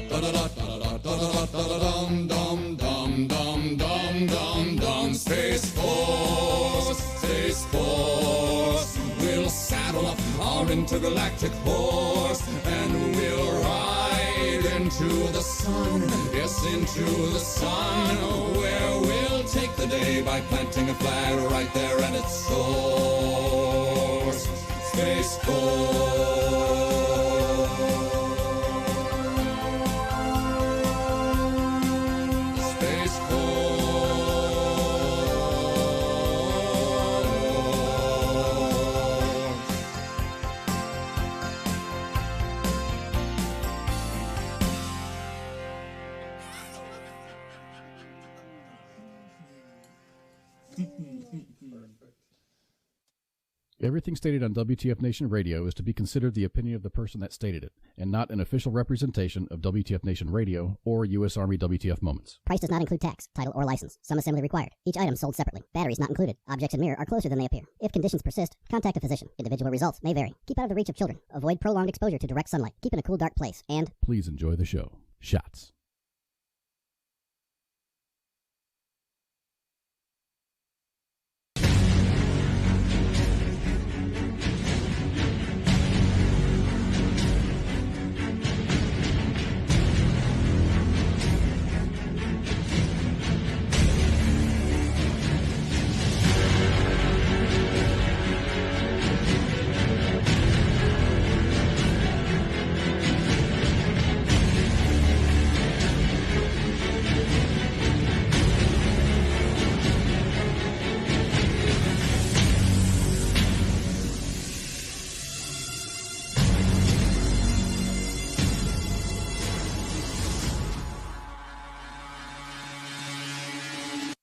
ra-da-da-da-da-da-da-dum-dum-dum-dum-dum-dum. Space Force, Space Force. We'll saddle up our intergalactic horse and we'll ride into the sun, yes, into the sun, where we'll take the day by planting a flag right there at its source. Space Force. Space Force. Everything stated on WTF Nation Radio is to be considered the opinion of the person that stated it, and not an official representation of WTF Nation Radio or U.S. Army WTF Moments. Price does not include tax, title, or license. Some assembly required. Each item sold separately. Batteries not included. Objects in mirror are closer than they appear. If conditions persist, contact a physician. Individual results may vary. Keep out of the reach of children. Avoid prolonged exposure to direct sunlight. Keep in a cool, dark place. And please enjoy the show. Shots.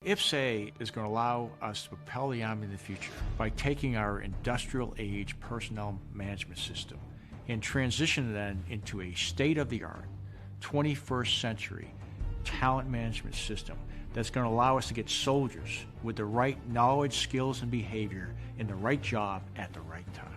IPPS-A is going to allow us to propel the Army in the future by taking our industrial age personnel management system and transition then into a state-of-the-art 21st century talent management system that's going to allow us to get soldiers with the right knowledge, skills, and behavior in the right job at the right time.